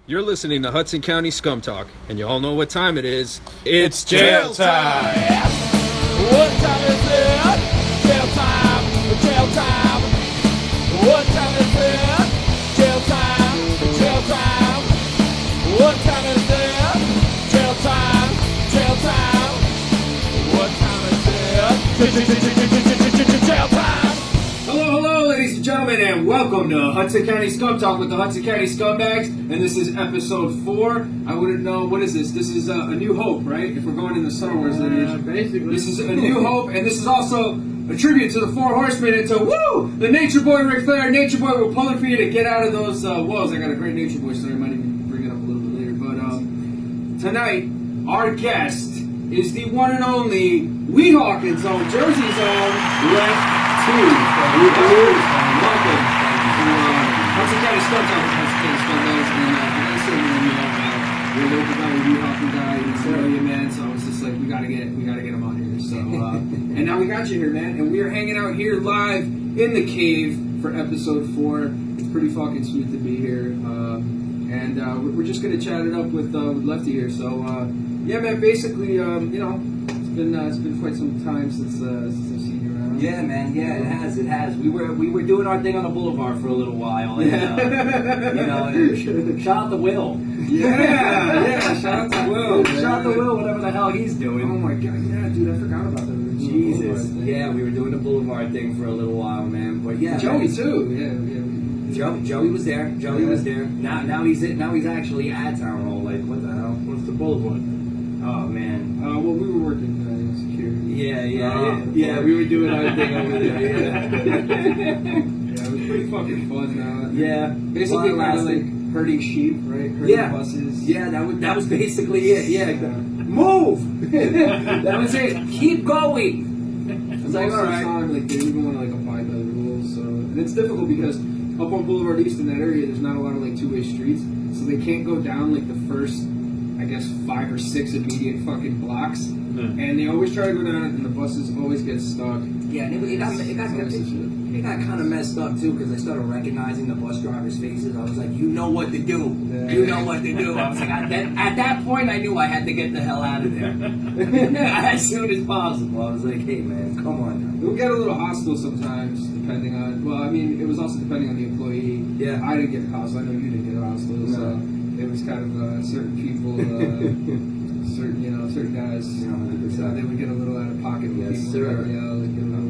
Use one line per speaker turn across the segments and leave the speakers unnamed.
You're listening to Hudson County Skvm Talk, and you all know what time it is.
It's jail time!
What time is it? Jail time! Jail time! What time is it? Jail time! Jail time! What time is it? Jail time! Jail time! What time is it? Jail time!
Hello, ladies and gentlemen, and welcome to Hudson County Skvm Talk with the Hudson County Scumbags, and this is episode 4. I wouldn't know, what is this? This is A New Hope, right? If we're going in the Star Wars lineage.
Basically.
This is A New Hope, and this is also a tribute to the Four Horsemen and to, the Nature Boy Ric Flair. Nature Boy, we're pulling for you to get out of those walls. I got a great Nature Boy story, I might even bring it up a little bit later. But tonight, our guest is the one and only Weehawkin's own, Jersey's own, Lef-T. Welcome to Hudson County Skvm Talk with Hudson County Scumbags. And I gotta say, man, you're a local guy, you're a Weehawkin guy, you're a man, so I was just like, we gotta get him on here. So, and now we got you here, man, and we are hanging out here live in the cave for episode 4. It's pretty fucking sweet to be here, and we're just gonna chat it up with Lef-T here. So, yeah, man, basically, it's been quite some time since I've seen you around.
Yeah, man. Yeah, it has. We were doing our thing on the boulevard for a little while. And, shout out to Will.
Yeah, shout out to Will.
Shout out to Will, whatever the hell he's doing.
Oh my god, yeah, dude, I forgot about that.
Jesus. Yeah, we were doing the boulevard thing for a little while, man. But yeah,
Joey
man.
too. Yeah.
Joey was there. Joey was there. Now he's actually at Town Hall. Like, what the hell?
What's the boulevard?
Oh man.
Well, we were working security.
Yeah. We were doing our thing over there. Yeah.
Yeah, it was pretty fucking fun.
Yeah.
Basically, kind of like herding sheep, right? Herding buses.
Yeah, that was basically it. Yeah. Move. That was it. Keep going.
It's like, all right. Time, like, they didn't even want to like abide by the rules. So, and it's difficult because up on Boulevard East in that area, there's not a lot of like two-way streets, so they can't go down like the first, I guess, 5 or 6 immediate fucking blocks. And they always try to go down, and the buses always get stuck.
Yeah, and it got kind of messed up too because I started recognizing the bus drivers' faces. I was like, you know what to do.
Yeah.
You know what to do. I was like, at that point, I knew I had to get the hell out of there as soon as possible. I was like, hey man, come on now.
It would get a little hostile sometimes, depending on. Well, I mean, it was also depending on the employee.
Yeah,
I didn't get hostile. I know you didn't get hostile.
No.
So it was kind of certain people. Certain guys, they would get a little out of pocket with people.
Sir.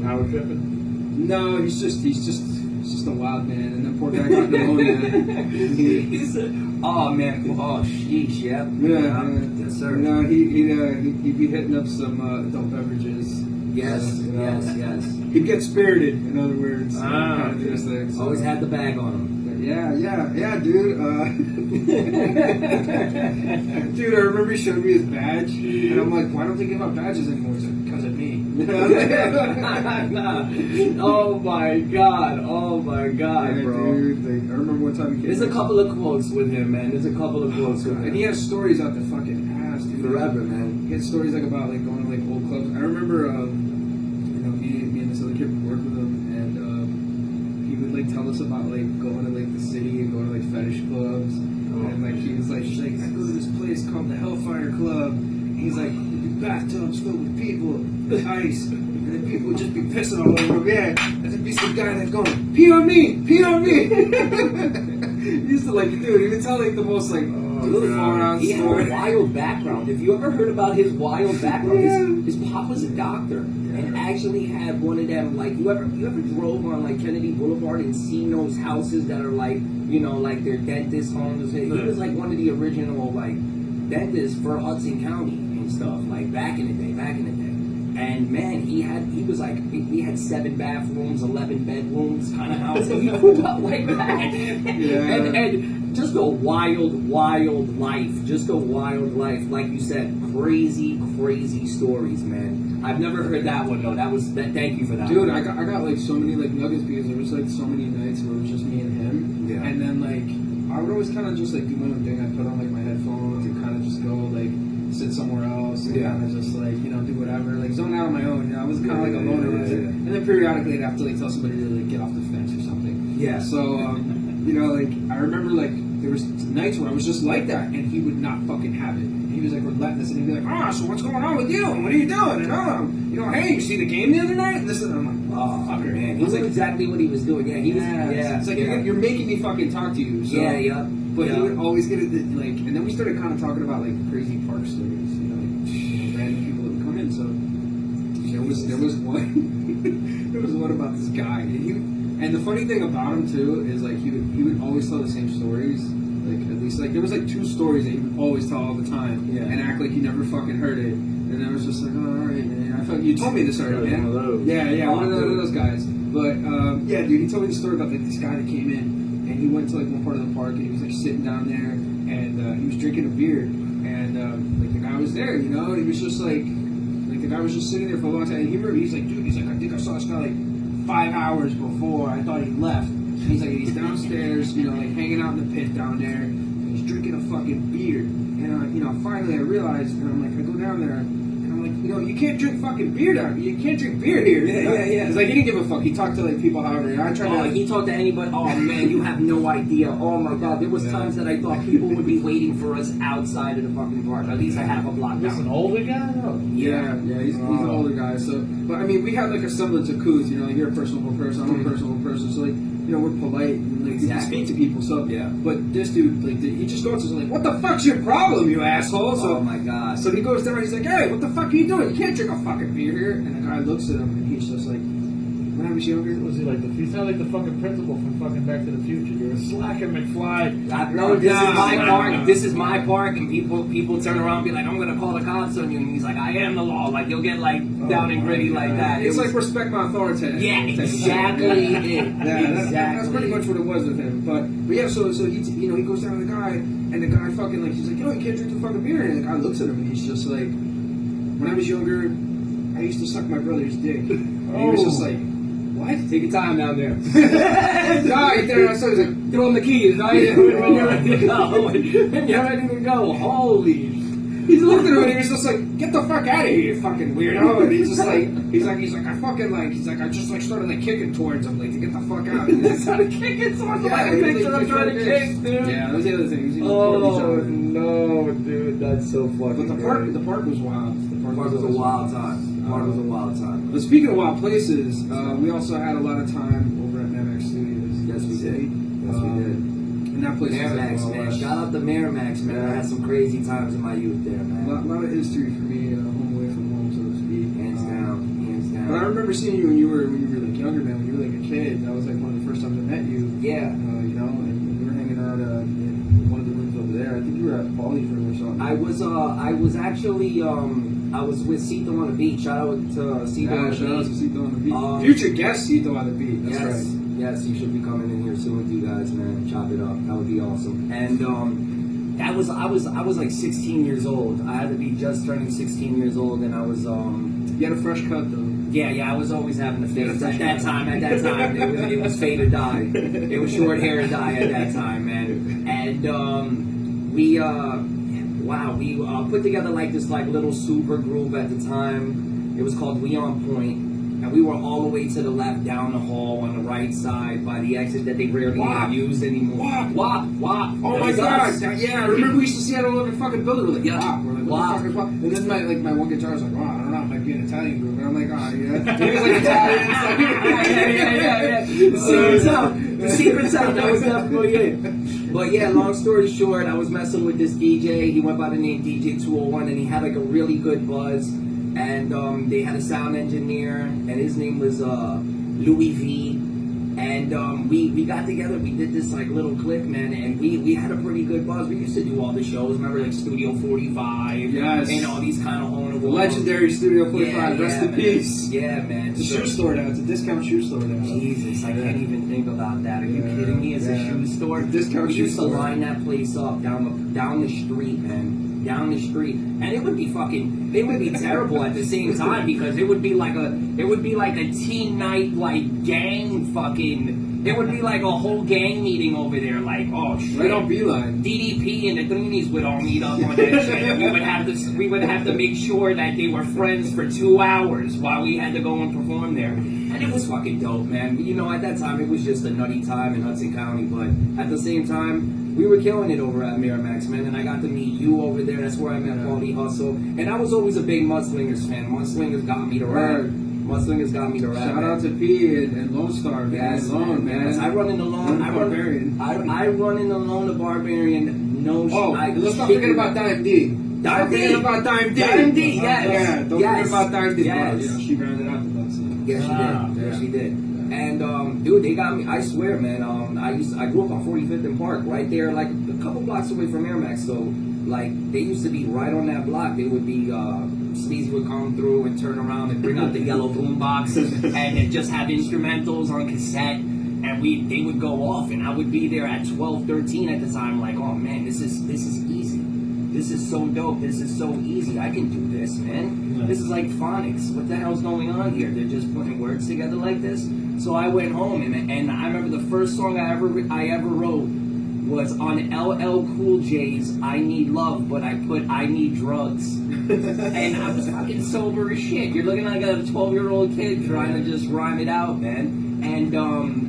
Power tripping?
No, he's just a wild man, and then poor guy got pneumonia.
Oh man, sheesh, yeah. Yes sir.
No, he'd be hitting up some adult beverages.
Yes.
He'd get spirited, in other words. Kind of those things.
Always had the bag on him.
Yeah, dude. Dude, I remember he showed me his badge, and I'm like, why don't they give out badges anymore? He's like, because of me.
Oh my god,
Yeah,
bro.
dude, I remember one time he came.
There's a couple of quotes with him, man.
And he has stories out the fucking ass, dude.
Forever, man.
He had stories like about like going to like old clubs. I remember, me and this other kid would work with him, and he would like tell us about like going to like the city and going to like fetish clubs, and like he was like, I go to this place called the Hellfire Club. And he's like, there'd be bathtubs filled with people, with ice, and then people would just be pissing all over him. Yeah, and there'd be some guy like going, pee on me. He used to like, dude, he would tell like the most like.
He had a wild background. If you ever heard about his wild background, his pop was a doctor and actually had one of them, like, you ever drove on like Kennedy Boulevard and seen those houses that are like, like their dentist homes. He was like one of the original like dentists for Hudson County and stuff, like back in the day. And man, he had 7 bathrooms, 11 bedrooms kind of house, and he grew up like that. And just a wild life. Like you said, crazy stories, man. I've never heard that one though. Thank you for that.
Dude, I got like so many like nuggets because there was like so many nights where it was just me and him.
Yeah.
And then like I would always kind of just like do my own thing. I'd put on like my headphones and kind of just go like sit somewhere else and kind of just like, do whatever, like zone out on my own. I was kind of like a loner. And then periodically I'd have to like tell somebody to like get off the fence or something.
Yeah.
So, like I remember like there was nights where I was just like that, and he would not fucking have it. And he was like relentless, and he'd be like, so what's going on with you? And what are you doing? And hey, you see the game the other night? And this and I'm like, fucker, man.
He was like exactly what he was doing. Yeah, he was. Yeah,
it's like you're making me fucking talk to you. So.
Yeah.
But he would always get it like, and then we started kind of talking about like crazy park stories, like random people that would come in. So there was one there was one about this guy, and the funny thing about him too is like he would always tell the same stories. Like at least like there was like 2 stories that he would always tell all the time, and act like he never fucking heard it. And I was just like, all right, man. I felt you told me this already, man.
One of those.
Yeah, one of those guys. But yeah, dude, he told me the story about like this guy that came in. And he went to like one part of the park, and he was like sitting down there, and he was drinking a beer, and like the guy was there, and he was just like the guy was just sitting there for a long time. And he's like, dude, I think I saw this guy like 5 hours before. I thought he left. And he's like, he's downstairs, like hanging out in the pit down there, and he's drinking a fucking beer. And finally I realized, and I'm like, I go down there. I'm like, you can't drink fucking beer down here. You can't drink beer here. Yeah. It's like he didn't give a fuck. He talked to like people, however. I tried to.
He talked to anybody. Oh man, you have no idea. Oh my god, there was times that I thought people would be waiting for us outside of the fucking park, at least a half a block
This an
down.
older guy? No.
Yeah, he's an older guy. So, but I mean, we had like a semblance of couth. Like you're a personable person, I'm a personable person. So like, we're polite and like we can speak to people. So
yeah.
But this dude, like, he just goes to like, what the fuck's your problem, you asshole? So,
oh my god.
So he goes down. He's like, hey, what the fuck are you doing? You can't drink a fucking beer here. And the guy looks at him and he's just like, when I was younger,
Was he like he sounded like the fucking principal from fucking Back to the Future? You're a slacker, McFly.
No, this is my park. This is my park, and people turn around and be like, I'm gonna call the cops on you. And he's like, I am the law. Like you'll get like down and gritty like that.
It's like respect my authority.
Yeah, exactly.
That's pretty much what it was with him. But yeah, so he he goes down to the guy, and the guy fucking like he's like, you can't drink the fucking beer. And the guy looks at him and he's just like, when I was younger, I used to suck my brother's dick. And he was just like, what?
Take your time down there.
Right there, so he's like,
Throw him the keys, right? When you're ready to go. When you're ready to go. Holy.
He's looked at him and he was just like, get the fuck out of here, you fucking weirdo. And he's just like, he's like, I fucking like, he's like, I just like started like kicking towards him, like to get the fuck out.
He started kicking towards him. I picture him trying to kick, dude.
Yeah, that was the other thing.
Oh no, dude, that's so fucking.
But the park was wild. The park
was a wild time.
But speaking of wild places, we also had a lot of time over at Merrimack Studios.
Yes, we did.
And that place
Merrimack's,
was
man. Shout out to Merrimack's, man. I had some crazy times in my youth there, man.
A lot of history for me, home away from home, so to speak.
Hands down.
But I remember seeing you when you were like younger, man. When you were like a kid, that was like one of the first times I met you.
Yeah.
And we were hanging out in one of the rooms over there. I think you were at Paulie's room or something.
I was actually I was with Cito on the beach. Shout out to Cito on the beach.
Shout out to Cito on the beach. Future guest Cito on the beach. That's right.
Yes, you should be coming in here soon with you guys, man. Chop it up. That would be awesome. And I was like 16 years old. I had to be just turning 16 years old, and I was
You had a fresh cut though.
Yeah, I was always having the fade. At that time, it was fade or die. It was short hair or die at that time, man. And we put together like this like little super group at the time. It was called We On Point. And we were all the way to the left, down the hall, on the right side, by the exit that they rarely even use anymore. Wop.
Oh my god! Yeah, I remember we used to see that all over the fucking building. We're like,
yeah.
We're like, what the fuck is Wop? And then my one guitarist was like, wow, I don't know, it might be an Italian group. And I'm like, yeah. He was like Italian.
Yeah. The secret's out. That was definitely it. But yeah, long story short, I was messing with this DJ. He went by the name DJ 201, and he had like a really good buzz. And they had a sound engineer, and his name was Louis V. And we got together. We did this like little clique, man, and we had a pretty good buzz. We used to do all the shows. Remember, like Studio 45,
yes,
and all these kind of honorable,
legendary Studio 45. Rest in peace.
Yeah, man.
It's a shoe store now. It's a discount shoe store now.
Jesus, I can't even think about that. Are you kidding me? It's a shoe store.
Discount shoe store. We
used to line that place up down the street, man. Down the street, and it would be terrible at the same time, because it would be like a teen night, like gang fucking. It would be like a whole gang meeting over there, like, oh shit.
Right on Beeline.
DDP and the Greenies would all meet up on that shit. We would have to make sure that they were friends for 2 hours while we had to go and perform there. And it was fucking dope, man. At that time it was just a nutty time in Hudson County, but at the same time, we were killing it over at Miramax, man, and I got to meet you over there. That's where I met Paulie Hustle, and I was always a big Mudslingers fan. Mudslingers got me to rap. Mudslingers got me to rap.
Shout out to P and Lone Star, man.
Yes,
Lone, man.
I run in the Lone.
Barbarian.
I run in the Lone, the Barbarian. No,
let's not forget about Dime D.
Dime D.
Forget about Dime D.
Dime D, yes.
Yeah, don't forget about Dime D.
Yes.
You know, she rounded out the bus.
Yes, she did. Yes, she did. And dude, they got me. I swear, man. I grew up on 45th and Park, right there, like a couple blocks away from Miramax. So, like, they used to be right on that block. They would be. Sleazy would come through and turn around and bring out the yellow boombox and then just have instrumentals on cassette, and they would go off, and I would be there at 12, 13 at the time, like, oh man, this is easy. This is so dope. This is so easy. I can do this, man. This is like phonics. What the hell's going on here? They're just putting words together like this. So I went home, and I remember the first song I ever wrote was on LL Cool J's I Need Love, but I put I Need Drugs. And I was fucking sober as shit. You're looking like a 12-year-old kid trying to just rhyme it out, man. And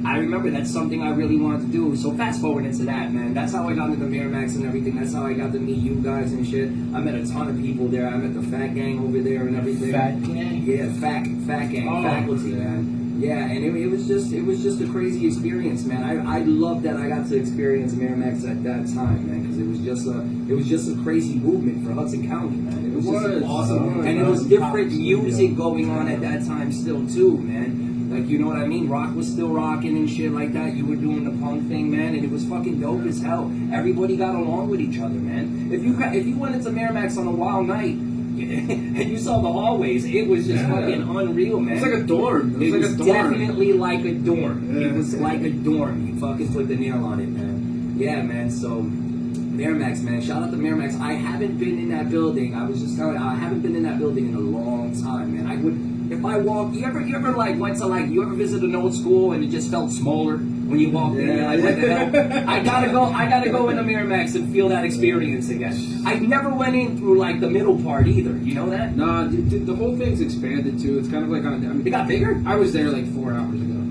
I remember that's something I really wanted to do. So fast forward into that, man. That's how I got into the Miramax and everything. That's how I got to meet you guys and shit. I met a ton of people there. I met the Fat Gang over there and everything.
Fat Gang?
Yeah, Fat Gang, faculty, man. Yeah, and it was just a crazy experience, man. I love that I got to experience Miramax at that time, man, because it was just a crazy movement for Hudson County, man. It was just awesome, and it was different music going on at that time still too, man. Like, you know what I mean? Rock was still rocking and shit like that. You were doing the punk thing, man, and it was fucking dope as hell. Everybody got along with each other, man. If you went into Miramax on a wild night and you saw the hallways, it was just fucking unreal, man.
It was like a dorm.
It was definitely like a dorm. Yeah. It was like a dorm. You fucking put the nail on it, man. Yeah, man. So Miramax, man. Shout out to Miramax. I haven't been in that building. I was just telling you, I haven't been in that building in a long time, man. I would, if I walk, you ever like went to like, you ever visit an old school and it just felt smaller when you walked in? You're like, what the hell? I gotta go into Miramax and feel that experience again. I never went in through like the middle part either. You know that?
Nah, dude, the whole thing's expanded too. It's kind of like on. I mean,
it got bigger.
I was there like 4 hours ago,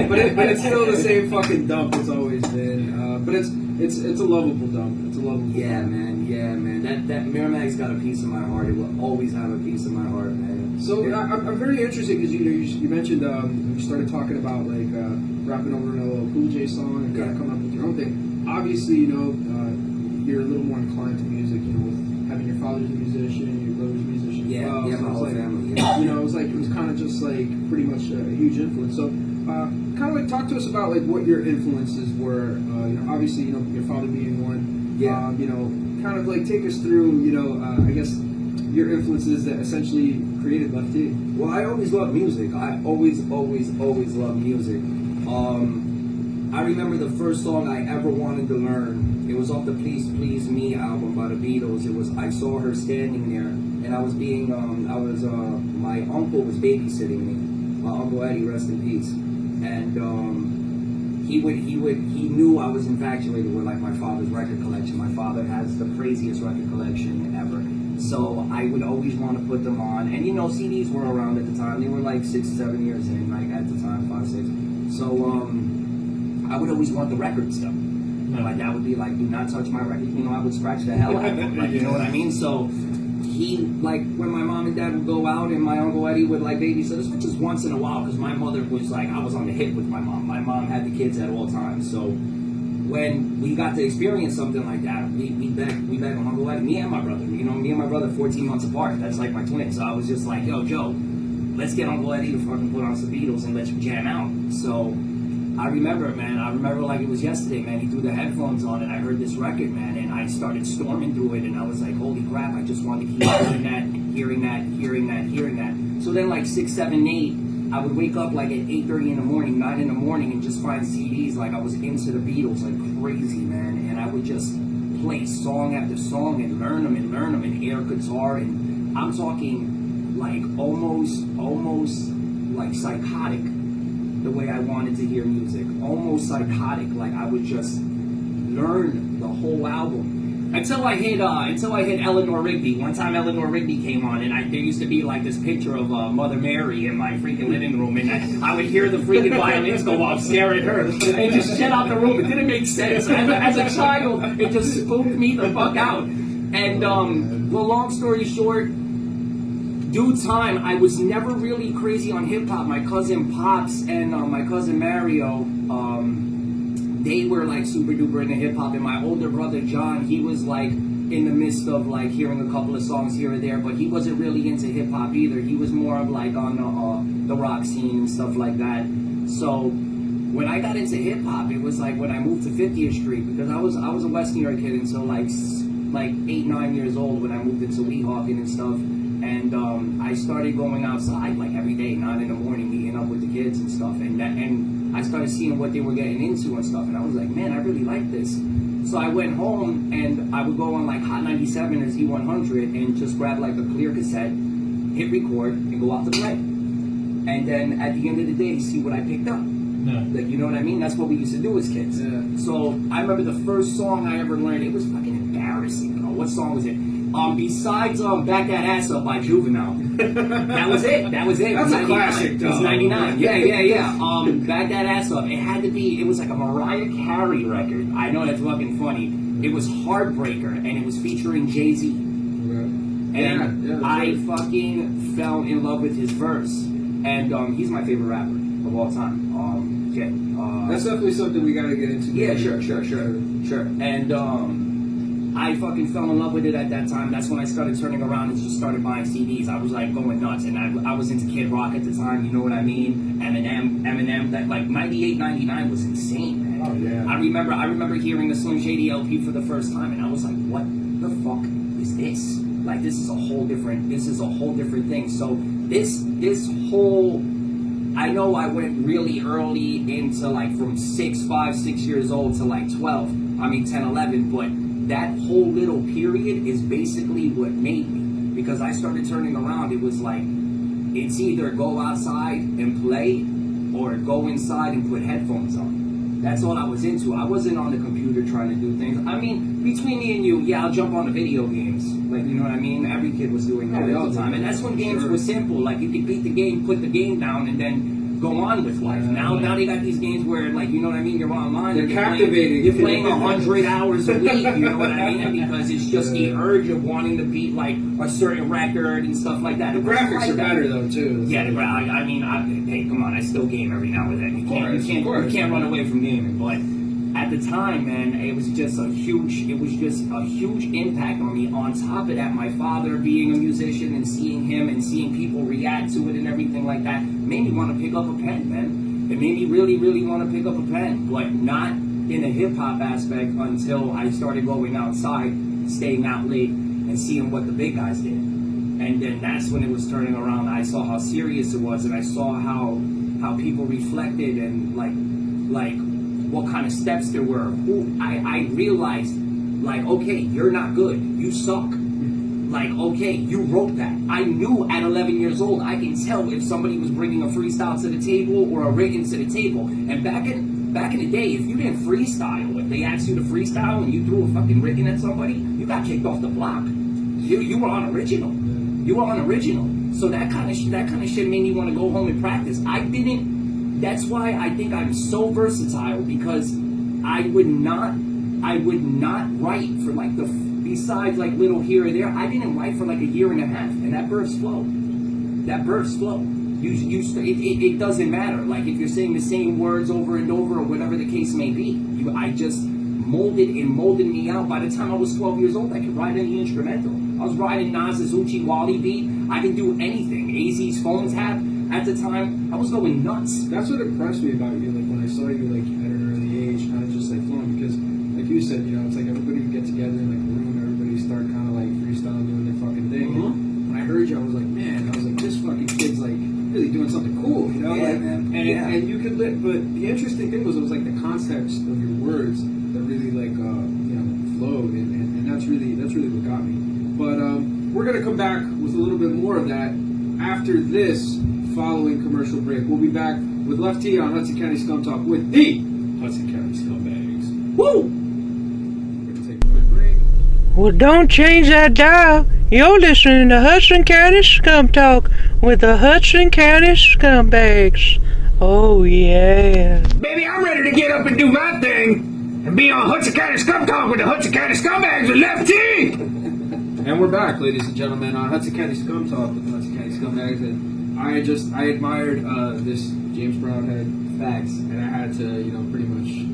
but it's still the same fucking dump it's always been. But it's a lovable dump. It's a lovable.
Yeah,
dump.
man. Yeah, man. That Miramax got a piece of my heart. It will always have a piece of my heart, man.
So I'm very interested because you mentioned you started talking about like rapping over an LL Cool J song and kind of coming up with your own thing. Obviously, you're a little more inclined to music. With having your father's a musician, your brother's a musician.
Yeah,
well,
yeah,
so
my whole
like,
family. Yeah.
It was kind of just like pretty much a huge influence. So kind of like talk to us about like what your influences were. Obviously, your father being one.
Yeah.
Kind of like take us through. I guess your influences that essentially created Lef-T.
Well, I always loved music. I always loved music. I remember the first song I ever wanted to learn. It was off the Please Please Me album by the Beatles. It was I Saw Her Standing There, and my uncle was babysitting me. My Uncle Eddie, rest in peace. And he knew I was infatuated with like my father's record collection. My father has the craziest record collection ever. So I would always want to put them on. And CDs were around at the time. They were like 6, 7 years in, like at the time, 5, 6. So I would always want the record stuff. My dad would be like, do not touch my record. I would scratch the hell out of it. Like, you know what I mean? So he, like, when my mom and dad would go out and my Uncle Eddie would like babysit us, which is once in a while, because my mother was like, I was on the hip with my mom. My mom had the kids at all times. So when we got to experience something like that, we begged on Uncle Eddie, me and my brother. Me and my brother 14 months apart. That's like my twins. So I was just like, yo, Joe, let's get Uncle Eddie to fucking put on some Beatles and let's jam out. So I remember, man. I remember like it was yesterday, man. He threw the headphones on and I heard this record, man, and I started storming through it and I was like, holy crap, I just wanted to keep hearing that. So then like 6, 7, 8, I would wake up like at 8:30 in the morning, 9 in the morning, and just find CDs. Like I was into the Beatles like crazy, man. And I would just play song after song and learn them and air guitar. And I'm talking like almost like psychotic the way I wanted to hear music. Almost psychotic. Like I would just learn the whole album. Until I hit Eleanor Rigby. One time Eleanor Rigby came on, and there used to be like this picture of Mother Mary in my freaking living room, and I would hear the freaking violins go off, stare at her, and just shut out the room. It didn't make sense. As a child, it just spooked me the fuck out. And well, long story short, due time, I was never really crazy on hip hop. My cousin Pops and my cousin Mario, they were like super duper into hip hop, and my older brother John, he was like in the midst of like hearing a couple of songs here or there, but he wasn't really into hip hop either. He was more of like on the rock scene and stuff like that. So when I got into hip hop, it was like when I moved to 50th Street, because I was a West New York kid until like 8-9 years old when I moved into Weehawkin and stuff. And I started going outside like every day, 9 in the morning, meeting up with the kids and stuff. And I started seeing what they were getting into and stuff. And I was like, man, I really like this. So I went home and I would go on like Hot 97 or Z100 and just grab like a clear cassette, hit record, and go out to play. And then at the end of the day, see what I picked up.
Yeah.
Like, you know what I mean? That's what we used to do as kids.
Yeah.
So I remember the first song I ever learned, it was fucking embarrassing. What song was it? Besides Back That Ass Up by Juvenile. That was it.
That's a classic,
It was
though.
99. Yeah. Back That Ass Up. It was like a Mariah Carey record. I know that's fucking funny. It was Heartbreaker, and it was featuring Jay-Z. And
Yeah,
I fucking fell in love with his verse. And he's my favorite rapper of all time.
That's definitely something we gotta get into.
Yeah, sure. And I fucking fell in love with it at that time. That's when I started turning around and just started buying CDs. I was like going nuts, and I was into Kid Rock at the time. You know what I mean? Eminem. That like 98, 99 was insane, man.
Oh, yeah.
I remember hearing the Slim Shady LP for the first time, and I was like, what the fuck is this? Like, this is a whole different thing. So this whole, I know I went really early into like from 5, 6 years old to like 10, 11, but that whole little period is basically what made me, because I started turning around. It was like, it's either go outside and play or go inside and put headphones on. That's all I was into. I wasn't on the computer trying to do things. I mean, between me and you, yeah, I'll jump on the video games. Like, you know what I mean? Every kid was doing that all the time. And that's when games were simple. Like, you could beat the game, put the game down, and then go on with life. Now they got these games where, like, you know what I mean? You're online.
They're captivating.
You're playing 100 hours a week. You know what I mean? Because it's just the urge of wanting to beat, like, a certain record and stuff like that.
The graphics are better though too.
Yeah, hey, come on, I still game every now and then. You can't run away from gaming. But at the time, man, it was just a huge impact on me. On top of that, my father being a musician and seeing him and seeing people react to it and everything like that made me want to pick up a pen, man. It made me really, really want to pick up a pen, but not in a hip hop aspect until I started going outside, staying out late, and seeing what the big guys did. And then that's when it was turning around. I saw how serious it was, and I saw how people reflected and like what kind of steps there were. I realized, like, okay, you're not good. You suck. Like, okay, you wrote that. I knew at 11 years old, I can tell if somebody was bringing a freestyle to the table or a written to the table. And back in the day, if you didn't freestyle, if they asked you to freestyle and you threw a fucking written at somebody, you got kicked off the block. You were unoriginal. You were unoriginal. So that kind of shit made me want to go home and practice. That's why I think I'm so versatile, because I would not write for like besides like little here or there, I didn't write for like a year and a half, and that burst flow. It doesn't matter. Like if you're saying the same words over and over or whatever the case may be, I just molded me out. By the time I was 12 years old, I could write any instrumental. I was writing Nas's Uchi Wally beat. I could do anything. AZ's phone tap. At the time, I was going nuts.
That's what impressed me about you. Like when I saw you, like at an early age, kind of just like flowing, because, like you said, you know, it's like everybody would get together in like a room, everybody start kind of like freestyling, doing their fucking thing.
Mm-hmm.
When I heard you, I was like, man, this fucking kid's like really doing something cool, you know?
Yeah,
like,
man.
And you could but the interesting thing was, it was like the context of your words that really like flowed, and that's really what got me. But we're gonna come back with a little bit more of that after this following commercial break. We'll be back with Lef-T on Hudson County Skvm Talk with the Hudson County Scumbags. Woo! We're gonna take a quick break,
Well, don't change that dial. You're listening to Hudson County Skvm Talk with the Hudson County Scumbags. Oh, yeah.
Baby, I'm ready to get up and do my thing and be on Hudson County Skvm Talk with the Hudson County Scumbags with Lef-T. And we're back, ladies and gentlemen, on Hudson County Skvm Talk with the Hudson County Scumbags. And I admired this James Brown head
Facts.
and I had to, pretty much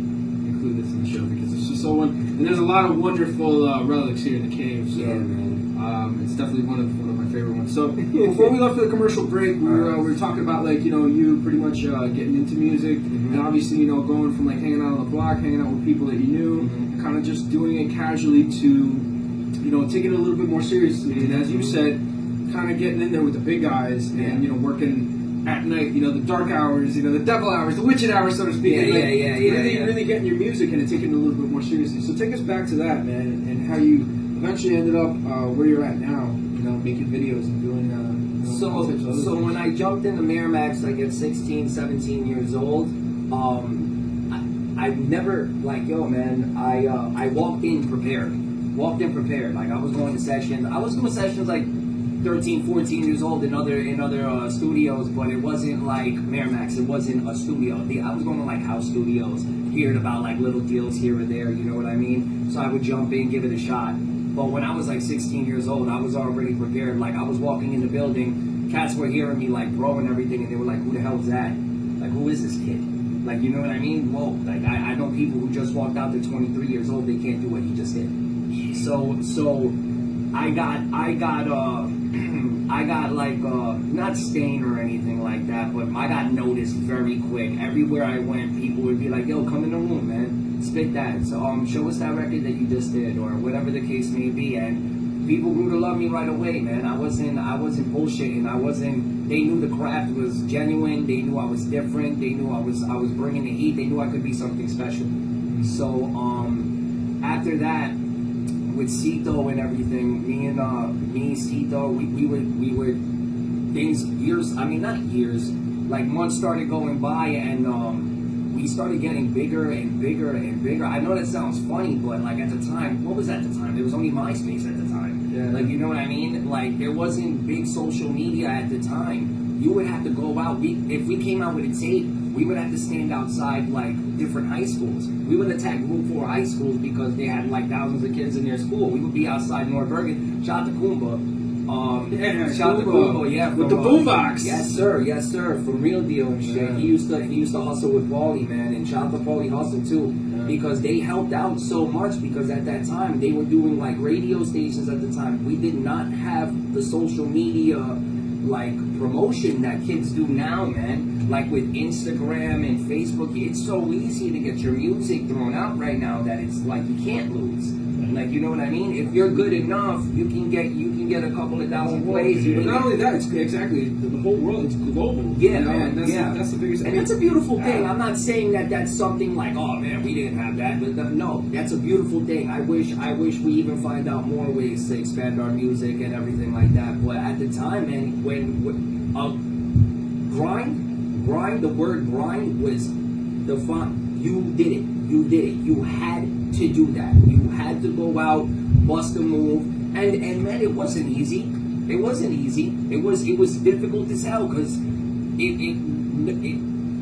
include this in the show because it's just so and there's a lot of wonderful relics here in the cave. So
Yeah, man.
it's definitely one of my favorite ones. So before we left for the commercial break, we were talking about you pretty much getting into music and obviously going from hanging out on the block, hanging out with people that you knew, and kind of just doing it casually to taking it a little bit more seriously. And as you said, kind of getting in there with the big guys and working at night, the dark hours, the devil hours, the witching hours, so to speak. Really getting your music and taking it a little bit more seriously. So take us back to that, man, and how you eventually ended up where you're at now, making videos and doing all types of other
So
things.
when I jumped into Miramax at 16, 17 years old, I never I walked in prepared. Like I was going to sessions. I was doing sessions 13, 14 years old in other studios, but it wasn't like Miramax. It wasn't a studio. I was going to house studios, hearing about little deals here and there. You know what I mean? So I would jump in, give it a shot. But when I was 16 years old, I was already prepared. I was walking in the building, cats were hearing me bro and everything, and they were like, "Who the hell is that? Who is this kid?" You know what I mean? Whoa! I know people who just walked out. They're 23 years old. They can't do what he just did. So I got not stained or anything like that, but I got noticed very quick. Everywhere I went, people would be like, "Yo, come in the room, man. Spit that. So show us that record that you just did," or whatever the case may be. And people grew to love me right away, man. I wasn't bullshitting. They knew the craft was genuine. They knew I was different. They knew I was bringing the heat. They knew I could be something special. So after that, with Cito and everything, me and Cito, we would things years. I mean, not years. Months started going by, and we started getting bigger and bigger and bigger. I know that sounds funny, but at the time, what was at the time? There was only MySpace at the time.
Yeah.
You know what I mean? There wasn't big social media at the time. You would have to go out. If we came out with a tape, we would have to stand outside different high schools. We would attack Group 4 high schools because they had thousands of kids in their school. We would be outside North Bergen. Shout out to Kumba. Shout out to Kumba, yeah.
With the boombox.
Yes, sir. From Real Deal and shit.
Yeah.
He used to hustle with Paulie, man, and shout out to Paulie Hustle too.
Yeah.
Because they helped out so much, because at that time they were doing radio stations at the time. We did not have the social media promotion that kids do now, man. With Instagram and Facebook, it's so easy to get your music thrown out right now that it's you can't lose. You know what I mean? If you're good enough, you can get a couple of thousand plays.
But not only that, it's exactly the whole world. It's global.
Yeah, man.
That's the biggest.
And that's a beautiful thing. I'm not saying that that's something oh man, we didn't have that. But no, that's a beautiful thing. I wish we even find out more ways to expand our music and everything like that. But at the time, man, when grind, the word grind was the fun. You did it. You had to do that. You had to go out, bust a move, and man, it wasn't easy. It was difficult as hell because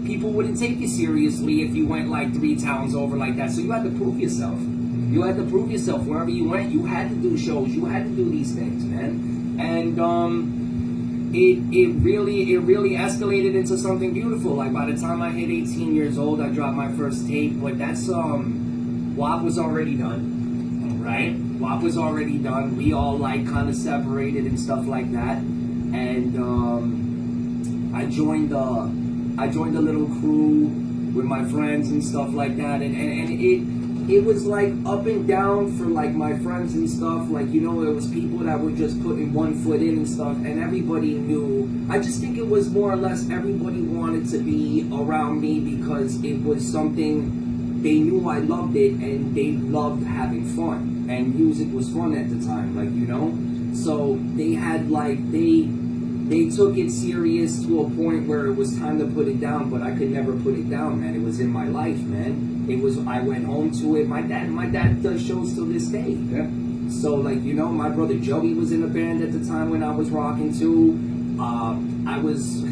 people wouldn't take you seriously if you went 3 towns over like that. So you had to prove yourself. You had to prove yourself wherever you went. You had to do shows. You had to do these things, man. And it really escalated into something beautiful. By the time I hit 18 years old, I dropped my first tape. But that's WAP was already done, right? WAP was already done. We all kind of separated and stuff like that. And I joined a little crew with my friends and stuff like that. And it was up and down for my friends and stuff. It was people that were just putting one foot in and stuff, and everybody knew. I just think it was more or less everybody wanted to be around me because it was something. They knew I loved it, and they loved having fun, and music was fun at the time, So they had they took it serious to a point where it was time to put it down, but I could never put it down, man. It was in my life, man. I went home to it. My dad does shows till this day.
Yeah.
So like, you know, my brother Joey was in a band at the time when I was rocking too. I was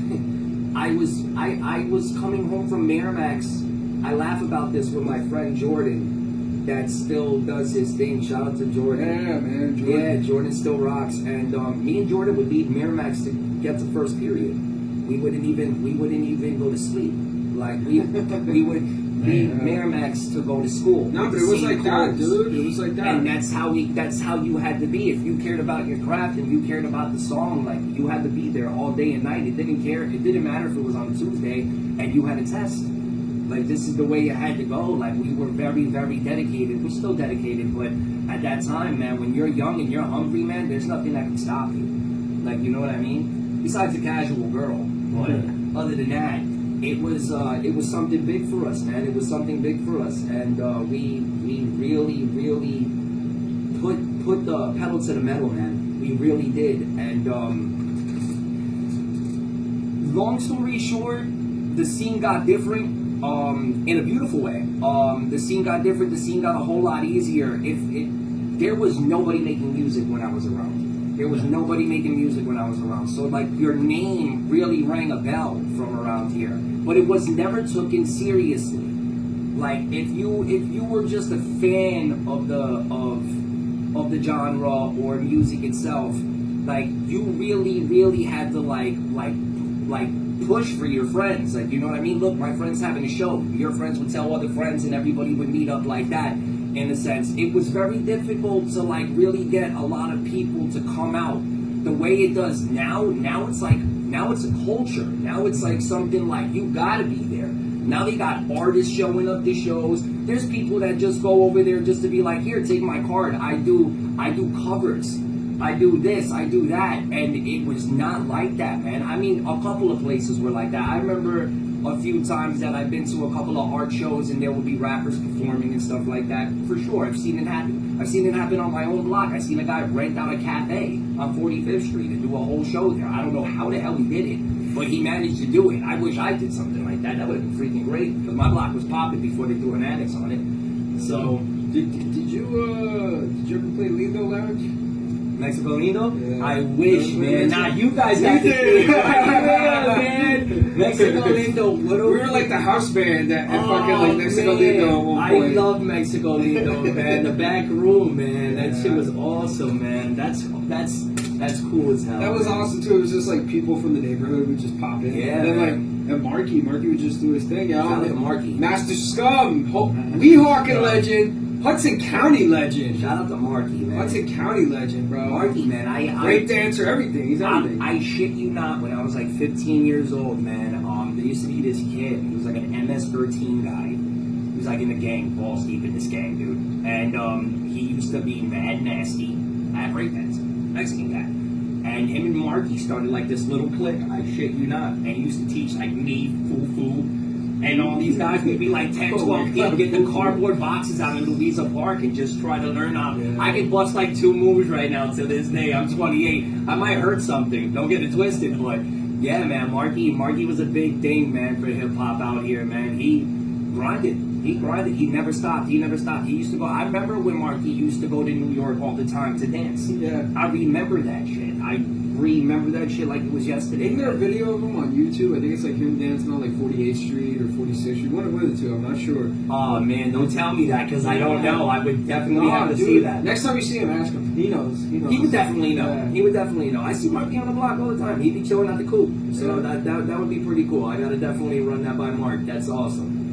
coming home from Miramax. I laugh about this with my friend Jordan, that still does his thing. Shout out to Jordan.
Yeah, man. Jordan.
Yeah, Jordan still rocks. And me and Jordan would leave Miramax to get to first period. We wouldn't even go to sleep. Like we would leave Miramax to go to school.
No, but it was like that, dude. It was like that.
And that's how you had to be. If you cared about your craft and you cared about the song, like you had to be there all day and night. It didn't matter if it was on Tuesday and you had a test. Like, this is the way it had to go. Like, we were very, very dedicated. We're still dedicated, but at that time, man, when you're young and you're hungry, man, there's nothing that can stop you. Like, you know what I mean? Besides a casual girl. But other than that, it was something big for us, man. It was something big for us. And we really, really put the pedal to the metal, man. We really did. And long story short, the scene got different. In a beautiful way. The scene got different. The scene got a whole lot easier. There was nobody making music when I was around. There was nobody making music when I was around. So like your name really rang a bell from around here, but it was never taken seriously. Like if you were just a fan of the genre or music itself, like you really had to like push for your friends, like, you know what I mean? Look, my friend's having a show. Your friends would tell other friends and everybody would meet up like that, in a sense. It was very difficult to like really get a lot of people to come out the way it does now. Now it's a culture. Now it's like something like you gotta be there. Now they got artists showing up to shows. There's people that just go over there just to be like, here, take my card. I do covers. I do this, I do that, and it was not like that, man. I mean, a couple of places were like that. I remember a few times that I've been to a couple of art shows and there would be rappers performing and stuff like that. For sure, I've seen it happen. I've seen it happen on my own block. I've seen a guy rent out a cafe on 45th Street and do a whole show there. I don't know how the hell he did it, but he managed to do it. I wish I did something like that. That would have been freaking great, because my block was popping before they threw an annex on it. So,
Did you ever play Lindo Lounge?
Mexico Lindo?
Yeah.
I wish, man. Nah, you guys got to do it. Yeah, man. Mexico Lindo.
We were like the house band that fucking like Mexico Lindo at one
I
point.
love Mexico Lindo, man. The back room, man. That shit was awesome, man. That's cool as hell.
That was
man.
awesome too. It was just like people from the neighborhood would just pop in.
Yeah,
and then
man.
and Marky would just do his thing, yo.
Shout out to Marky.
Master Scum, Weehawkin legend, Hudson County legend.
Shout out to Marky, man.
Hudson County legend, bro.
Marky, man.
Great dancer, everything. He's everything.
I shit you not, when I was like 15 years old, man, there used to be this kid. He was like an MS-13 guy. He was like in the gang, balls deep in this gang, dude. And he used to be mad nasty at breakdancing, Mexican guy. And him and Marky started like this little clique, I shit you not. And he used to teach like me, Foo, and all these guys would be like 10, 12 feet, get the cardboard boxes out in Louisa Park and just try to learn how.
Yeah.
I can bust like 2 moves right now to this day. I'm 28. I might hurt something. Don't get it twisted, but yeah, man, Marky was a big thing, man, for hip hop out here, man. He grinded. He never stopped. He used to go. I remember when Marky used to go to New York all the time to dance.
Yeah.
I remember that shit. I remember that shit like it was yesterday.
Isn't there a video of him on YouTube? I think it's like him dancing on like 48th Street or 46th Street. One of the two, I'm not sure.
Oh man, don't tell me that, because I don't know. I would definitely have to see that.
Next time you see him, ask him. He knows.
He would definitely know.
Yeah.
He would definitely know. I see Marky on the block all the time. He'd be chilling at the coop. So that would be pretty cool. I gotta definitely run that by Mark. That's awesome.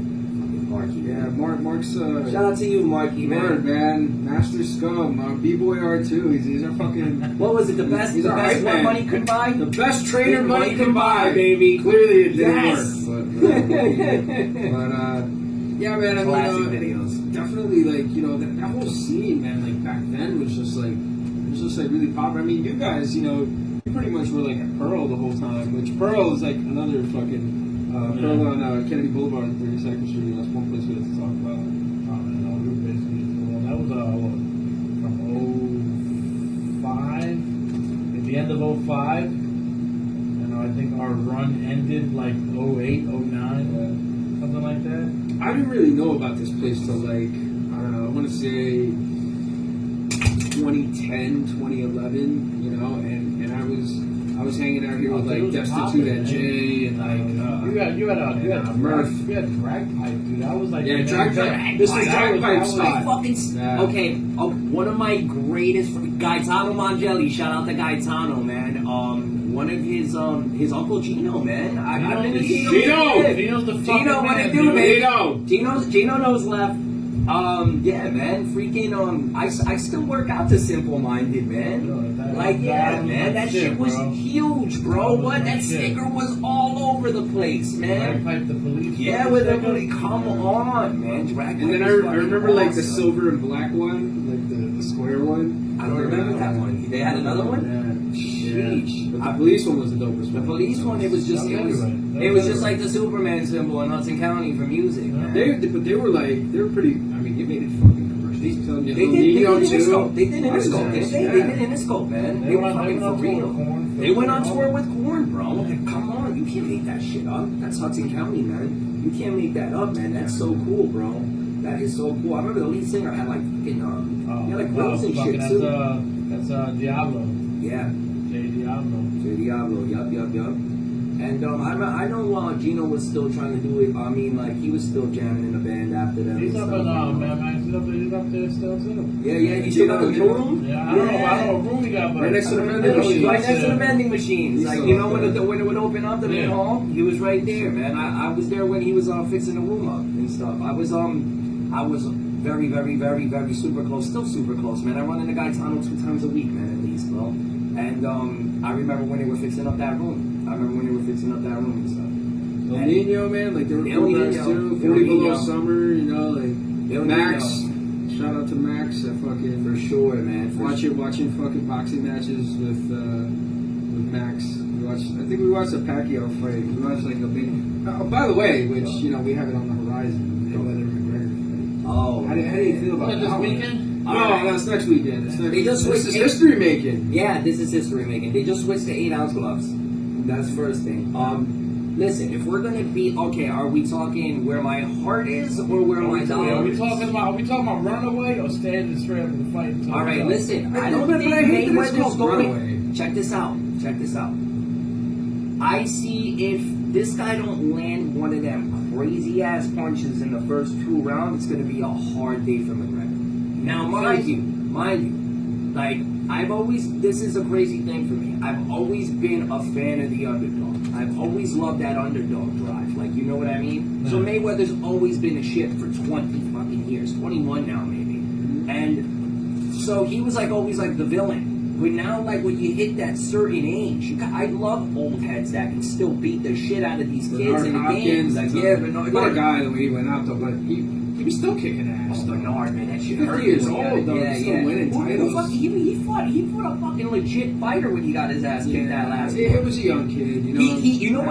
Fucking Marky.
Yeah, Mark's
Shout out to you, Marky,
Word,
man.
man. Master Scum, B-Boy R2. He's our fucking...
What was it? The best?
He's
The
our
best
hype
what
man.
money could buy?
The best trainer money can buy,
baby.
Clearly it didn't
Yes.
work. But yeah, man, I
Classic
mean,
videos.
definitely, like, you know, that whole scene, man, like, back then was just like really popular. I mean, you guys, you know, you pretty much were like at Pearl the whole time, which Pearl is like another fucking, Pearl on Kennedy Boulevard and 32nd Street. That's one place we have to talk about.
That was from 05, at the end of 05, and I think our run ended like 08, 09, something like that.
I didn't really know about this place till like, I don't know, I want to say 2010, 2011, you know, and I was hanging out here with like Destitute at J and like
you had
Murph.
You had drag pipe, dude. I was like,
Yeah, drag pipe. This is drag pipe style.
Okay, one of my greatest Gaetano Mangelli. Shout out to Gaetano, man. One of his Uncle Gino, man. I've been to
Gino's the fucking
Gino, what
man,
it do,
dude.
man? Gino knows Left. Yeah, man. Freaking I still work out to Simple Minded, man. Man, that shit was huge, bro. What? That sticker was all over the place, man.
Drag pipe the police.
Yeah, with the police. Come on, man. Drag
And then
pipe
I
is fucking
remember like the
awesome.
silver and black one, like the square one.
I don't remember that one. They had another one. Sheesh.
But the police one was the dopest
The
one.
police one, it was just like the Superman symbol in Hudson County for music, man.
They were pretty. I mean, they made it fucking commercial.
They did
too.
They did Interscope, didn't they? They did Interscope, man. They were fucking for real. They went on tour with Korn, bro. Come on, you can't make that shit up. That's Hudson County, man. You can't make that up, man. That's so cool, bro. That is so cool. I remember the lead singer had like fucking he had like grills and shit too.
That's Diablo.
Yeah.
J Diablo.
Yup. And I know Gino was still trying to do it. I mean, like, he was still jamming in the band after that.
He's up in man, he's up there still too.
Yeah, he still got a room?
Yeah, I don't know what room he got, but
Right next to the vending machine.
Right next to the vending machines. Like, you know, when
Yeah.
it would open up the main hall, he was right there, man. I was there when he was fixing the room up and stuff. I was very, very, very, very super close. Still super close, man. I run into Gaetano 2 times a week, man, at least, bro. And I remember when they were fixing up that room. And stuff.
El Nino, man, like they were cool guys too. 40 Below Summer, you know, like Max. Shout out to Max. Fucking
For sure, man.
watching fucking boxing matches with Max. I think we watched a Pacquiao fight. We watched like a big. By the way, which you know we have it on the horizon. Mayweather McGregor fight.
Oh,
How do you feel about
This
that one?
weekend?
No, that's next weekend.
They just
this is
switched-
history making.
Yeah, this is history making. They just switched to 8-ounce gloves. That's first thing. Listen, if we're gonna be okay, are we talking where my heart is or where my dollar
Are we
is?
talking about runaway or standing straight up in the fight?
All right, listen. I don't
But
think
I hate that it's
Mayweather's
called
going.
runaway.
Check this out. I see if this guy don't land one of them crazy ass punches in the first 2 rounds, it's gonna be a hard day for McGregor. Now, mind you, like this is a crazy thing for me. I've always been a fan of the underdog. I've always loved that underdog drive. Like, you know what I mean? So Mayweather's always been a shit for 20 fucking years, 21 now maybe, and so he was like always like the villain. But now, like, when you hit that certain age, I love old heads that can still beat the shit out of these kids in the games. Like, yeah, Bernard.
What a guy the way he went out though, but he was still kicking ass.
Oh, Bernard, man, that shit
50
hurt.
years old though, he's still winning titles.
He fought a fucking legit fighter when he got his ass kicked that last
It
one.
was a young kid, you know.
You know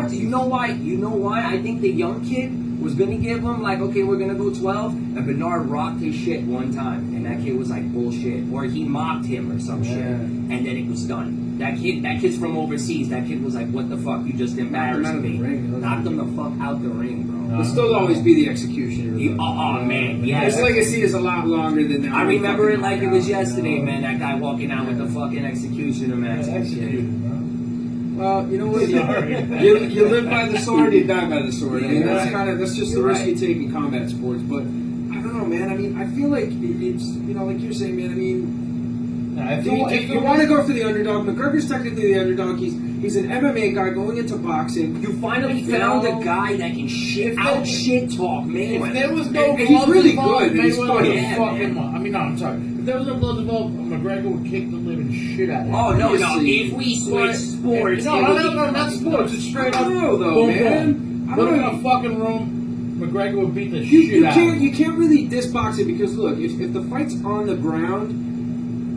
what? You know why? I think the young kid was gonna give him like, okay, we're gonna go 12, and Bernard rocked his shit one time, and that kid was like bullshit, or he mocked him or some shit, and then it was done. That kid's from overseas. That kid was like, what the fuck? You just embarrassed me. Knocked him the fuck out the ring, bro.
He'll still always be the executioner.
Man, yeah.
His legacy is a lot longer than that.
I remember it like it was yesterday, man. That guy walking out with the fucking executioner mask and shit.
Executed, bro.
Well, you know what? You live by the sword, you die by the sword. I mean, that's just the risk you take in combat sports. But I don't know, man. I mean, I feel like it's like you're saying, man. I mean, if you want to go for the underdog, McGregor's technically the underdog. He's an MMA guy going into boxing.
You finally found a guy that can shit talk Mayweather.
If there was no
He's
gloves
really
involved,
good, and he's
Mayweather
funny.
would
Yeah,
fuck
man.
him up. I mean, no, I'm sorry. If there was no gloves involved, McGregor would kick the living shit out of him.
Oh, no.
Obviously.
If we switch sports...
No, not sports. It's straight
I
up.
don't know, though,
boom,
man.
boom.
I
Look
don't
in
know.
a fucking room, McGregor would beat the
You
shit out of him.
can't really diss boxing because look, if the fight's on the ground,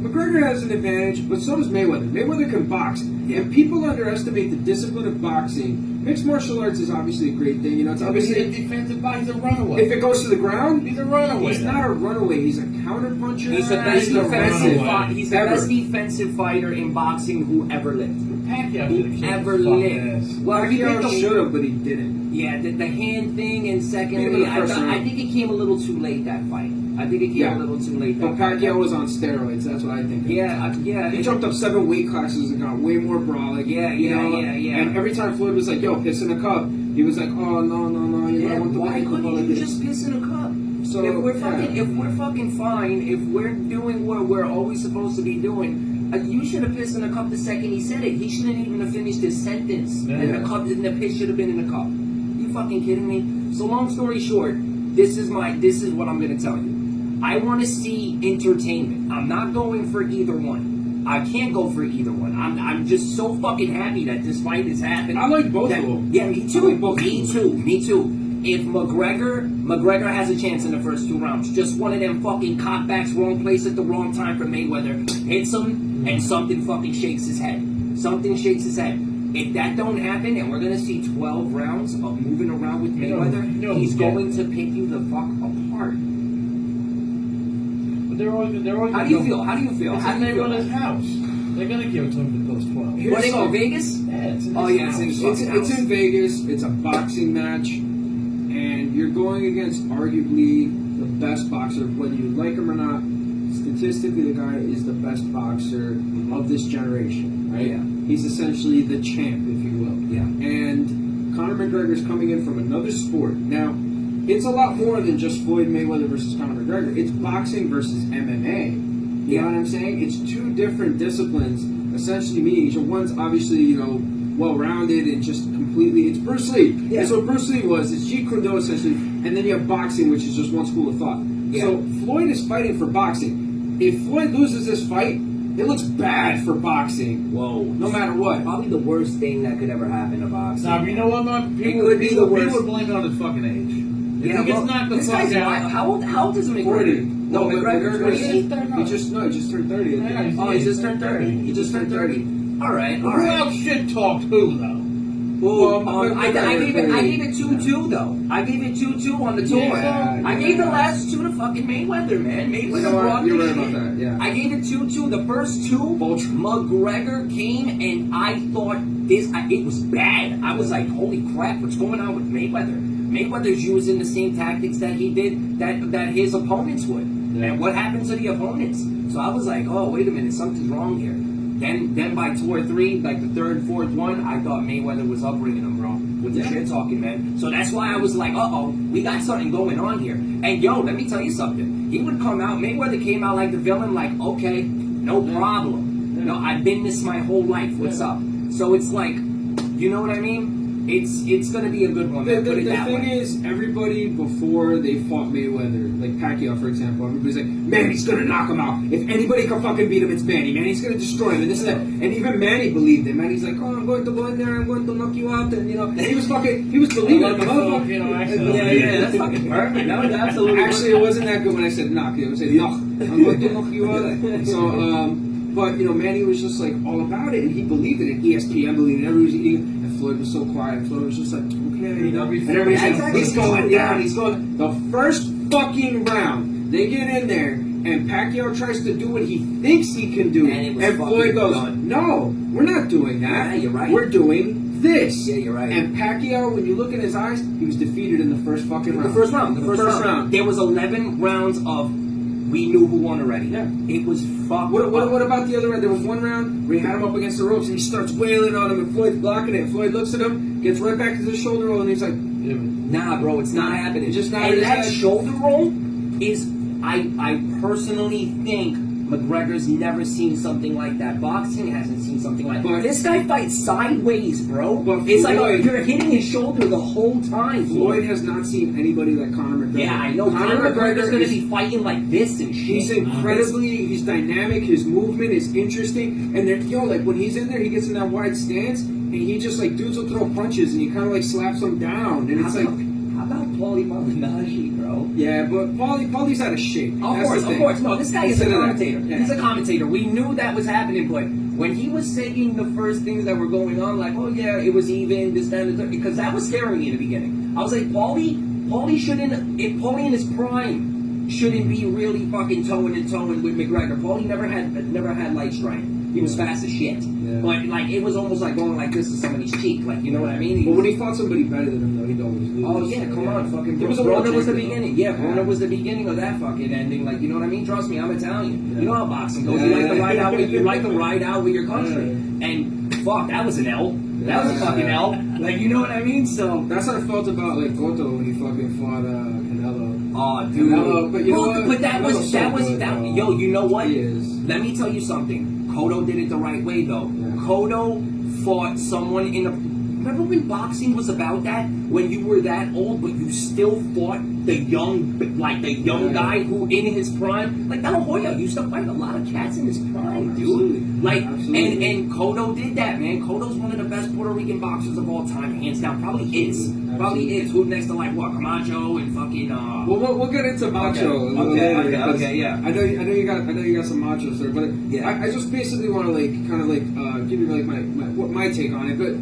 McGregor has an advantage, but so does Mayweather. Mayweather can box, and people underestimate the discipline of boxing. Mixed martial arts is obviously a great thing, you know. It's
He's a
obviously
defensive guy. He's a runaway.
if it goes to the ground,
He's a runaway.
he's not a runaway. He's a counter puncher.
He's the best
He's a
defensive
runaway.
He's the
Ever.
best defensive fighter in boxing who ever lived.
Pacquiao
who
should have
ever
kicked his fucking
lived.
ass.
Well, he
Pacquiao
picked
should have, but he didn't.
Yeah, the hand thing, and
Maybe
secondly,
the first round.
I think it came a little too late, that fight. I think it came
Yeah.
a little too late.
But
that fight.
Pacquiao was on steroids. That's what I think.
Yeah.
He jumped up 7 weight classes and got way more brolic.
Yeah.
And every time Floyd was like, "Yo, piss in a cup," he was like, "Oh no, you know, I want the
Why
weight
couldn't
like
you
this."
just piss in a cup?
So
if we're
yeah.
fucking fine, if we're doing what we're always supposed to be doing, you should have pissed in a cup the second he said it. He shouldn't even have finished his sentence.
Yeah.
And the piss should have been in a cup. You fucking kidding me? So long story short, this is what I'm gonna tell you. I want to see entertainment. I'm not going for either one. I can't go for either one. I'm just so fucking happy that this fight is happening.
I like both of them.
Yeah, me too.
I like both
Me
of
too. Me too. If McGregor has a chance in the first 2 rounds. Just one of them fucking cutbacks, wrong place at the wrong time for Mayweather. Hits him, and something fucking shakes his head. Something shakes his head. If that don't happen, and we're gonna see 12 rounds of moving around with Mayweather, he's going to pick you the fuck apart.
But they're always.
How do you feel? How do you feel?
It's
How
in
do you feel?
Mayweather's house. They're gonna give it to him for those 12.
Where they go? Vegas?
Yeah, it's in
Oh
his
yeah,
house.
It's in Vegas. It's a boxing match, and you're going against arguably the best boxer, whether you like him or not. Statistically, the guy is the best boxer of this generation, right?
Yeah.
He's essentially the champ, if you will.
Yeah.
And Conor McGregor's coming in from another sport. Now, it's a lot more than just Floyd Mayweather versus Conor McGregor. It's boxing versus MMA. You know what I'm saying? It's 2 different disciplines, essentially meaning one's obviously, well-rounded and just completely. It's Bruce Lee.
Yeah.
That's what Bruce Lee was. It's Jeet Kune Do essentially, and then you have boxing, which is just one school of thought.
Yeah.
So Floyd is fighting for boxing. If Floyd loses this fight, it looks bad for boxing.
Whoa.
No matter what.
Probably the worst thing that could ever happen to boxing.
Now, you know what, man?
It could be the worst.
People would blame it on his fucking age. If he gets knocked the
this
fuck
guy's
out.
How old is McGregor?
40.
No, McGregor's 28.
He just turned 30. I think.
Oh, he just turned 30. He just turned 30. All right.
Who else shit talked who, though?
I gave it 2-2 though. I gave it 2-2 on the tour.
Yeah,
I gave the last 2 to fucking Mayweather, man. Mayweather
You know what?
brought
You're
this
right about
shit.
that, yeah.
I gave it 2-2. The first 2, McGregor came and I thought it was bad. I was like, holy crap, what's going on with Mayweather? Mayweather's using the same tactics that he did that his opponents would.
Yeah.
And what happened to the opponents? So I was like, oh, wait a minute, something's wrong here. Then by 2 or 3, like the 3rd, 4th one, I thought Mayweather was upbringing him, bro, with the shit talking, man. So that's why I was like, we got something going on here. And yo, let me tell you something. He would come out, Mayweather came out like the villain, like, okay, no problem. No, I've been this my whole life. What's up? So it's like, you know what I mean? It's gonna be a good one.
The
Put it that
thing
way.
is, everybody before they fought Mayweather, like Pacquiao, for example, everybody's like, Manny's gonna knock him out. If anybody can fucking beat him, it's Manny. Manny's gonna destroy him, and this and that. And even Manny believed it. Manny's like, I'm going to go in there, I'm going to knock you out, and and he was believing it.
Yeah, that's fucking perfect. That was absolutely
Actually, it wasn't that good when I said knock. It was said knock. I'm going to knock you out. So, but Manny was just like all about it, and he believed it. And ESPN believed it. Everybody was eating. And Floyd was so quiet. Floyd was just like, okay, And everybody's like, he's going down. He's going. The first fucking round, they get in there, and Pacquiao tries to do what he thinks he can do,
And
Floyd goes,
done.
No, we're not doing that.
Yeah, you're right.
We're doing this.
Yeah, you're right.
And Pacquiao, when you look in his eyes, he was defeated in the first fucking round.
The first round. There was 11 rounds of we knew who won already.
Yeah.
It was fucked.
What about the other round? There was one round where he had him up against the ropes and he starts wailing on him and Floyd's blocking it. Floyd looks at him, gets right back to the shoulder roll and he's like,
Nah, bro, it's not happening.
Just not
and
his
that
head.
shoulder roll is, I personally think McGregor's never seen something like that. Boxing hasn't seen something like that.
But-
This guy fights sideways, bro.
But
It's like
Floyd-
you're hitting his shoulder the whole time.
Floyd has not seen anybody like Conor McGregor.
Yeah, I know. Conor McGregor's going to
is-
be fighting like this and shit.
He's incredibly, he's dynamic, his movement is interesting, and then, like when he's in there, he gets in that wide stance, and he just like, dudes will throw punches, and he kind of like slaps them down, and it's like,
How about Paulie Malignaggi, bro?
yeah, but Paulie's out of shape.
Of course. No, this guy is a
Consider that.
commentator.
Yeah.
He's a commentator. We knew that was happening, but when he was saying the first things that were going on, like, oh yeah, it was even, this, that, and the third, because that was scaring me in the beginning. I was like, Paulie shouldn't, if Paulie in his prime shouldn't be really fucking toeing with McGregor. Paulie never had light strength. He was fast as shit.
Yeah.
But like it was almost like going like this to somebody's cheek, like you know what I mean?
But when he fought somebody better than him, though, he'd always lose.
Oh yeah, come on, fucking.
It was a world
Broner was the
champion,
beginning.
though.
Yeah, Broner was the beginning of that fucking ending. Like you know what I mean? Trust me, I'm Italian.
Yeah.
You know how boxing goes.
Yeah.
You like to ride out with your country.
Yeah.
And fuck, that was an L. That was a fucking L. Like you know what I mean? So
That's how I felt about like Goto when he fucking fought Canelo.
oh dude.
Canelo, but you know what?
But that was
Canelo's so good,
that.
though.
Yo, you know what?
He is.
Let me tell you something. Cotto did it the right way though.
Yeah.
Cotto fought someone in a. Remember when boxing was about that? When you were that old, but you still fought the young guy who in his prime, like De La Hoya used to fight a lot of cats in his prime,
Absolutely.
dude. Like,
Absolutely.
and Cotto did that, man. Cotto's one of the best Puerto Rican boxers of all time, hands down. Probably is. Probably is. Who next to like what? Camacho and fucking.
Well, we'll get into Macho a little
Okay,
later.
okay,
because
yeah.
I know you got some Machos there, but
Yeah.
I just basically want to like kind of like give you like my take on it. But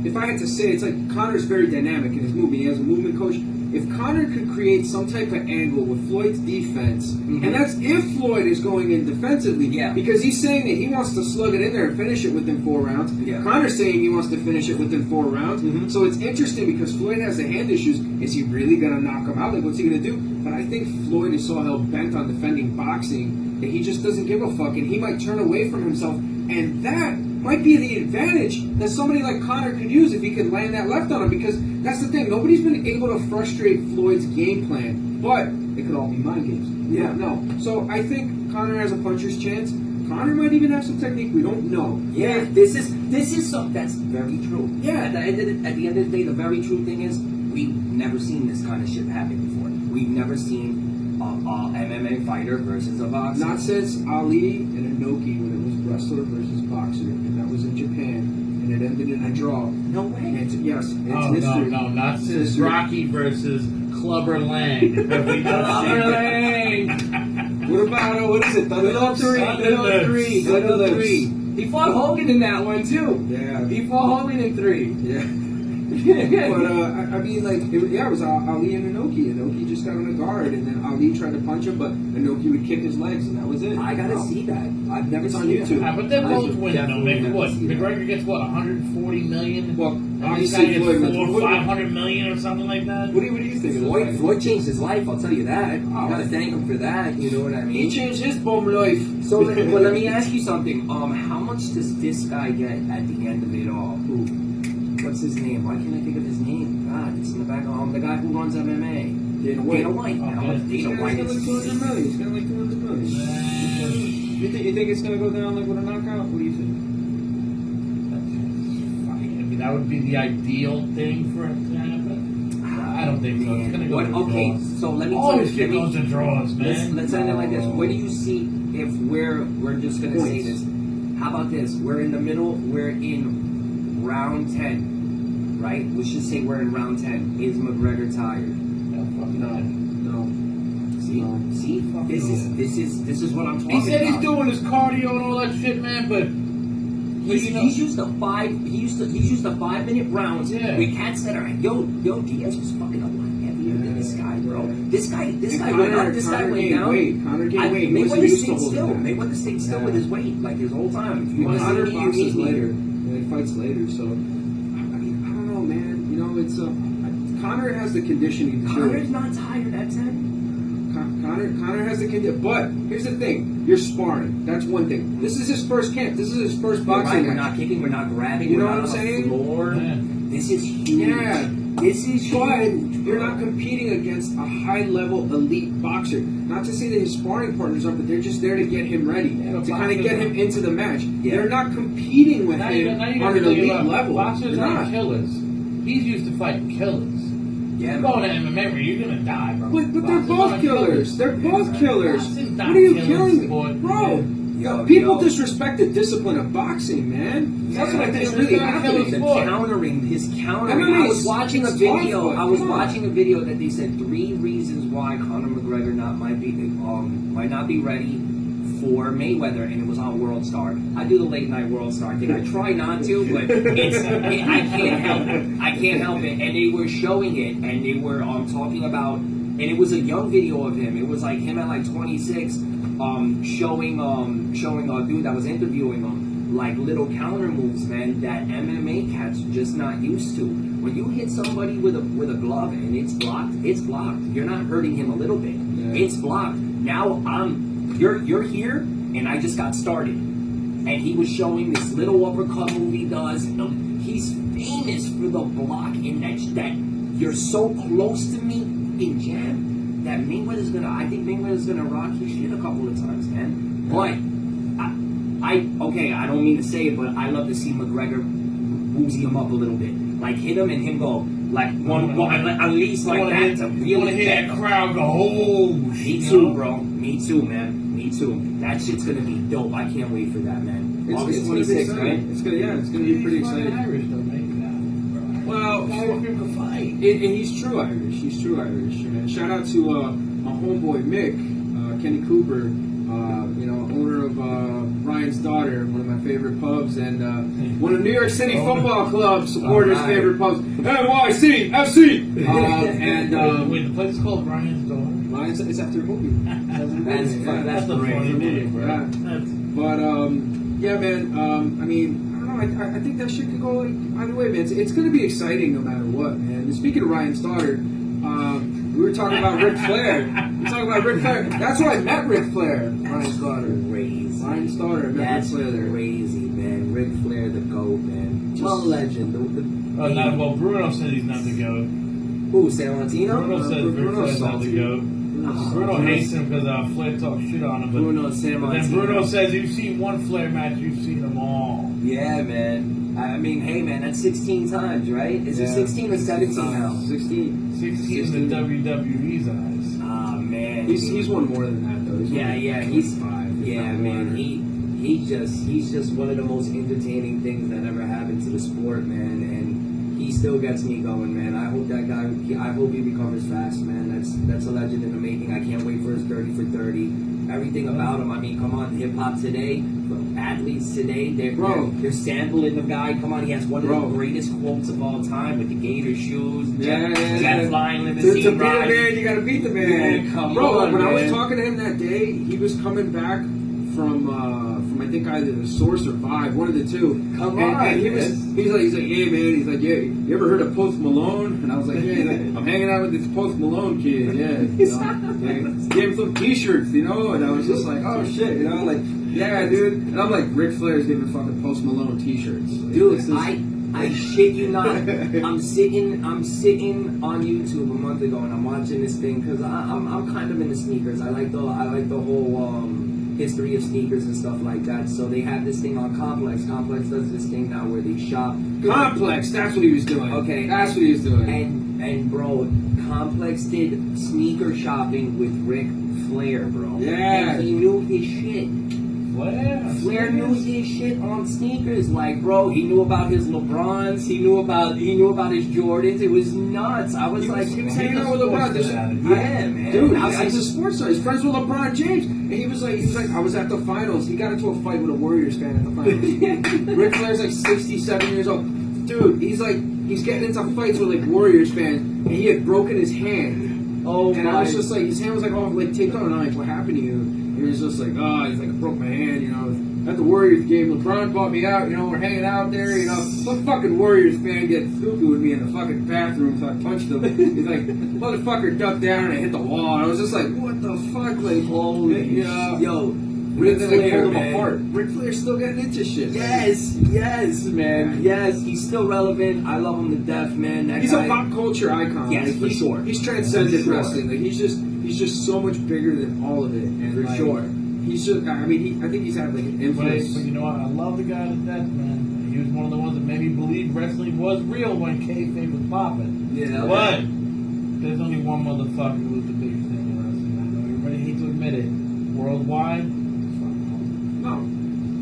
if I had to say, it's like Conor's very dynamic in his movement. He has a movement coach. If Conor could create some type of angle with Floyd's defense, and that's if Floyd is going in defensively, because he's saying that he wants to slug it in there and finish it within 4 rounds.
Yeah.
Conor's saying he wants to finish it within 4 rounds. So it's interesting because Floyd has the hand issues. Is he really going to knock him out? Like, what's he going to do? But I think Floyd is so hell bent on defending boxing that he just doesn't give a fuck, and he might turn away from himself, and that might be the advantage that somebody like Conor could use if he could land that left on him, because that's the thing. Nobody's been able to frustrate Floyd's game plan, but it could all be mind games.
Yeah.
No. So I think Conor has a puncher's chance. Conor might even have some technique. We don't know.
Yeah, this is something that's very true.
Yeah.
At the end of the day, the very true thing is we've never seen this kind of shit happen before. We've never seen a MMA fighter versus a boxer.
Not since Ali and Inoki when it was wrestler versus boxer, and that was in Japan, and it ended in a draw.
No way.
And it's
Oh,
history.
no, not
It's
since
history.
Rocky versus Clubber Lang.
Clubber Lang.
What about what is it? Thunderlips?
Thunderlips.
3. He fought Hogan in that one too.
Yeah.
He fought Hogan in 3.
Yeah. But I mean, like, it was Ali and Inoki. Inoki just got on a guard, and then Ali tried to punch him, but Inoki would kick his legs, and that was it.
I gotta see that. I've never
It's
seen
on YouTube.
Ah, but they're both winning, though.
definitely
Maybe what?
never see that.
McGregor gets what? 140 million.
Well,
And this
obviously
guy gets
Floyd.
500 million or something like that.
What do you think? of that?
Floyd changed his life. I'll tell you that. You
Oh.
gotta thank him for that. You know what I
He
mean?
changed his bum life.
So, let me ask you something. How much does this guy get at the end of it all? Who? What's his name? Why can't I think of his name? God, it's in the back. The guy who runs MMA.
Dana White.
Dana White.
Oh,
How
yeah.
much
He's
Dana
got
White
like
is?
200 million. He's got like 200 million. You think it's gonna go down like with a knockout? What do you think?
I mean, that would be the ideal thing for it to happen. I don't think so. It's gonna go
What?
to
Okay,
draws.
so let me
All
tell
this shit
you.
goes to draws, man.
Let's end it like this. What do you see if we're just gonna say
Points.
this? How about this? We're in the middle. We're in round 10, right? Let's just say we're in round 10. Is McGregor tired?
No.
See,
No.
see, this is what I'm talking
He said
about.
he's doing his cardio and all that shit, man, but
He's used to 5-minute rounds
Yeah.
with cats that are Diaz was fucking a lot heavier than this guy, bro. This guy went up, this guy went down.
Conor gained weight. He wasn't
Mayweather
used to
stayed
holding
still.
that.
Mayweather stayed still
Yeah.
with his weight like his whole time. If you want to
Conor
see me, you
boxes
need me.
later. Yeah, he fights later. So I mean, I don't know, man. You know, it's Conor has the conditioning to do it.
Connor's not tired at 10.
Conor has the condition. But here's the thing: you're sparring. That's one thing. This is his first camp. This is his first boxing.
Right, we're
match.
not kicking, we're not grabbing,
You know
we're
what
not
I'm
on the
saying?
floor.
Yeah.
This is huge.
Yeah.
This is
But
huge.
you're not competing against a high-level elite boxer. Not to say that his sparring partners are, but they're just there to get him ready, to kind of get him into the match.
Yeah.
They're not competing with
now
him
you
on
gotta
an
think
elite
about
level.
boxers
They're
are
not.
killers. He's used to fighting killers.
Yeah,
You go to MMA where you're gonna die, bro.
But they're
Boxers
both
are
killers. They're both killers.
Boxing's
What
not
are you
killing
killing,
sport,
bro?
man.
People disrespect the discipline of boxing, man. That's what I think is really happening.
The countering, his countering.
MMA
I was watching a
is
video.
tough,
I was
come on.
watching a video that they said 3 reasons why Conor McGregor might not be ready for Mayweather, and it was on World Star. I do the late night World Star thing. I try not to, but I can't help it. I can't help it. And they were showing it, and they were talking about, and it was a young video of him. It was like him at like 26, showing a dude that was interviewing him like little counter moves, man, that MMA cats are just not used to. When you hit somebody with a glove and it's blocked, it's blocked. You're not hurting him a little bit.
Yeah.
It's blocked. Now you're here, and I just got started. And he was showing this little uppercut move he does. He's famous for the block in that you're so close to me in jam that I think Mayweather's gonna rock his shit a couple of times, man. But I don't mean to say it, but I love to see McGregor woozy him up a little bit. Like hit him and him go like at least like that to
You want to
really
hear that crowd go, oh,
Me too, bro. Me too, man. Me too. That shit's gonna be dope. I can't wait for that, man. August
It's gonna be
26th,
exciting.
right?
It's gonna be pretty exciting.
Irish, though, mate.
Well,
Irish people can fight.
and he's true Irish. He's true Irish. Man. Shout out to my homeboy Mick, Kenny Cooper, owner of Ryan's Daughter, one of my favorite pubs, and one of New York City Football Club supporters' favorite pubs, NYCFC.
Wait, the place is called Ryan's Daughter?
Ryan's, it's after a movie.
That's
a funny movie, bro.
Yeah. But yeah, man. I mean, I don't know. I think that shit could go like either way, man. It's going to be exciting no matter what, man. And speaking of Ryan's Daughter, we were talking about Ric Flair. That's where I met Ric Flair. Ryan's Daughter.
Crazy.
Ryan's Daughter. I met
That's
Ric Flair there.
crazy, man. Ric Flair, the GOAT, man. Well, legend.
Well, Bruno said he's not the GOAT.
Who, San Valentino?
Bruno says Ric Flair's not the GOAT. Bruno hates him because Flair talks shit on him.
Bruno, San
But then
Valentino.
Bruno says, you've seen one Flair match, you've seen them all.
Yeah, man. I mean, hey, man, that's 16 times, right? Is it 16 or 17 now?
16.
16 in the WWE's eyes.
Ah, man.
He's won more than that though.
He's
5. if
Yeah,
not
man.
more.
He's just one of the most entertaining things that ever happened to the sport, man. And he still gets me going, man. I hope that guy. I hope he recovers fast, man. That's a legend in the making. I can't wait for his 30 for 30. Everything about him. I mean, come on, hip hop today, athletes today, they're sampling the guy. Come on, he has one of the greatest quotes of all time with the gator shoes, jet flying
To
limousine
beat the
ride.
man, you gotta beat the man.
Yeah, come
Bro,
on,
when I was
man.
talking to him that day, he was coming back from I think either the Source or Vibe, one of the two.
Come
and,
on,
and he's like, yeah, man. He's like, yeah, you ever heard of Post Malone? And I was like, yeah. He's like, I'm hanging out with this Post Malone kid, yeah. Gave him some T-shirts, and I was just like, oh shit, like, yeah, dude. And I'm like, Ric Flair's giving fucking Post Malone T-shirts,
Dude, I shit you not. I'm sitting on YouTube a month ago and I'm watching this thing because I'm kind of into sneakers. I like the whole history of sneakers and stuff like that. So they have this thing on Complex. Complex does this thing now where they shop.
Complex, that's what he was doing.
Okay,
that's what he was doing.
And bro, Complex did sneaker shopping with Ric Flair, bro.
Yeah,
and he knew his shit. Flair knew his shit on sneakers, like bro. He knew about his LeBrons. He knew about his Jordans. It was nuts. I was like,
he was hanging out with LeBron.
Yeah, man.
Dude, he's a sports star. He's friends with LeBron James, and he was like, I was at the finals. He got into a fight with a Warriors fan at the finals. Ric Flair's like 67 years old. Dude, he's getting into fights with like Warriors fans, and he had broken his hand.
Oh,
and I was just like, his hand was like, taped on. Like, what happened to you? He was just like, he's like, I broke my hand, At the Warriors game, LeBron bought me out, we're hanging out there, Some fucking Warriors fan gets stupid with me in the fucking bathroom, so I punched him. He's like, motherfucker ducked down and I hit the wall. And I was just like, what the fuck? Like, holy,
yo.
Ric Flair,
man.
apart. Ric Flair's still getting into shit.
Yes, man. Yes, he's still relevant. I love him to death, man.
He's a pop culture icon.
Yes,
like,
for sure.
He's transcended wrestling. Like he's just so much bigger than all of it. And
For sure.
He's just. I think he's had like an influence.
But you know what? I love the guy to death, man. He was one of the ones that made me believe wrestling was real when kayfabe was popping.
Yeah.
But there's only one motherfucker who was the biggest thing in wrestling. I know everybody hates to admit it. Worldwide.
No.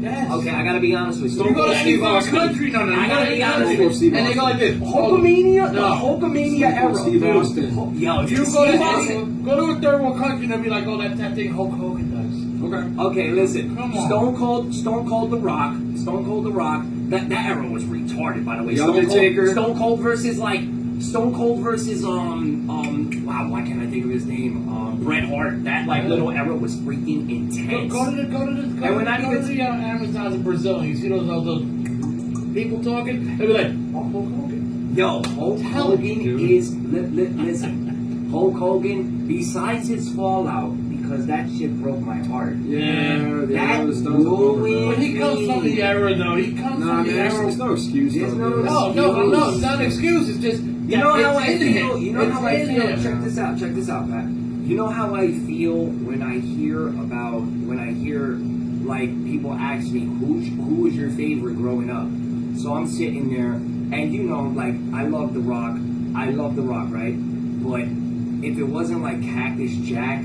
Yes.
Okay, I gotta be honest with you.
You go to
Steve
any fucking
Austin.
country, no,
I gotta be honest with you.
Steve
and they go like this.
Hulkamania? The
No.
Hulkamania era.
Steve
dude.
Austin.
Yo,
If you go to a third world country, they'll be like, oh, that's that thing Hulk Hogan does.
Okay.
Okay, listen.
Come on.
Stone Cold The Rock. That era was retarded, by the way.
The Undertaker.
Stone Cold versus like Stone Cold versus wow, why can't I think of his name? Bret Hart. That like little era was freaking intense.
Go to the Amazons in Brazil and you see those people talking. They'll be like, oh, Hulk Hogan.
Yo, Hulk Hogan is listen. Hulk Hogan, besides his fallout, because that shit broke my heart.
Yeah,
that
was
ruined.
But he comes from the era, though. He comes from the era.
There's no excuse.
There's no
No, it's not an excuse. It's just
you know how I feel. You know how I feel.
Him.
Check this out, Pat. You know how I feel when I hear like people ask me who was your favorite growing up. So I'm sitting there, and you know, like I love The Rock. I love The Rock, right? But if it wasn't like Cactus Jack,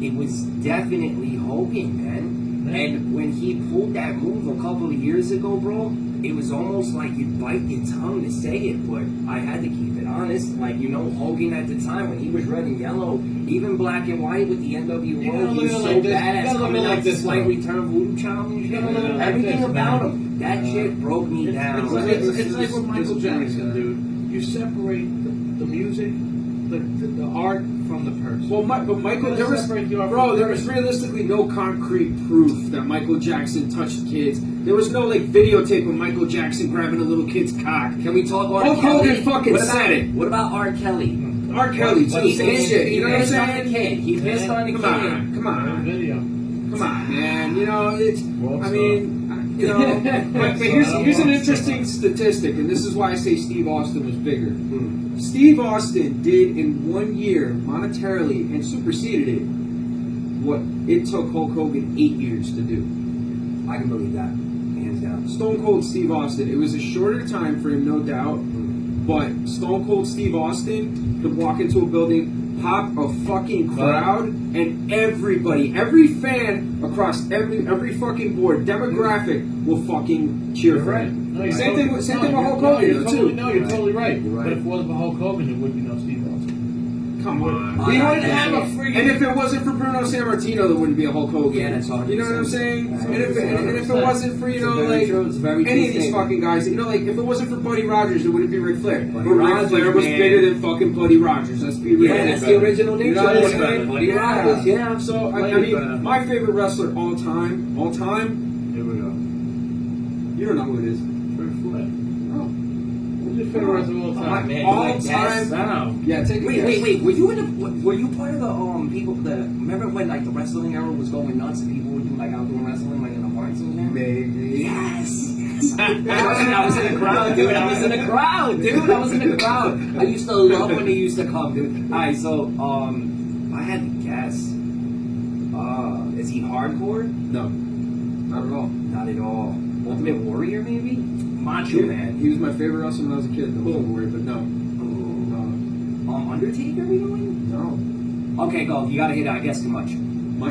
it was definitely Hogan, man. And when he pulled that move a couple of years ago, bro, it was almost like you'd bite your tongue to say it, but I had to keep it honest. Like, you know, Hogan at the time, when he was red and yellow, even black and white with the NWO, he was so
like
badass coming
like
out
this,
this like Return Voodoo Child and shit.
Like
Everything
this,
about
man.
him, that shit broke me down.
It's like with Michael Jackson, dude. You separate the music, the art from the person.
Well, but Michael, there was realistically no concrete proof that Michael Jackson touched kids. There was no like videotape of Michael Jackson grabbing a little kid's cock.
Can we talk R.
Hulk
Kelly?
Hogan fucking said it.
What about R. Kelly?
R. Kelly,
But
too, same shit. You know what I'm saying?
He pissed on the kid.
Come on.
Video.
Come on, man. You know, it's.
World
I mean, you know. But here's an interesting statistic, and this is why I say Steve Austin was bigger. Steve Austin did in 1 year monetarily and superseded it what it took Hulk Hogan 8 years to do.
I can believe that, hands down.
Stone Cold Steve Austin. It was a shorter time frame, no doubt, but Stone Cold Steve Austin could walk into a building, pop a fucking crowd, and everybody, every fan across every fucking board, demographic, will fucking cheer for him.
No,
Same thing with Hulk Hogan, too.
No, you're totally right.
You're right.
But if it wasn't for Hulk Hogan, there would be no Steve Austin.
Come on.
We
wouldn't have a freaking.
And if it wasn't for Bruno Sammartino, there wouldn't be a Hulk Hogan.
Yeah, that's 100%.
You know what I'm saying? And if it wasn't for, you know,
It's very
like,
true. It's very
any of
true
these
statement.
fucking guys, you know, like, if it wasn't for Buddy Rogers, it wouldn't be Ric Flair. But Ric
Rogers,
Flair was
man.
bigger than fucking Buddy Rogers. Let's be real.
Yeah, that's the original name.
You know what I'm saying?
Buddy Rogers, yeah.
So, I mean, my favorite wrestler all time,
Here we go.
you don't know who it is.
Ric Flair.
Oh.
Who's your favorite wrestler of all time?
Man,
All
like that.
time. Yeah, take a guess.
Wait. Were you part of the people that remember when like the wrestling era was going nuts and people were doing like outdoor wrestling like in the parks and shit?
Maybe.
Yes. I was in the crowd, dude. I was in the crowd. I used to love when they used to come, dude. Alright, so I had to guess. Is he hardcore?
No. Not at all.
Not at all. Ultimate Warrior, maybe? Macho Man.
He was my favorite wrestler when I was a kid, though. Don't worry, but no.
Undertaker, we going?
No.
Okay, go. You gotta hit it. I guess too much.
My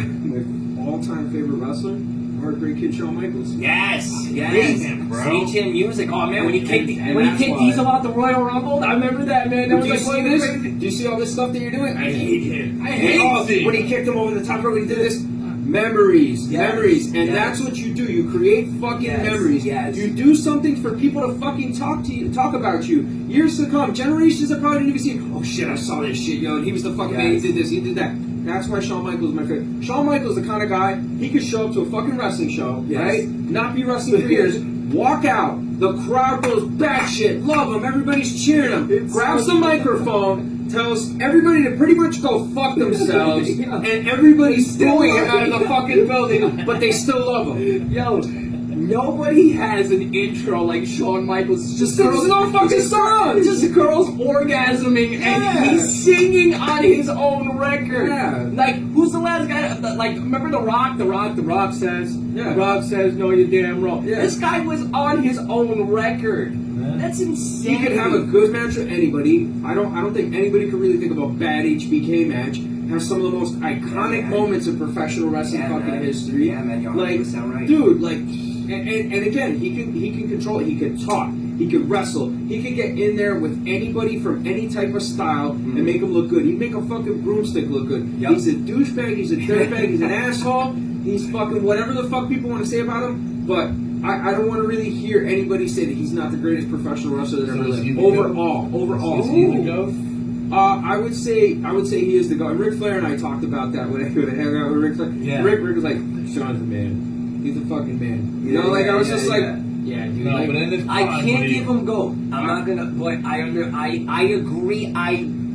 all-time favorite wrestler, Heartbreak Kid Shawn Michaels.
Yes.
Amazing, bro.
Sweet Chin Music. Oh man, when he kicked
And that's why.
Diesel out the Royal Rumble, I remember that, man. That
Do you
was
see
like
this?
crazy.
Do you see all this stuff that you're doing? I hate him.
I hate Steve.
When he kicked him over the top rope, he did this. Memories,
Yes.
memories, and
Yes.
that's what you do. You create fucking
Yes.
memories.
Yes.
You do something for people to fucking talk about you. Years to come, generations that probably didn't even see. Oh shit, I saw this shit, yo. And he was the fucking man. He did this, he did that. That's why Shawn Michaels is my favorite. Shawn Michaels is the kind of guy, he could show up to a fucking wrestling show,
Yes.
right? Not be wrestling for years. Walk out. The crowd goes batshit. Love him. Everybody's cheering him. Grabs the microphone. Tells everybody to pretty much go fuck themselves, and everybody's booing him out of the fucking building, but they still love him.
Yo, nobody has an intro like Shawn Michaels. It's just
There's no fucking song.
It's just girls orgasming and
Yeah.
he's singing on his own record.
Yeah.
Like, who's the last guy? Like, remember The Rock? The Rock says,
Yeah.
The Rock says, no, you're damn wrong.
Yeah.
This guy was on his own record. That's insane.
He could have a good match with anybody. I don't think anybody could really think of a bad HBK match. Has some of the most iconic moments of professional wrestling fucking history.
Yeah, man, you're
like,
100% right.
dude, like, and again, he can control it. He can talk. He can wrestle. He can get in there with anybody from any type of style and make him look good. He'd make a fucking broomstick look good.
Yep.
He's a douchebag. He's a dirtbag. He's an asshole. He's fucking whatever the fuck people want to say about him. But I don't want to really hear anybody say that he's not the greatest professional wrestler that ever
is he
lived.
the
Overall.
Is he the GOAT?
I would say he is the GOAT. Ric Flair and I talked about that when I hung out with Ric Flair.
Yeah.
Rick was like, Sean's the man. He's a fucking man. You know, like I was just like, yeah, dude.
No,
like,
but in this
I
prime,
can't
what do you-
give him GOAT. I'm not gonna, but I agree.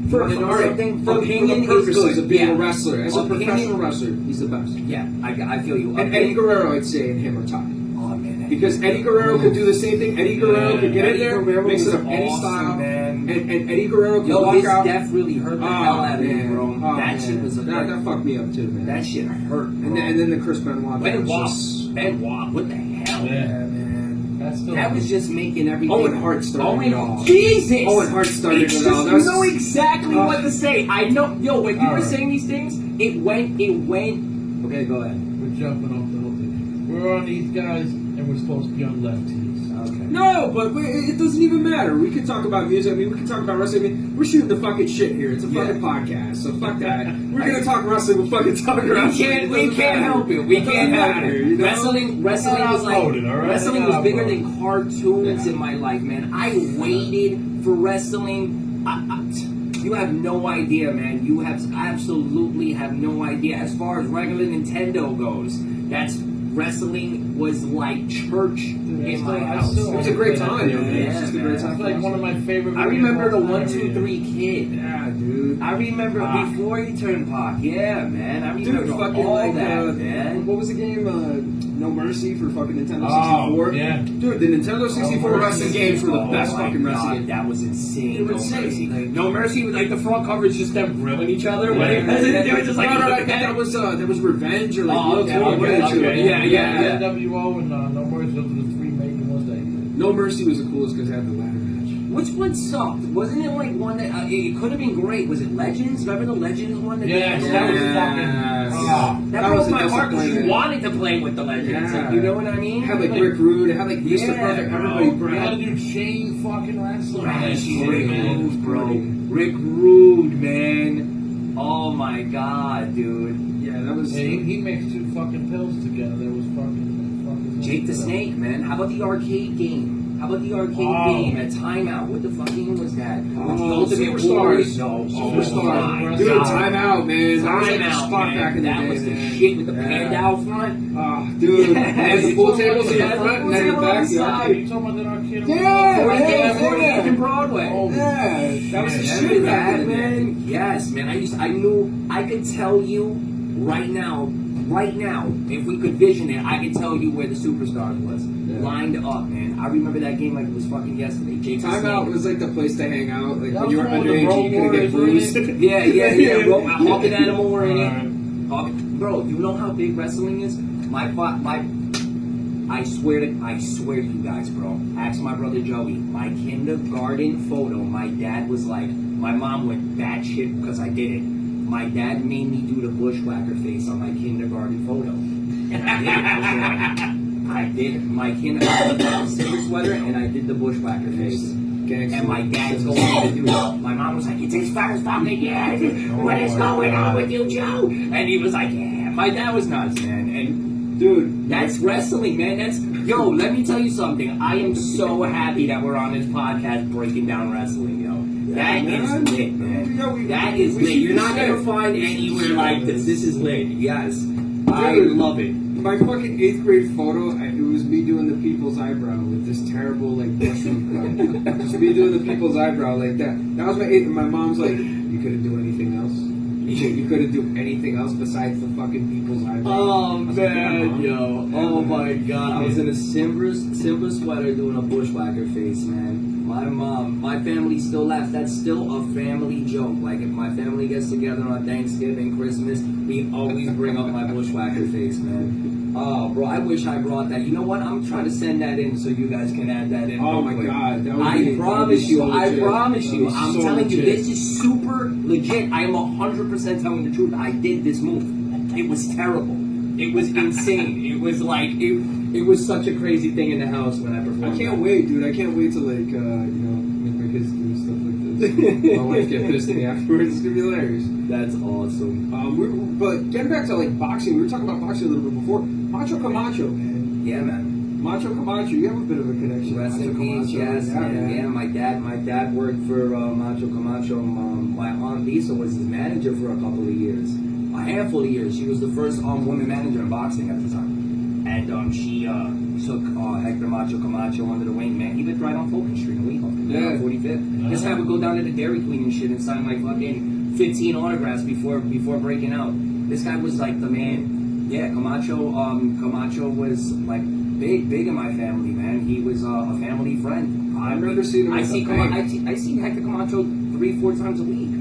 for
something.
for
Opinion
the purposes
is good.
of being
Yeah.
a wrestler, as a
Opinion-
professional wrestler, he's the best.
Yeah, I feel you.
And Eddie Guerrero, I'd say, and him are tied.
Oh man,
Because Eddie Guerrero could do the same thing. Eddie Guerrero could get in
Eddie
there,
Guerrero
mix it
was
up any
awesome,
style,
man.
and Eddie Guerrero could
Yo,
walk
his
out.
death really hurt the hell out of me, bro.
Oh,
That
man.
shit was
that fucked me up too, man.
that shit hurt. Bro.
and then the Chris Benoit.
Benoit, what the hell?
Yeah.
man.
That's still
That was just making everything.
Owen Hart started it all.
Jesus!
Owen Hart started
It's
it all.
just,
That was-
you know exactly what to say. I know. Yo, when you were
Alright.
saying these things, it went. Okay, go ahead.
We're jumping off the whole thing. We're on these guys, and we're supposed to be on Lef-Ts.
Okay.
No, but it doesn't even matter. We can talk about music. I mean, we can talk about wrestling. I mean, we're shooting the fucking shit here. It's a fucking podcast, so fuck that. We're gonna talk wrestling. We'll fucking talk wrestling.
We can't help it. We can't help it.
You know?
Wrestling was like
outvoted, all right?
wrestling
I
was
got
bigger
outvoted.
than cartoons in my life, man. I waited for wrestling. You have no idea, man. You have absolutely have no idea. As far as regular Nintendo goes, that's wrestling was like church in my house.
It was a great time, man.
Yeah,
It's just a
man.
great time.
It's like one of my favorite.
I remember the
movies of all
1,
time.
2, 3 kid.
Yeah, dude.
I remember before he turned Pac. Yeah, man. I remember
Dude, fucking
all
like
that, man.
what was the game? No Mercy for fucking Nintendo
Oh,
64.
yeah.
Dude, the Nintendo 64
No
wrestling
Mercy.
games were the best
my
fucking wrestling
God,
games.
that was insane.
They were
No
insane.
Mercy.
Like-
No Mercy, like the front cover is just them grilling each other.
Yeah.
They were just like,
no,
look
I
at
think that was Revenge or like
Oh,
World
okay,
War
okay,
One or two.
okay. Yeah.
NWO and No Mercy, those are the three major ones that you did.
No Mercy was the coolest because it had the ladder match.
Which one sucked? Wasn't it like one that it could have been great? Was it Legends? Remember the Legends one? That
Yeah,
they had?
that was
Yes.
fucking.
That
That
broke
was a
my heart because you
disappointment.
wanted to play with the Legends.
Yeah.
Like, you know what I mean?
It had like Rick Rude. It had like Mr.
Yeah,
Perfect.
bro.
Everybody
You gotta
Brad.
do chain fucking wrestling.
Rick
Shit, man.
Rude, bro. Rick Rude, man. Oh my god, dude.
Yeah, that was.
Yeah, he mixed two fucking pills together. That was fucking
Jake the Snake, man. How about the arcade game? How about the arcade
Oh.
game at Timeout? What the fucking was that? With the
Oh,
Ultimate
Superstars.
Warriors? No,
Superstar.
Oh,
Dude,
God.
Time Out, man. That was like the
Timeout,
spot
man.
back in the
That
day.
was the
man.
shit with the
Yeah.
panda out front.
Oh, dude.
Yeah.
And the pool tables in the
Yeah,
front
the
and then in the
pool
back.
tables
The
on the
arcade.
You talking about that arcade?
Yeah,
48th
yeah.
and Broadway.
Oh,
Yeah, that was the
Yeah,
shit back in
That,
the day.
man. Yes, man. I knew. I could tell you right now, if we could vision it, I could tell you where the Superstars was lined up, man. I remember that game like it was fucking yesterday. Jake the
Time Out
Snake.
was like the place to hang out. Like
That
when you were
was one with the
underage,
Road
you couldn't get
Warriors,
bruised.
Yeah. Bro, Hawking Animal were in
Alright.
it. Bro, you know how big wrestling is? I swear to you guys, bro. Ask my brother Joey. My kindergarten photo, my dad was like, my mom went batshit because I did it. My dad made me do the bushwhacker face on my kindergarten photo. And I did it. I did my kindergarten silver sweater and I did the bushwhacker face. And my dad told me to do it. My mom was like, it's his first fucking year. What is going on with you, Joe? And he was like, yeah. My dad was nuts, man. And
Dude,
that's wrestling, man. Yo, let me tell you something. I am so happy that we're on this podcast breaking down wrestling, yo. That is lit, man. That is lit. You're not going to find anywhere like this. This is lit. Yes. I love it.
my fucking 8th grade photo, it was me doing the people's eyebrow with this terrible, like, mushroom cut. Just me doing the people's eyebrow like that. That was my 8th, and my mom's like, you couldn't do anything else? You couldn't do anything else besides the fucking people's eyebrow?
Oh,
I was like, yeah,
man,
Mom.
yo.
Yeah,
Oh,
man.
my God. I was in a simple sweater doing a bushwhacker face, man. My family still laughs. That's still a family joke. Like, if my family gets together on Thanksgiving, Christmas, we always bring up my bushwhacker face, man. Oh, bro, I wish I brought that. You know what? I'm trying to send that in so you guys can add that in.
Oh,
real
my
quick.
God. That would
I
be
promise you.
so
I
legit.
promise
That
you.
would be
I'm
so
telling you,
legit.
this is super legit. I am 100% telling the truth. I did this move. It was terrible. It was insane. It was like it was such a crazy thing in the house when I performed.
I can't wait, dude. I can't wait to, like, make my kids do stuff like this. My wife get pissed at me afterwards. It's going to be hilarious.
That's awesome.
But getting back to, like, boxing, we were talking about boxing a little bit before. Macho Camacho, man.
Yeah, man.
Macho Camacho, you have a bit of a connection.
Rest
Macho
in peace,
Camacho.
yes, man. Yeah, my dad worked for Macho Camacho. My aunt Lisa was his manager for a couple of years, a handful of years. She was the first woman manager in boxing at the time, and she took Hector Macho Camacho under the wing. Man, he lived right on Fulton Street in Weehawkin,
Yeah.
45th. Just have her go down to the Dairy Queen and shit and sign like fucking 15 autographs before breaking out. This guy was like the man. Yeah, Camacho was like big in my family, man. He was a family friend.
I remember seeing him.
I see Hector Camacho 3-4 times a week.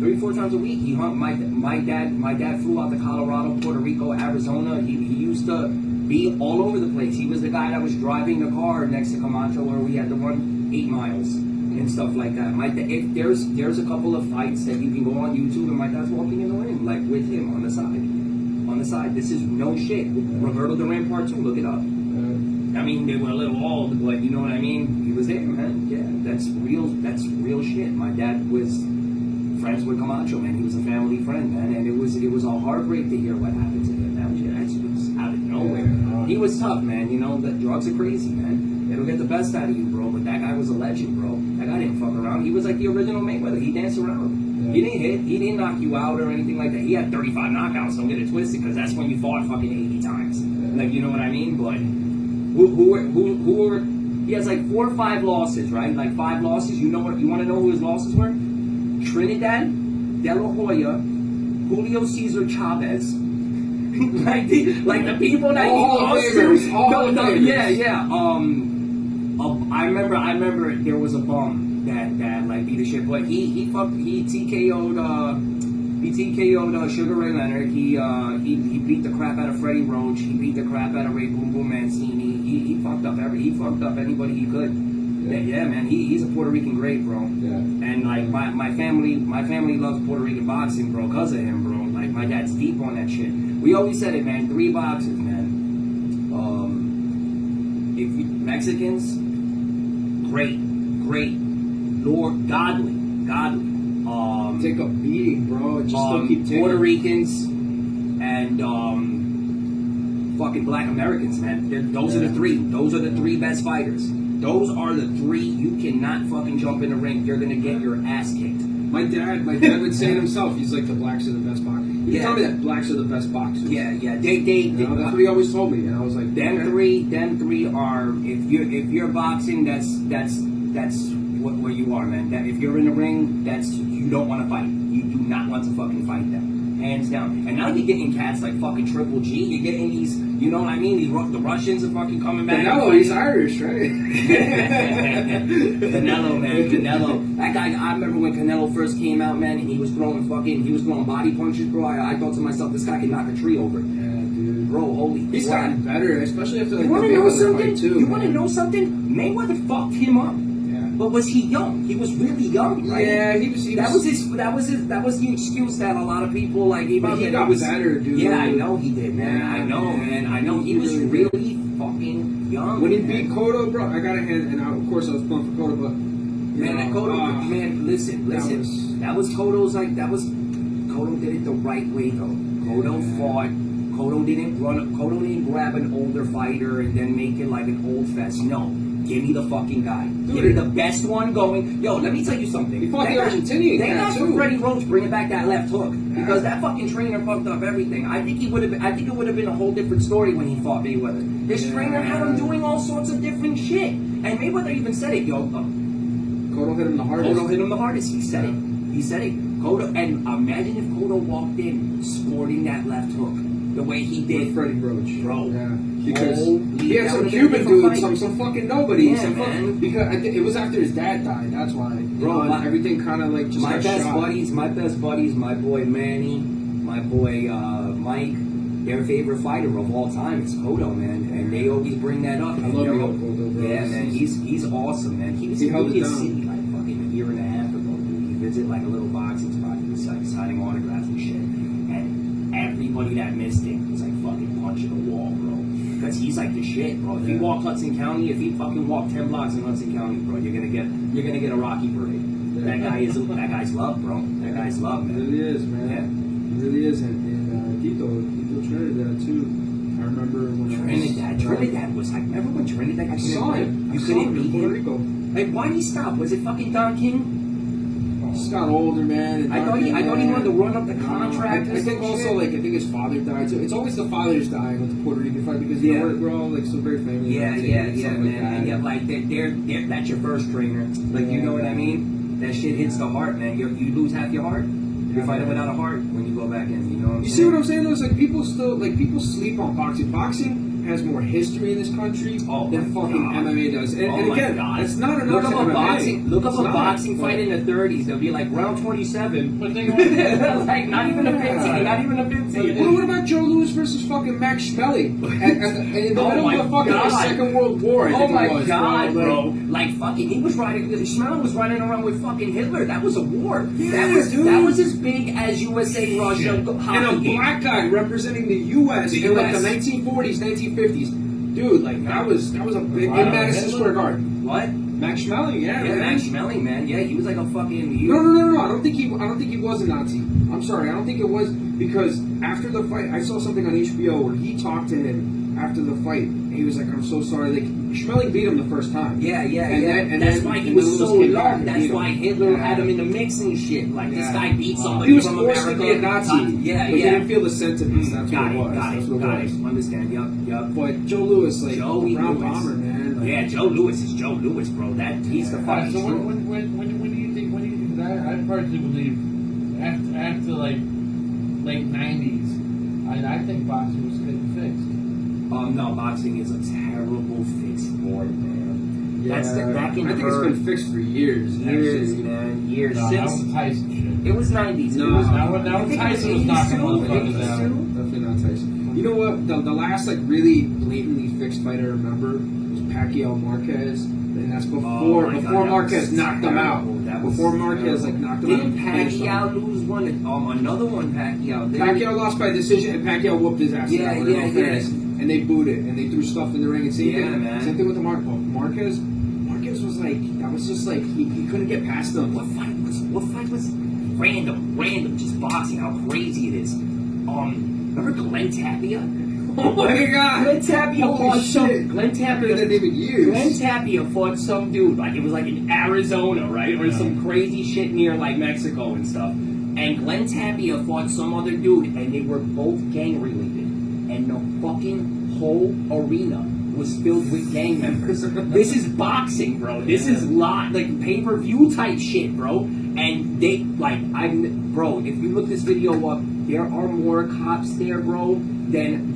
3-4 times a week. He hung my dad flew out to Colorado, Puerto Rico, Arizona. He used to be all over the place. He was the guy that was driving the car next to Camacho where we had to run 8 miles and stuff like that. If there's a couple of fights that you can go on YouTube and my dad's walking in the ring like with him on the side. This is no shit. Roberto Duran Part 2, look it up. I mean, they were a little old, but you know what I mean? He was there, man. Yeah, that's real shit. My dad was friends with Camacho, man. He was a family friend, man. And it was a heartbreak to hear what happened to him. That was out of nowhere. He was tough, man. You know, the drugs are crazy, man. It'll get the best out of you, bro. But that guy was a legend, bro. That guy didn't fuck around. He was like the original Mayweather. He danced around. He didn't hit. He didn't knock you out or anything like that. He had 35 knockouts. Don't get it twisted, because that's when you fought fucking 80 times. Like, you know what I mean? But who were? He has like 4 or 5 losses, right? Like 5 losses. You want to know who his losses were? Trinidad, De La Hoya, Julio Cesar Chavez. like the people that he lost to. Yeah. I remember there was a bum that like beat the shit, but he TKO'd Sugar Ray Leonard. He beat the crap out of Freddie Roach. He beat the crap out of Ray Boom Boom Mancini. He fucked up anybody he could. Yeah, man. He's a Puerto Rican great, bro.
Yeah.
And like my family loves Puerto Rican boxing, bro, because of him, bro. Like my dad's deep on that shit. We always said it, man. 3 boxes, man. Mexicans, great, Lord, godly.
Take a beating, bro. Just don't keep taking.
Puerto Ricans and fucking Black Americans, man. Those are the 3. Those are the 3 best fighters. Those are the 3. You cannot fucking jump in the ring. You're gonna get your ass kicked.
My dad would say it himself. He's like, the blacks are the best boxers. He told me that blacks are the best boxers.
Yeah.
That's what he always told me, and I was like,
them three are. If you're boxing, that's what you are, man. That if you're in the ring, you don't want to fight. You do not want to fucking fight them, hands down. And now you're getting cats like fucking Triple G. You're getting these, you know what I mean? The Russians are fucking coming back.
Canelo, he's Irish, right?
Canelo, man, Canelo. That guy, I remember when Canelo first came out, man, and he was throwing body punches, bro. I thought to myself, this guy can knock a tree over.
Yeah, dude.
Bro, holy.
He's gotten better, especially after like
you want
the
to know
Mayweather
something?
fight too.
You want to know something? Mayweather fucked him up. But was he young? He was really young, right?
Yeah, he was.
That was the excuse that a lot of people like. Even
he got better, dude.
Yeah, I know he did, man. I know. He was really fucking young.
When he beat Cotto, bro, I got a hand, and of course I was pulling for Cotto, but
man, listen. That was Cotto's like that was. Cotto did it the right way though. Cotto fought. Cotto didn't grab an older fighter and then make it like an old fest. No. Give me the fucking guy. Give me the best one going. Yo, let me tell you something.
He fought the Argentinian
They got
too.
for Freddie Roach bringing back that left hook because that fucking trainer fucked up everything. I think it would have been a whole different story when he fought Mayweather. His trainer had him doing all sorts of different shit, and Mayweather even said it. Yo,
Cotto hit him the hardest.
Cotto hit him the hardest. He said it. Cotto, and imagine if Cotto walked in sporting that left hook the way he did.
With Freddie Roach,
bro.
Yeah. Because he had some Cuban dude, some fucking nobody.
Yeah, man.
Because I think it was after his dad died. That's why,
bro.
Everything kind of like just
my
got
best
shot.
buddies, my boy Manny, my boy Mike. Their favorite fighter of all time is Cotto, man, and they always bring that up.
I love Cotto, bro.
Yeah, man, he's awesome, man. He was in Union City like fucking a year and a half ago. Dude. He visited like a little boxing spot. He was like signing autographs and shit, and everybody that missed him was like fucking punching the wall, bro. Because he's like the shit, bro. If you walk Hudson County, if you fucking walk 10 blocks in Hudson County, bro, you're gonna get a Rocky parade. That guy's love, bro. That guy's love, man.
It really is, man.
Yeah.
It really is, and Tito Trinidad too. I remember when
Trinidad was like, remember when Trinidad?
I saw him.
You
I saw
couldn't
him in
beat
Puerto
him.
Rico.
Like, why did he stop? Was it fucking Don King?
Just got older, man. And
I thought he wanted to run up the contract.
I think also, like, I think his father died. So it's always the fathers dying with the Puerto Rican fight because
Yeah.
we're all like so very family.
Yeah,
oriented,
man. And yet, like, they're that's your first trainer. Like, you know what I mean? That shit hits the heart, man. You lose half your heart. You're fighting without a heart when you go back in. You know what I'm
You
saying?
see what I'm saying? Though, it's like people sleep on boxing. Boxing has more history in this country than fucking MMA does. And again, it's not enough.
Look up a boxing fight in the 30s. They'll be like round 27.
But they
like not even a 15. Not even a 15.
What about Joe Louis versus fucking Max Schmeling in the middle of the fucking Second World War? I
Oh
think
my
it was,
god,
bro.
Like fucking, he was riding. Schmeling was riding around with fucking Hitler. That was a war.
Yeah,
that was as big as USA Russia.
And a black guy representing the U.S. in like the 1940s, 1950s. Dude, like that was a big in Madison Square Garden.
What?
Max Schmeling, yeah,
Yeah,
man.
Max Schmeling, man. Yeah, he was like a fucking.
No. I don't think he was a Nazi. I'm sorry. I don't think it was because after the fight, I saw something on HBO where he talked to him after the fight, and he was like, "I'm so sorry." Like Schmeling beat him the first time.
Yeah.
That's
why he was so long. That's why Hitler had him in the mix and shit. Like this guy beat somebody
He was
from
forced
America.
to be a Nazi.
Yeah.
But he didn't feel the sentiments. That's
Got
what it was.
Got
That's what
it.
it was.
Understand? Yup.
But Joe Louis, like
Joey
round
Louis.
bomber, man. Like,
Yeah, Joe Louis is Joe Louis, bro. That he's the fucking
So
truth.
when do you think? I personally believe after like late '90s, I think boxing was getting fixed.
No, boxing is a terrible fixed sport, man.
Yeah,
That can
I think
hurt.
it's been fixed for years.
Years,
actually.
man. Years.
No, that
Since
was Tyson shit.
it was 90s.
No,
It was,
now
I think
Tyson
it
was knocking
82,
motherfuckers out.
82.
Definitely not Tyson. You know what? The last like really blatantly fixed fight I remember was Pacquiao Marquez, and that's before
my God,
before
that
Marquez
was
knocked him out.
terrible. That was
Before Marquez
terrible.
knocked him
Didn't
out. and finished him.
Pacquiao lose one? Another one, Pacquiao.
Pacquiao lost by decision, and Pacquiao whooped his ass.
Yeah,
in all
yeah.
fairness. And they booed it, and they threw stuff in the ring. And same
Yeah,
thing,
man.
Same thing with the Marquez. Marquez was like, that was just like he couldn't get past them.
What fight was random, just boxing, how crazy it is. Remember Glenn Tapia?
Oh my God!
Glenn Tapia
Holy
fought
shit.
Glenn Tapia
That even years.
Glenn Tapia fought some dude, like it was like in Arizona, right? Or some crazy shit near like Mexico and stuff. And Glenn Tapia fought some other dude, and they were both gang related. And the fucking whole arena was filled with gang members. This is boxing, bro. This is like pay-per-view type shit, bro. And they bro, if you look this video up, there are more cops there, bro, than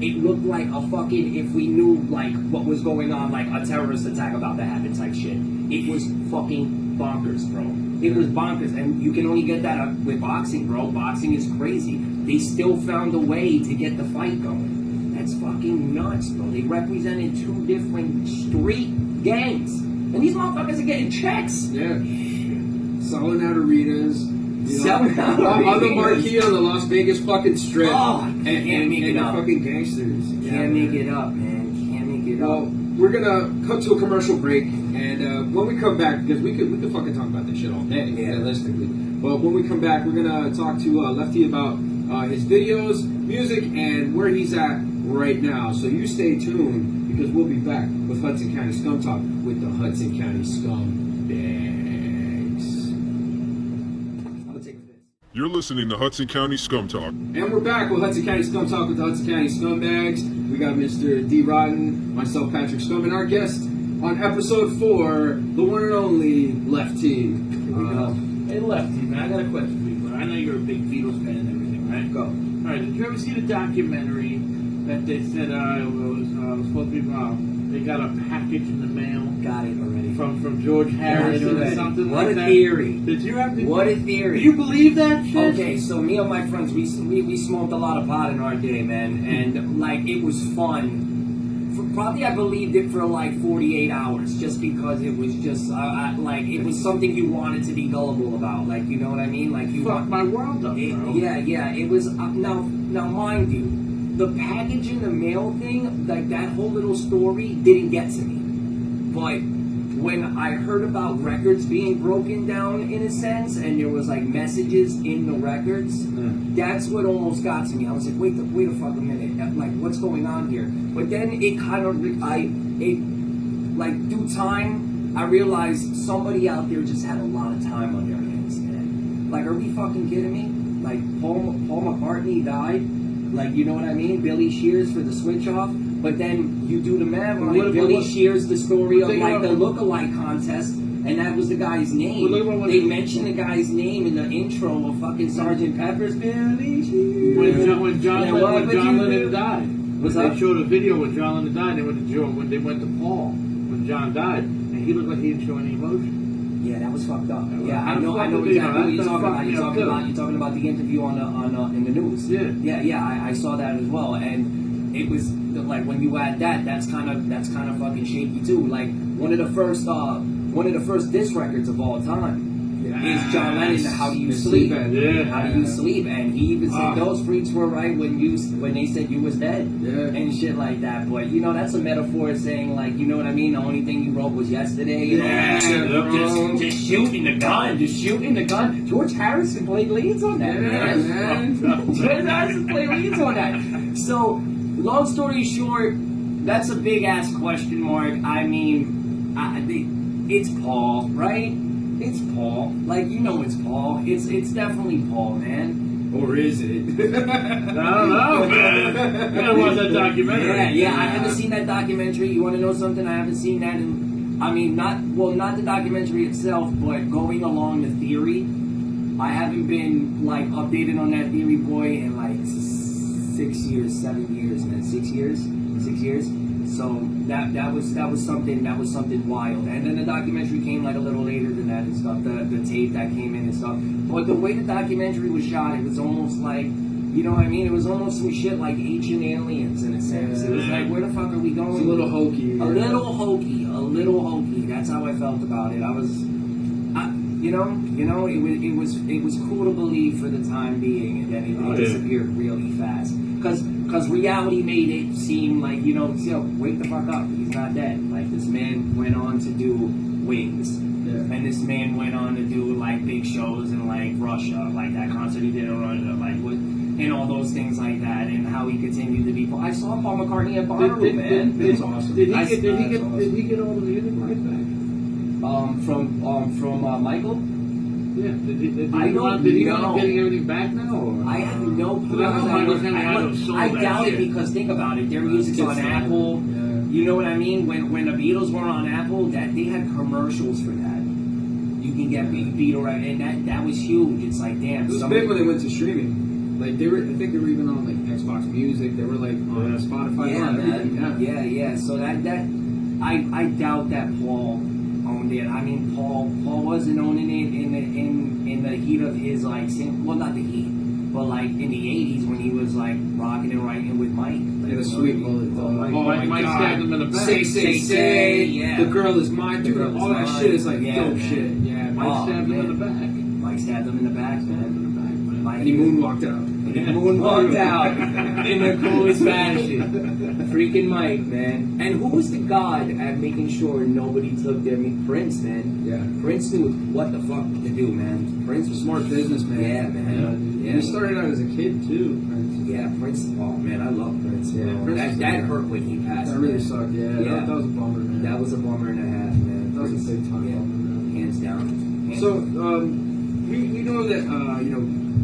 it looked like a fucking, if we knew like what was going on, like a terrorist attack about to happen type shit. It was fucking bonkers, bro. It was bonkers, and you can only get that with boxing, bro. Boxing is crazy. They still found a way to get the fight going. That's fucking nuts, bro. They represented two different street gangs, and these motherfuckers are getting checks.
Yeah. Selling out arenas.
Selling out
on the
arenas.
marquee on the Las Vegas fucking strip.
Oh,
and
can't make it
they're
up.
fucking gangsters.
Can't make it up, man. Can't make it
Well,
up.
we're gonna cut to a commercial break, and when we come back, because we could fucking talk about this shit all day, realistically. But when we come back, we're gonna talk to Lef-T about his videos, music, and where he's at right now. So you stay tuned, because we'll be back with Hudson County Skvm Talk with the Hudson County Skvm Bags. I'll take this.
You're listening to Hudson County Skvm Talk.
And we're back with Hudson County Skvm Talk with the Hudson County Scumbags. We got Mr. Dee Rotten, myself, Patrick Scum, and our guest on episode 4, the one and only Lef-T. Here we go.
Hey, Lef-T, man, I got a question for you. But I know you're a big Beatles fan and everything, right?
Go.
All right, did you ever see the documentary that they said it was supposed to be they got a package in the mail
Got it already.
from George Harrison or something
What
like
a
that?
theory.
Did you have to?
What a
Do
theory.
you believe that shit?
Okay, so me and my friends, we smoked a lot of pot in our day, man, and like it was fun. Probably I believed it for like 48 hours, just because it was just like it was something you wanted to be gullible about, like you know what I mean, like you
Fuck
want.
my world up, bro.
Yeah, it was now mind you, the package in the mail thing, like that whole little story didn't get to me, but when I heard about records being broken down in a sense, and there was like messages in the records, that's what almost got to me. I was like, wait a fucking minute, like what's going on here? But then it kind of, like due time, I realized somebody out there just had a lot of time on their hands, man. Like, are we fucking kidding me? Like Paul McCartney died, like you know what I mean? Billy Shears for the switch off. But then you do the math, like Billy Shears, the story of like the look-alike contest, and that was the guy's name. They mentioned the guy's name in the intro of fucking Sgt. Pepper's Billy Shears.
When John Lennon died.
What's
They
up?
showed a video when John Lennon died. They went to Joe when they went to Paul when John died, and he looked like he didn't show any emotion.
Yeah, that was fucked up. Yeah, I
How
know
fucked up
exactly
is
what
that?
you're talking about.
That's
You're
fucked me up,
talking about the interview on in the news.
Yeah.
I saw that as well, and it was like when you add that, that's kind of fucking shaky too. Like one of the first diss records of all time is John Lennon. How do you sleep?
Yeah.
How do you sleep? And he even said those freaks were right when they said you was dead and shit like that. But you know that's a metaphor saying like you know what I mean. The only thing you wrote was yesterday. You know, just shooting the gun. George Harrison played leads on that. Man. George Harrison played leads on that. So long story short, that's a big ass question mark. I mean, it's Paul, right? It's Paul. Like, you know it's Paul. It's definitely Paul, man.
Or is it?
I don't know, man. You gotta watch that documentary.
Yeah, I haven't seen that documentary. You want to know something? I haven't seen that I mean, not the documentary itself, but going along the theory. I haven't been, like, updated on that theory, boy, in, like, 7 years, man. 6 years. So that was something wild. And then the documentary came like a little later than that and stuff. The tape that came in and stuff. But the way the documentary was shot, it was almost like, you know what I mean? It was almost some shit like Ancient Aliens in a sense. It was like, where the fuck are we going?
It's a little hokey.
A little hokey. That's how I felt about it. It was cool to believe for the time being, and then it disappeared really fast. Because reality made it seem like, wake the fuck up, he's not dead. Like, this man went on to do Wings. Yeah. And this man went on to do, like, big shows in, like, Russia. Like, that concert he did in Russia, like, and all those things like that, and how he continued to be... I saw Paul McCartney at Bonnaroo, man.
That's awesome.
Did he get all the music rights back?
From Michael?
Yeah. Did he
know.
getting everything back now? Or?
I have no clue.
I
doubt it because think about it. Their music's on Apple.
Yeah.
You know what I mean? When the Beatles were on Apple, that they had commercials for that. You can get Beatle right, and that was huge. It's like damn.
It was big when they went to streaming. Like I think they were even on like Xbox Music. They were like on Spotify.
Yeah,
man.
Yeah. So that I doubt that Paul owned it. I mean, Paul wasn't owning it in the heat of his like not the heat, but like in the '80s when he was like rocking and writing with Mike.
Like the sweet bullet.
Mike stabbed him in the back.
Say.
Yeah.
The girl is mine, dude. All that shit is like dope shit. Yeah.
Mike stabbed him in the back.
Mike stabbed him in the back, man.
And he moonwalked out.
Moonwalked out in the coolest fashion. Freaking Mike, man. And who was the god at making sure nobody took their Prince, man?
Yeah.
Prince knew what the fuck to do, man. Prince was
Smart businessman.
Yeah, man.
Yeah. He started out as a kid too. Prince.
Yeah, Prince. Oh man, I love Prince.
Yeah,
Bro.
Prince
That hurt when he passed.
That really
man.
sucked. Yeah. That was a bummer, man.
That was a bummer and a half, man.
That was a big time bummer, man.
Hands down.
So, we know that,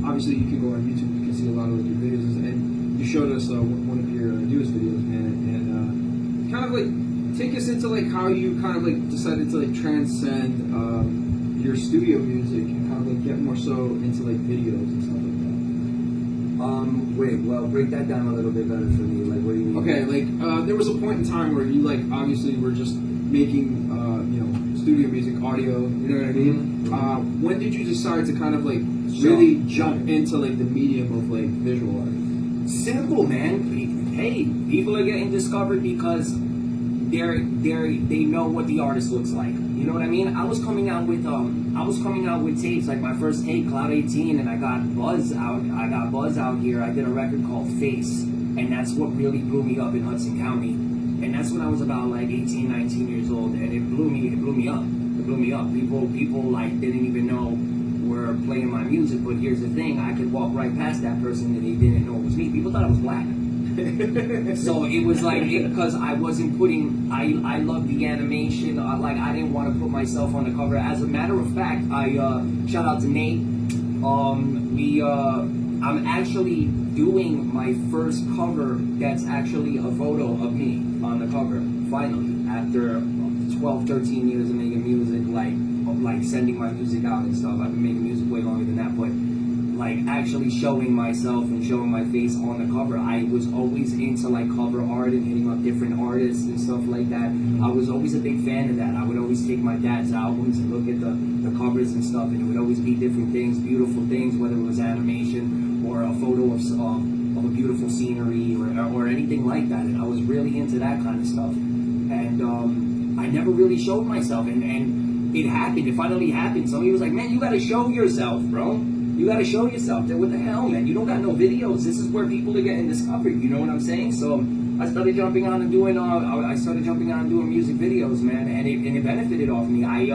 obviously you can go on YouTube, you can see a lot of your videos, and you showed us one of your newest videos, man, and kind of like, take us into like how you kind of like decided to like transcend your studio music and kind of like get more so into like videos and stuff like that.
Break that down a little bit better for me. Like, what do you mean?
Okay, like, there was a point in time where you like, obviously were just making, studio music, audio, you know what I mean?
Mm-hmm.
When did you decide to kind of like really jump into like the medium of like visual art?
Simple, man. Hey, people are getting discovered because they know what the artist looks like. You know what I mean? I was coming out with tapes, like my first tape, Cloud 18, and I got Buzz out here. I did a record called Face, and that's what really blew me up in Hudson County. And that's when I was about like 18, 19 years old, and it blew me up. It blew me up. People like didn't even know were playing my music, but here's the thing, I could walk right past that person and they didn't know it was me. People thought I was black. So it was like, because I wasn't putting, I love the animation, like I didn't want to put myself on the cover. As a matter of fact, shout out to Nate, I'm actually doing my first cover that's actually a photo of me on the cover, finally, after 12, 13 years of making music, like sending my music out and stuff. I've been making music way longer than that, but like actually showing myself and showing my face on the cover. I was always into like cover art and hitting up different artists and stuff like that. I was always a big fan of that. I would always take my dad's albums and look at the covers and stuff, and it would always be different things, beautiful things, whether it was animation or a photo of a beautiful scenery or anything like that. And I was really into that kind of stuff. And I never really showed myself, and it happened. It finally happened. Somebody was like, man, you gotta show yourself, bro. You gotta show yourself. What the hell, man? You don't got no videos. This is where people are getting discovered. You know what I'm saying? So I started jumping on and doing music videos, man, and it benefited off me. I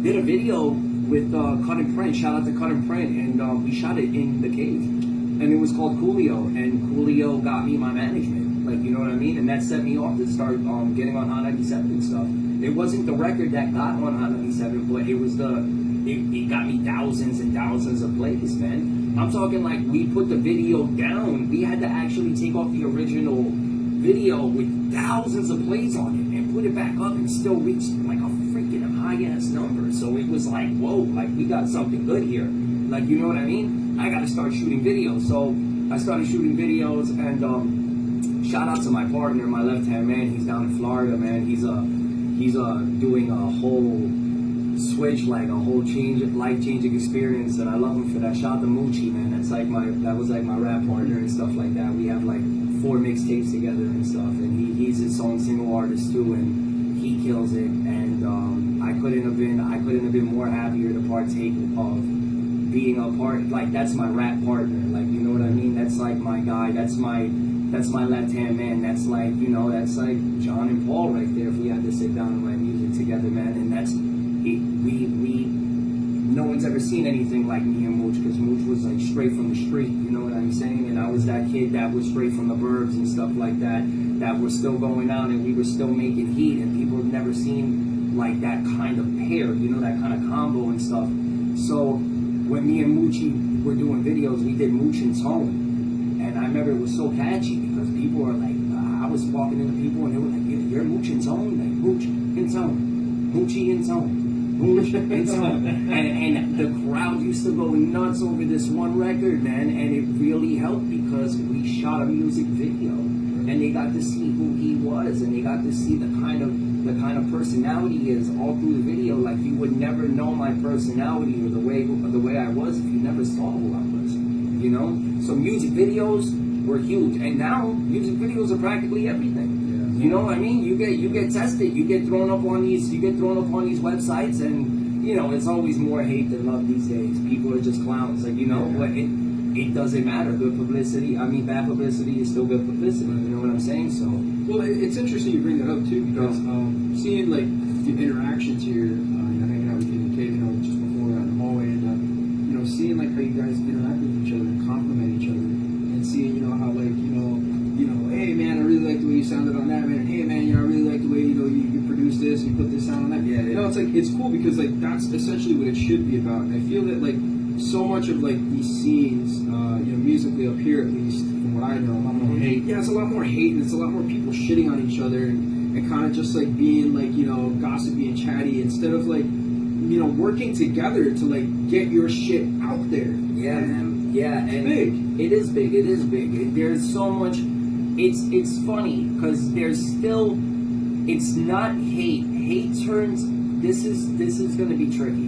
did a video with Cut and Print. Shout out to Cut and Print, and we shot it in the cave, and it was called Coolio, and Coolio got me my management. Like, you know what I mean? And that set me off to start getting on Hot 97 and stuff. It wasn't the record that got on Hot 97, but it was it got me thousands and thousands of plays, man. I'm talking like we put the video down. We had to actually take off the original video with thousands of plays on it and put it back up and still reach like a freaking high-ass number. So it was like, whoa, like we got something good here. Like, you know what I mean? I got to start shooting videos. So I started shooting videos, and shout out to my partner, my left-hand man. He's down in Florida, man. He's doing a whole switch, like a whole life-changing experience, and I love him for that. Shout out to Moochie, man. That was like my rap partner and stuff like that. We have like 4 mixtapes together and stuff, and he's his own single artist too, and he kills it. And I couldn't have been more happier to partake of being a part. Like, that's my rap partner. Like, you know what I mean? That's like my guy. That's my left-hand man. That's like, you know, that's like John and Paul right there if we had to sit down and write music together, man. And that's, no one's ever seen anything like me and Mooch, because Mooch was like straight from the street, you know what I'm saying? And I was that kid that was straight from the burbs and stuff like that were still going out, and we were still making heat, and people had never seen like that kind of pair, you know, that kind of combo and stuff. So when me and Moochie were doing videos, we did Mooch and Tone. And I remember it was so catchy because people were like, I was walking into people and they were like, you're Mooch and Tone? Like, Mooch and Tone. Moochie and Tone. Mooch and Tone. And the crowd used to go nuts over this one record, man. And it really helped because we shot a music video. And they got to see who he was, and they got to see the kind of personality he is all through the video. Like, you would never know my personality or the way I was if you never saw who I was. You know? So music videos were huge, and now music videos are practically everything. Yeah. You know what I mean? You get tested, you get thrown up on these websites, and you know, it's always more hate than love these days. People are just clowns, like, you know, but it doesn't matter. Good publicity, bad publicity is still good publicity. You know what I'm saying? So,
well, it's interesting you bring that up too, because seeing like the interactions here, hanging out with you in the cave, just before in the hallway, and seeing like how you guys interact with each other and compliment each other, and seeing how like hey man, I really like the way you sounded on that, man. And hey man, I really like the way you produced this and put this sound on that.
Yeah.
It's like it's cool because like that's essentially what it should be about. And I feel that like so much of like these scenes, musically up here at least, from what I know, a lot more hate. Yeah, it's a lot more hate, and it's a lot more people shitting on each other and kind of just like being like gossipy and chatty instead of like working together to like get your shit out there.
Yeah, man. Yeah, and
big.
It is big. There's so much. It's funny because there's still. It's not hate. Hate turns. This is going to be tricky.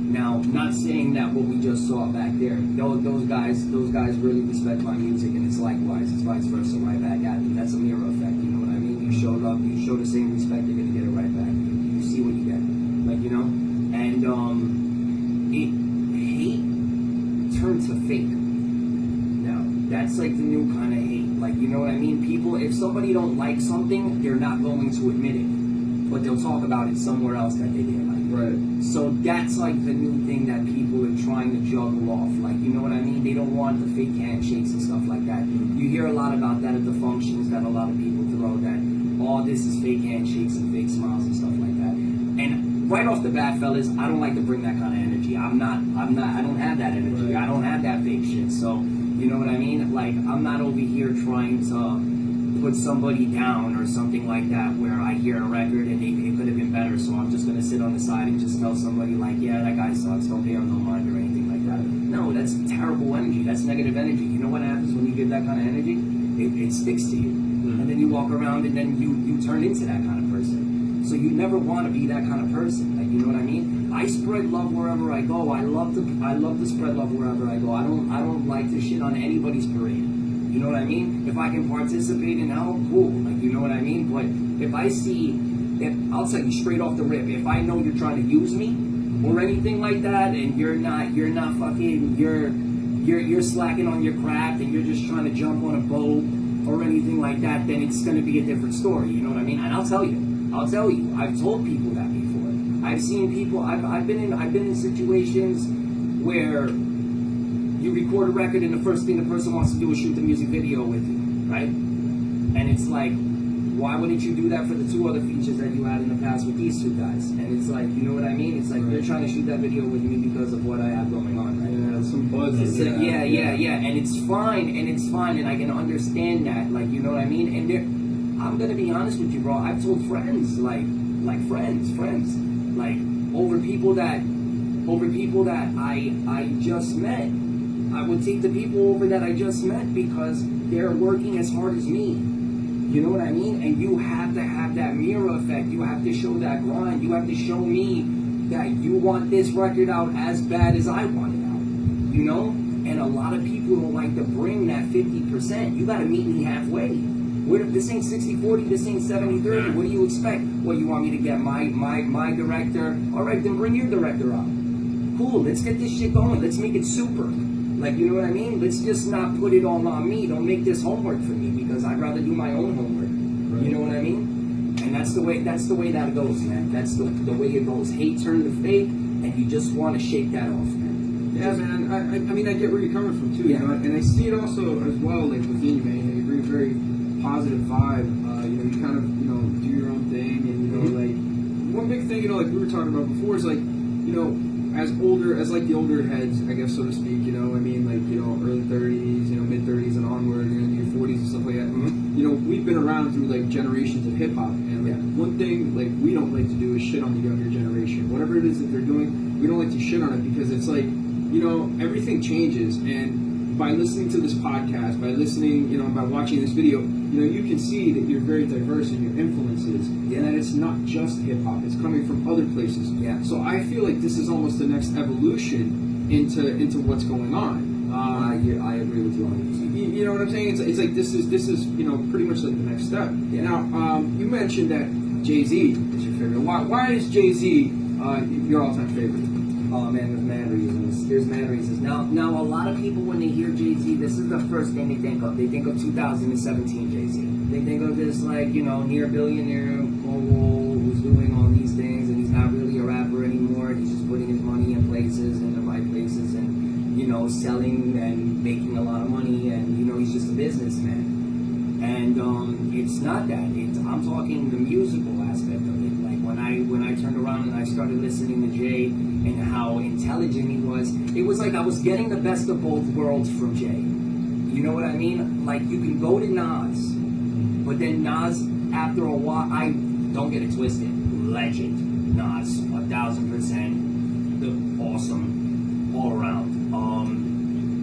Now, not saying that what we just saw back there. Those guys really respect my music, and it's likewise. It's vice versa right back at them. That's a mirror effect. You know what I mean? You show love. You show the same respect. You're going to get it right back. You see what you get. Like, and hate turned to fake. Now, that's like the new kind of hate. Like, you know what I mean? People, if somebody don't like something, they're not going to admit it, but they'll talk about it somewhere else that they didn't like.
Right.
So that's like the new thing that people are trying to juggle off. Like, you know what I mean? They don't want the fake handshakes and stuff like that. You hear a lot about that at the functions that a lot of people throw, that all this is fake handshakes and fake smiles and stuff like that. And right off the bat, fellas, I don't like to bring that kind of energy. I don't have that energy. I don't have that fake shit. So, you know what I mean? Like, I'm not over here trying to put somebody down or something like that where I hear a record and it could have been better, so I'm just going to sit on the side and just tell somebody like, yeah, that guy sucks, don't pay him no mind or anything like that. No, that's terrible energy. That's negative energy. You know what happens when you give that kind of energy? It sticks to you. And then you walk around and then you turn into that kind of person. So you never want to be that kind of person. Like, you know what I mean? I spread love wherever I go. I love to spread love wherever I go. I don't like to shit on anybody's parade. You know what I mean? If I can participate in how, cool. Like, you know what I mean? But if I see, I'll tell you straight off the rip, if I know you're trying to use me or anything like that, and you're not fucking, you're slacking on your craft and you're just trying to jump on a boat or anything like that, then it's going to be a different story. You know what I mean? And I'll tell you, I've told people that before. I've seen people, I've been in situations where you record a record and the first thing the person wants to do is shoot the music video with you, right? And it's like, why wouldn't you do that for the two other features that you had in the past with these two guys? And it's like, you know what I mean? It's like, they're trying to shoot that video with me because of what I have going on, right?
Yeah, some buzz.
Yeah. And it's fine, and I can understand that, like, you know what I mean? And I'm gonna be honest with you, bro. I've told friends, like friends, like over people that I just met. I would take the people over that I just met because they're working as hard as me. You know what I mean? And you have to have that mirror effect. You have to show that grind. You have to show me that you want this record out as bad as I want it out. You know? And a lot of people don't like to bring that 50%. You got to meet me halfway. This ain't 60-40, this ain't 70-30. What do you expect? What, you want me to get my director? All right, then bring your director out. Cool, let's get this shit going. Let's make it super. Like, you know what I mean? Let's just not put it all on me. Don't make this homework for me because I'd rather do my own homework. Right. You know what I mean? And that's the way that goes, man. That's the way it goes. Hate turned to fake, and you just want to shake that off, man.
Yeah, man. I mean, I get where you're coming from too.
Yeah.
You know? And I see it also as well, like with you, man. You bring a very positive vibe. You know, you kind of, you know, do your own thing, and you know, like one big thing, you know, like we were talking about before, is like, you know, as the older heads, I guess, so to speak, you know, I mean, like, you know, early 30s, you know, mid 30s and onward, you know, your 40s and stuff like that.
Mm-hmm.
You know, we've been around through like generations of hip hop, and like, one thing like we don't like to do is shit on the younger generation. Whatever it is that they're doing, we don't like to shit on it because it's like, you know, everything changes, and by listening to this podcast, by listening, you know, by watching this video, you know, you can see that you're very diverse in your influences, and that it's not just hip hop; it's coming from other places.
Yeah.
So I feel like this is almost the next evolution into what's going on.
I agree with you on it.
You know what I'm saying? It's like this is you know, pretty much like the next step.
Yeah.
Now, you mentioned that Jay-Z is your favorite. Why is Jay-Z your all-time favorite?
Oh man, there's mad reasons. There's mad reasons. Now, a lot of people, when they hear Jay-Z, this is the first thing they think of. They think of 2017 Jay-Z. They think of this, like, you know, near billionaire mogul who's doing all these things, and he's not really a rapper anymore. He's just putting his money in places, in the right places, and, you know, selling and making a lot of money, and, you know, he's just a businessman. And it's not that. I'm talking the musical aspect of it. Like, when I turned around and I started listening to Jay and how intelligent he was, it was like I was getting the best of both worlds from Jay. You know what I mean? Like, you can go to Nas, but then Nas, after a while, I don't get it twisted, legend, Nas, 1,000%, the awesome, all around.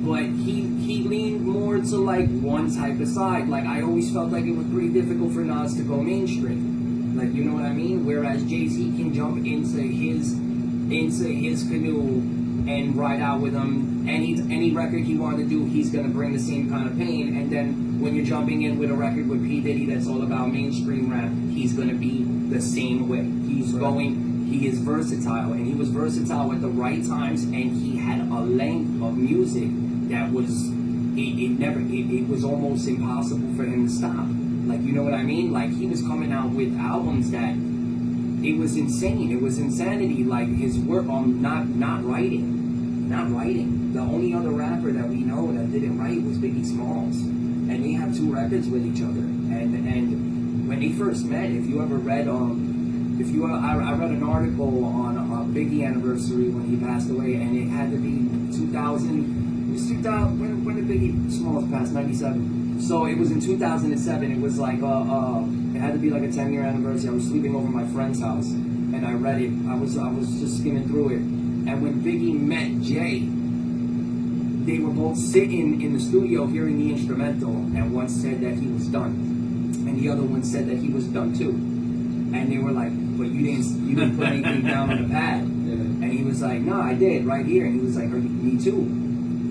But he leaned more to like one type of side. Like, I always felt like it was pretty difficult for Nas to go mainstream. Like, you know what I mean? Whereas Jay-Z can jump into his canoe and ride out with him. Any record he wanted to do, he's gonna bring the same kind of pain. And then when you're jumping in with a record with P. Diddy that's all about mainstream rap, he's gonna be the same way. He is versatile, and he was versatile at the right times, and he had a length of music that was it was almost impossible for him to stop. Like, you know what I mean? Like, he was coming out with albums that it was insane. It was insanity. Like, his work on not writing. The only other rapper that we know that didn't write was Biggie Smalls, and they have 2 records with each other. And when they first met, if you ever read I read an article on Biggie anniversary when he passed away, and it had to be 2000. It was 2000. When did Biggie Smalls pass? 97. So it was in 2007. It was like it had to be like a 10-year anniversary. I was sleeping over my friend's house, and I read it. I was just skimming through it. And when Biggie met Jay, they were both sitting in the studio hearing the instrumental, and one said that he was done, and the other one said that he was done too. And they were like, "But you didn't put anything down on the pad." And he was like, "No, I did right here." And he was like, "Me too."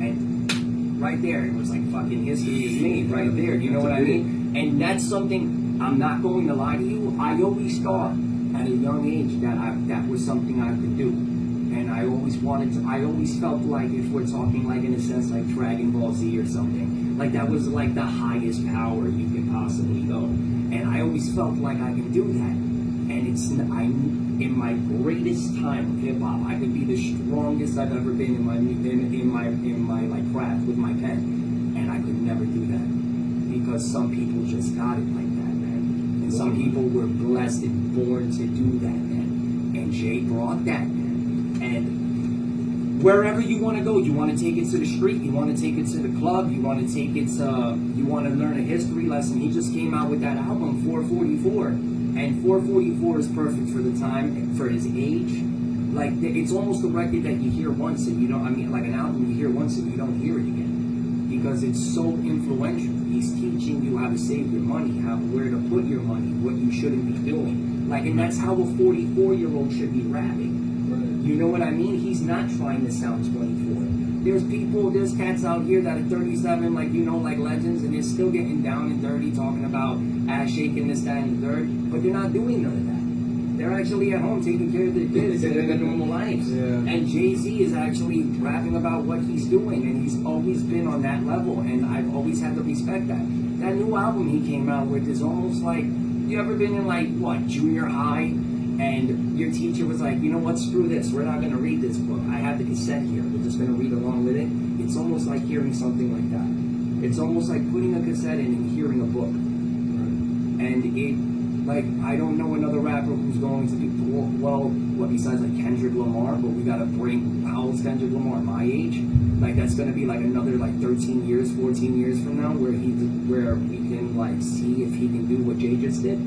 And right there, it was like fucking history is made right there. You know what I mean? And that's something, I'm not going to lie to you, I always thought at a young age that was something I could do. And I always felt like, if we're talking like in a sense like Dragon Ball Z or something, like that was like the highest power you could possibly go. And I always felt like I can do that. And in my greatest time of hip hop, I could be the strongest I've ever been in my like craft with my pen, and I could never do that because some people just got it like that, man. And some people were blessed and born to do that, man. And Jay brought that, man. And wherever you want to go, you want to take it to the street, you want to take it to the club, you want to take it to, you want to learn a history lesson. He just came out with that album, 444. And 444 is perfect for the time, for his age. Like, it's almost a record that you hear once and you don't, I mean, like an album you hear once and you don't hear it again. Because it's so influential. He's teaching you how to save your money, where to put your money, what you shouldn't be doing. Like, and that's how a 44-year-old should be rapping. You know what I mean? He's not trying to sound 24. There's cats out here that are 37, like, you know, like legends, and they're still getting down and dirty, talking about ass shaking, this, that, and the third, but they're not doing none of that. They're actually at home taking care of their kids and living normal lives. Yeah. And Jay-Z is actually rapping about what he's doing, and he's always been on that level, and I've always had to respect that. That new album he came out with is almost like, you ever been in, like, what, junior high? And your teacher was like, you know what, screw this, we're not going to read this book. I have the cassette here, we're just going to read along with it. It's almost like hearing something like that. It's almost like putting a cassette in and hearing a book. And it, like, I don't know another rapper who's going to do, well, what besides like Kendrick Lamar, but we got to bring, how old's Kendrick Lamar, my age? Like, that's going to be like another like 13 years, 14 years from now, where we can like see if he can do what Jay just did.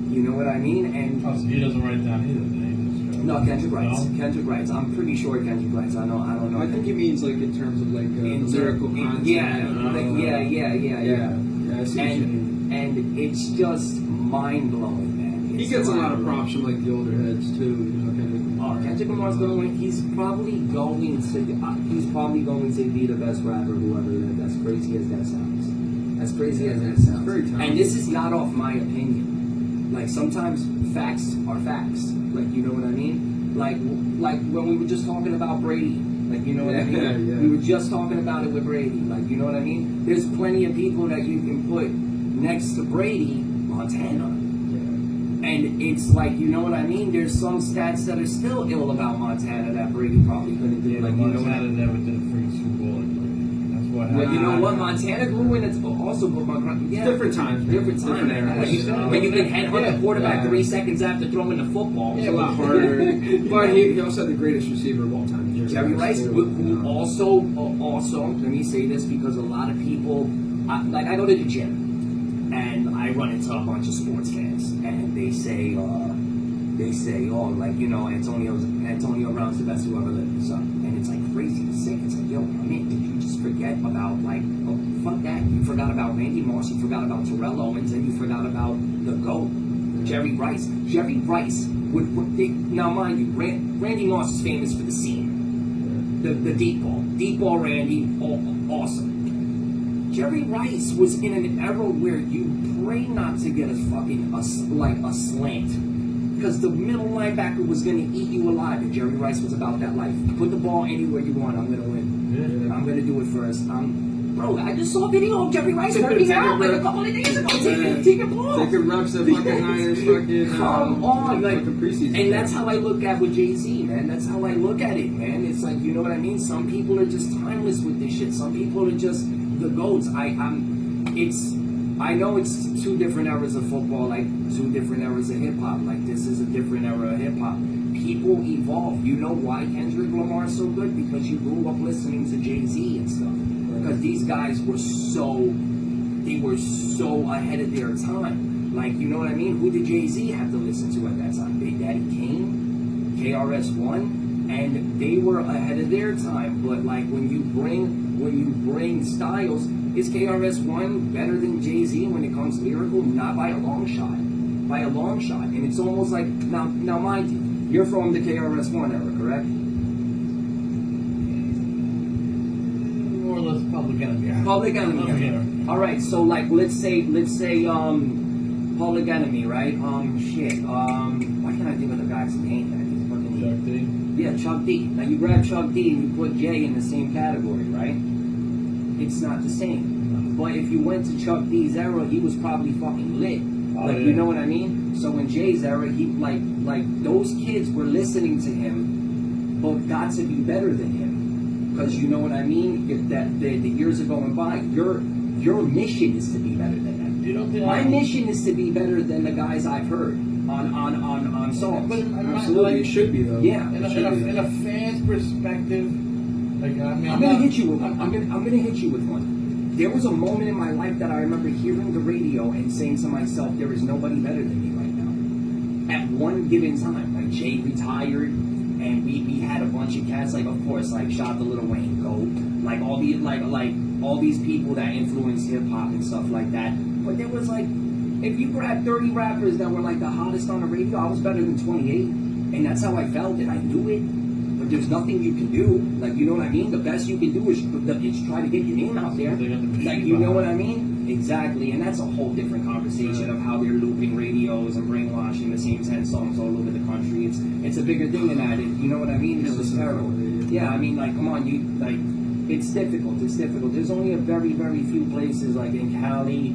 You know what I mean? And
so he doesn't write down either.
No, Kendrick writes. No? Kendrick writes. I'm pretty sure Kendrick writes. I don't know.
I think he means like in terms of like lyrical content.
Yeah, I see and it's just mind blowing, man.
He gets a lot of props from like the older heads too. You know,
Kendrick Lamar's going. He's probably going to be the best rapper who ever lived. As crazy as that sounds. And this is not off my opinion. Like, sometimes facts are facts. Like, you know what I mean? Like when we were just talking about Brady. Like, you know what I mean? Yeah. We were just talking about it with Brady. Like, you know what I mean? There's plenty of people that you can put next to Brady, Montana. Yeah. And it's like, you know what I mean? There's some stats that are still ill about Montana that Brady probably couldn't do. Like, you know what I mean?
Montana never did a freaking Super Bowl.
Well, you know what? Montana grew in. It's also
different times.
Different times. When you can headhunt the quarterback 3 seconds after throwing the football.
It's a lot harder. But he also had the greatest receiver of all time.
Jerry Rice, who also, let me say this because a lot of people, I go to the gym and I run into a bunch of sports fans and they say, oh, like, you know, Antonio Brown's the best who ever lived. So, and it's like crazy to say. It's like, yo, I mean, did you just forget about, like, oh, fuck that. You forgot about Randy Moss, you forgot about Terrell Owens, and you forgot about the GOAT, Jerry Rice. Jerry Rice would, now mind you, Randy Moss is famous for the seam. The deep ball. Deep ball Randy, awesome. Jerry Rice was in an era where you pray not to get a slant. Because the middle linebacker was going to eat you alive, and Jerry Rice was about that life. Put the ball anywhere you want, I'm going to win. Yeah. I'm going to do it first. bro, I just saw a video of Jerry Rice working out like a couple of days ago. Taking balls.
Taking reps at fucking Niners fucking.
Come on, like,
fucking preseason.
and that's how I look at with Jay-Z, man. That's how I look at it, man. It's like, you know what I mean? Some people are just timeless with this shit. Some people are just the GOATs. I know it's two different eras of football, like two different eras of hip hop. Like this is a different era of hip hop. People evolve. You know why Kendrick Lamar's so good? Because you grew up listening to Jay-Z and stuff. Because these guys were so ahead of their time. Like, you know what I mean? Who did Jay-Z have to listen to at that time? Big Daddy Kane, KRS-One, and they were ahead of their time. But like when you bring styles, is KRS-One better than Jay-Z when it comes to lyrical? Not by a long shot. By a long shot. And it's almost like, now mind you, you're from the KRS-One era, correct?
More or less Public Enemy.
Public Enemy. All right, so like let's say Public Enemy, right? Why can't I think of the guy's name?
Chuck D.
Yeah, Chuck D. Now you grab Chuck D and you put Jay in the same category, right? It's not the same. But if you went to Chuck D's era, he was probably fucking lit. Like, you know what I mean? So in Jay's era, he like those kids were listening to him, but got to be better than him. Because you know what I mean? If that the years are going by, your mission is to be better than them.
You don't think
My mission is to be better than the guys I've heard on songs.
But
Absolutely, it should be though.
Yeah.
In a fan's perspective, like I mean,
I'm gonna hit you with one. I'm gonna hit you with one. There was a moment in my life that I remember hearing the radio and saying to myself, there is nobody better than me right now. At one given time, like Jay retired, and we had a bunch of cats, like of course, like Shot the Lil Wayne, GOAT, like all these like all these people that influenced hip hop and stuff like that. But there was like, if you grab 30 rappers that were like the hottest on the radio, I was better than 28, and that's how I felt, and I knew it. But there's nothing you can do. Like, you know what I mean? The best you can do is try to get your name out there. Like, you know what I mean? Exactly. And that's a whole different conversation of how they're looping radios and brainwashing the same 10 songs all over the country. It's a bigger thing than that. You know what I mean? It's just terrible. Yeah, I mean, like, come on, it's difficult. It's difficult. There's only a very, very few places, like in Cali,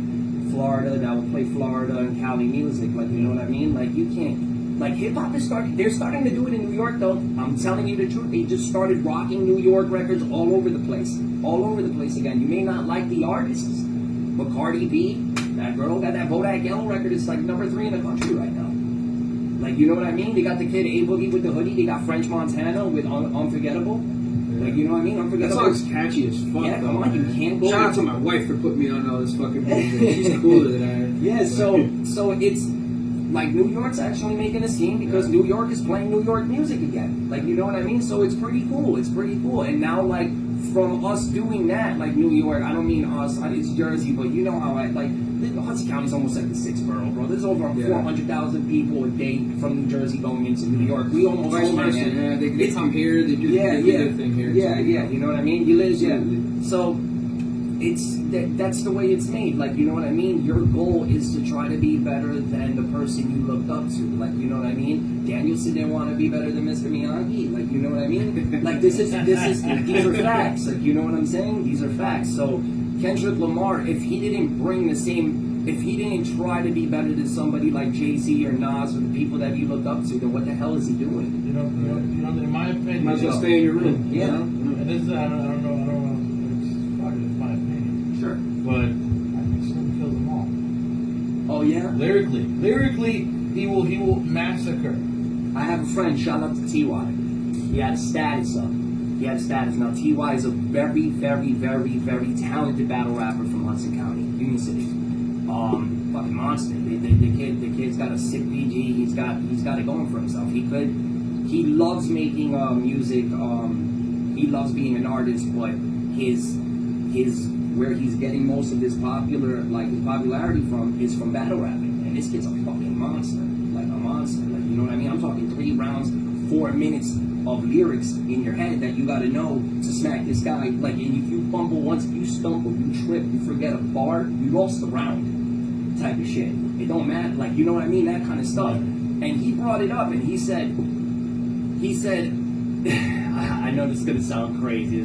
Florida, that will play Florida and Cali music. Like, you know what I mean? Like, you can't. Like, hip-hop is they're starting to do it in New York, though. I'm telling you the truth. They just started rocking New York records all over the place. All over the place again. You may not like the artists, but Cardi B, that girl got that Bodak Yellow record. It's like number 3 in the country right now. Like, you know what I mean? They got the kid A-Boogie with the hoodie. They got French Montana with Unforgettable. Like, you know what I mean?
That
Unforgettable.
song's catchy as fuck.
Yeah,
though,
come on, you
man.
can't go.
Shout out to my wife for putting me on all this fucking bullshit. She's cooler than I am.
Yeah, so it's like New York's actually making a scene because New York is playing New York music again. Like, you know what I mean? So it's pretty cool. It's pretty cool. And now, like, from us doing that, like New York, I don't mean us, it's Jersey, but you know how Hudson County's almost like the 6th borough, bro. There's over 400,000 people a day from New Jersey going into New York. We almost
Vice versa,
man.
They come here, they do their thing here.
Yeah, you know what I mean? You live, So that's the way it's made. Like, you know what I mean? Your goal is to try to be better than the person you looked up to. Like, you know what I mean? Danielson didn't want to be better than Mr. Miyagi. Like, you know what I mean? Like, these are facts. Like, you know what I'm saying? These are facts. So Kendrick Lamar, if he didn't try to be better than somebody like Jay-Z or Nas or the people that you looked up to, then what the hell is he doing?
You know, in my opinion,
Might as well stay in your room.
Yeah.
You know?
And this is, I don't know. It's my opinion.
Sure.
But I think Slim killed them all.
Oh yeah.
Lyrically, he will massacre.
I have a friend. Shout out to T.Y. He had a status up. Now T.Y. is a very, very, very, very talented battle rapper from Hudson County, Union City. Fucking monster. The kid's got a sick PG. He's got it going for himself. He loves making music. He loves being an artist, but his where he's getting most of his popularity from is from battle rapping. And this kid's a fucking monster. Like a monster. Like, you know what I mean? I'm talking 3 rounds, 4 minutes of lyrics in your head that you gotta know to smack this guy. Like, and if you fumble once, if you stumble, you trip, you forget a bar, you lost the round type of shit. It don't matter. Like, you know what I mean? That kind of stuff. And he brought it up and he said, I know this is gonna sound crazy.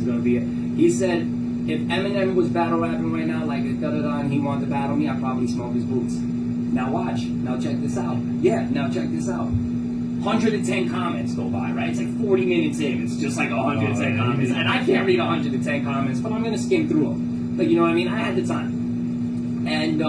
He said, If Eminem was battle rapping right now, like da-da-da, and he wanted to battle me, I'd probably smoke his boots. Now watch. Now check this out. Yeah, now check this out. 110 comments go by, right? It's like 40 minutes in. It's just like 110 comments. And I can't read 110 comments, but I'm going to skim through them. Like, you know what I mean? I had the time. And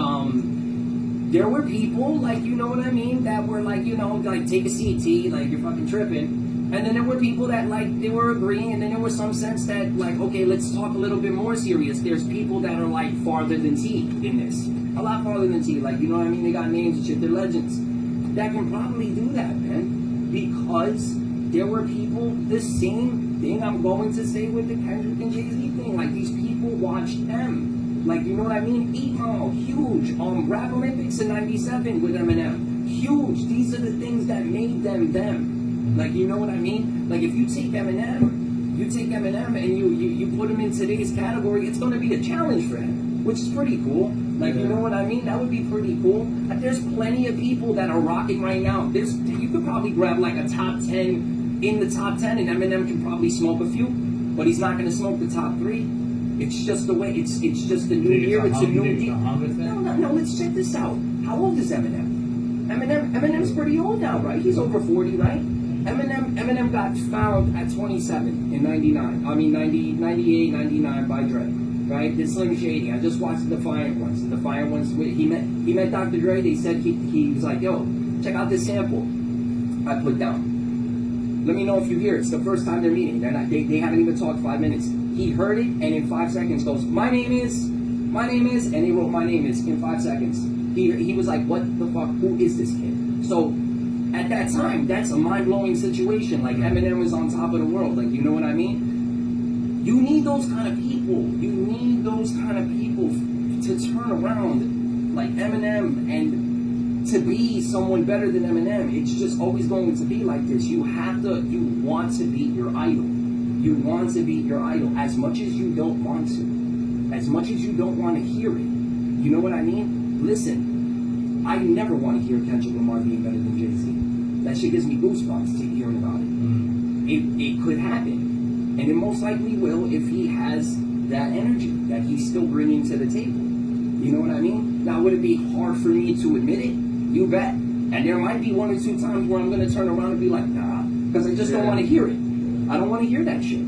there were people, like, you know what I mean, that were like, you know, like, take a seat, T, like, you're fucking tripping. And then there were people that, like, they were agreeing, and then there was some sense that, like, okay, let's talk a little bit more serious. There's people that are, like, farther than T in this. A lot farther than T. Like, you know what I mean? They got names and shit. They're legends. That can probably do that, man. Because there were people, the same thing I'm going to say with the Kendrick and Jay-Z thing. Like, these people watched them. Like, you know what I mean? 8 Mile, huge. Rap Olympics in 97 with Eminem. Huge. These are the things that made them them. Like, you know what I mean? Like, if you take Eminem and you put him in today's category, it's going to be a challenge for him, which is pretty cool. Like, you know what I mean? That would be pretty cool. There's plenty of people that are rocking right now. You could probably grab like a top 10 in the top 10, and Eminem can probably smoke a few, but he's not going to smoke the top 3. It's just the way. It's just a new year. It's a new deal. No. Let's check this out. How old is Eminem? Eminem's pretty old now, right? He's over 40, right? Eminem got found at 27 in 99. I mean 98, 99 by Dre. Right? This Slim Shady. I just watched the Defiant Ones. The Defiant Ones. He met Dr. Dre. They said he was like, yo, check out this sample I put down. Let me know if you hear it. It's the first time they're meeting. They haven't even talked 5 minutes. He heard it, and in 5 seconds goes, my name is, and he wrote my name is in 5 seconds. He was like, what the fuck? Who is this kid? So at that time, that's a mind-blowing situation. Like, Eminem was on top of the world. Like, you know what I mean? You need those kind of people. You need those kind of people to turn around like Eminem and to be someone better than Eminem. It's just always going to be like this. You want to beat your idol. You want to beat your idol as much as you don't want to. As much as you don't want to hear it. You know what I mean? Listen, I never want to hear Kendrick Lamar being better than Jay-Z. That shit gives me goosebumps to hearing about it. It could happen. And it most likely will if he has that energy that he's still bringing to the table. You know what I mean? Now, would it be hard for me to admit it? You bet. And there might be 1 or 2 times where I'm going to turn around and be like, nah, because I just don't want to hear it. I don't want to hear that shit.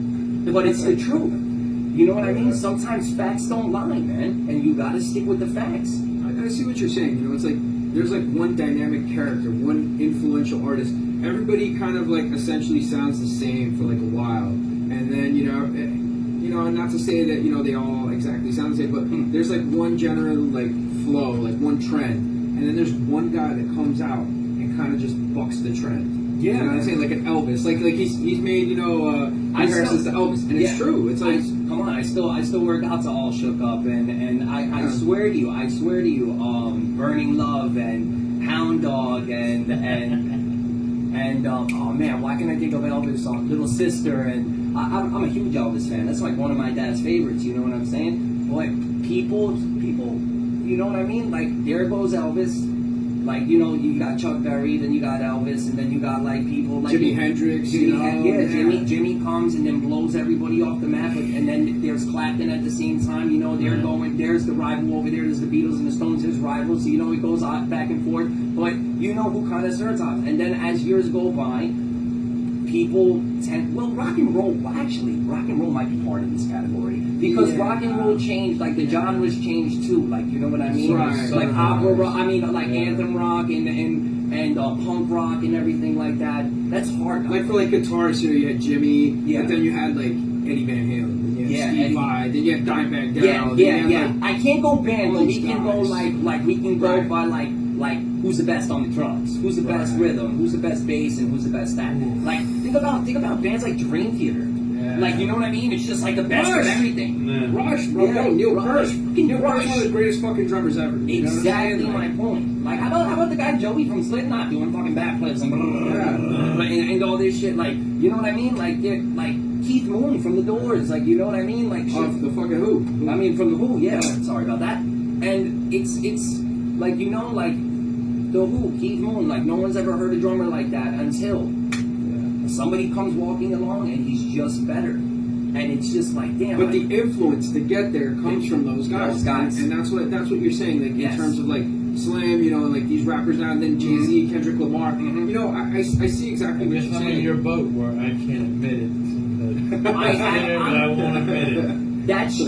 But it's the truth. You know what I mean? Sometimes facts don't lie, man. And you got to stick with the facts.
I see what you're saying. You know, it's like there's like one dynamic character, one influential artist. Everybody kind of like essentially sounds the same for like a while. And then, you know, not to say that, you know, they all exactly sound the same, but there's like one general like flow, like one trend. And then there's one guy that comes out and kind of just bucks the trend. Yeah, you know what I'm saying? Like an Elvis. Like he's made, you know, comparisons to Elvis. And it's true. It's like,
come on, I still work out to All Shook Up, and I swear to you, Burning Love and Hound Dog and oh man, why can't I think of Elvis? Little Sister, and I'm a huge Elvis fan. That's like one of my dad's favorites. You know what I'm saying? But people, you know what I mean? Like, there goes Elvis. Like, you know, you got Chuck Berry, then you got Elvis, and then you got like people like
Jimi Hendrix.
Jimmy comes and then blows everybody off the map, and then there's Clapton at the same time. You know, they're going. There's the rival over there. There's the Beatles and the Stones. There's rivals. So you know, it goes back and forth. But you know who kind of starts off, and then as years go by, people tend. Well, rock and roll might be part of this category because rock and roll changed. Like the genres changed too. Like, you know what I mean?
Right.
Like opera rock. I mean, like anthem rock and punk rock and everything like that. That's hard.
Like for like guitars, you had Jimmy, but then you had like Eddie Van Halen, then you had Steve Vai, then you had Dimebag Darrell.
Yeah. I can't go band, but we can go like we can go by like who's the best on the drums, who's the best rhythm, who's the best bass, and who's the best that. Like think about bands like Dream Theater. Like, you know what I mean? It's just like the best of everything.
Rush, bro. Neil Peart. Neil Peart's one of the greatest fucking drummers ever.
Exactly my point. Like, how about the guy Joey from Slipknot doing fucking backflips and all this shit? Like, you know what I mean? Like Keith Moon from The Doors. Like, you know what I mean? Like,
the fucking Who.
I mean, from The Who. Yeah. Sorry about that. And it's like, you know, like The Who, Keith Moon. Like, no one's ever heard a drummer like that until somebody comes walking along and he's just better. And it's just like, damn.
But
like,
the influence to get there comes from those guys.
Those guys.
And that's what you're saying, like
Yes.
in terms of like Slim, you know, and like these rappers now, and then Jay-Z, Kendrick Lamar. You know, I see exactly
I
what
guess
you're
I'm in
saying.
your boat where I can't admit it.
I-
I say it, but I won't admit it.
that's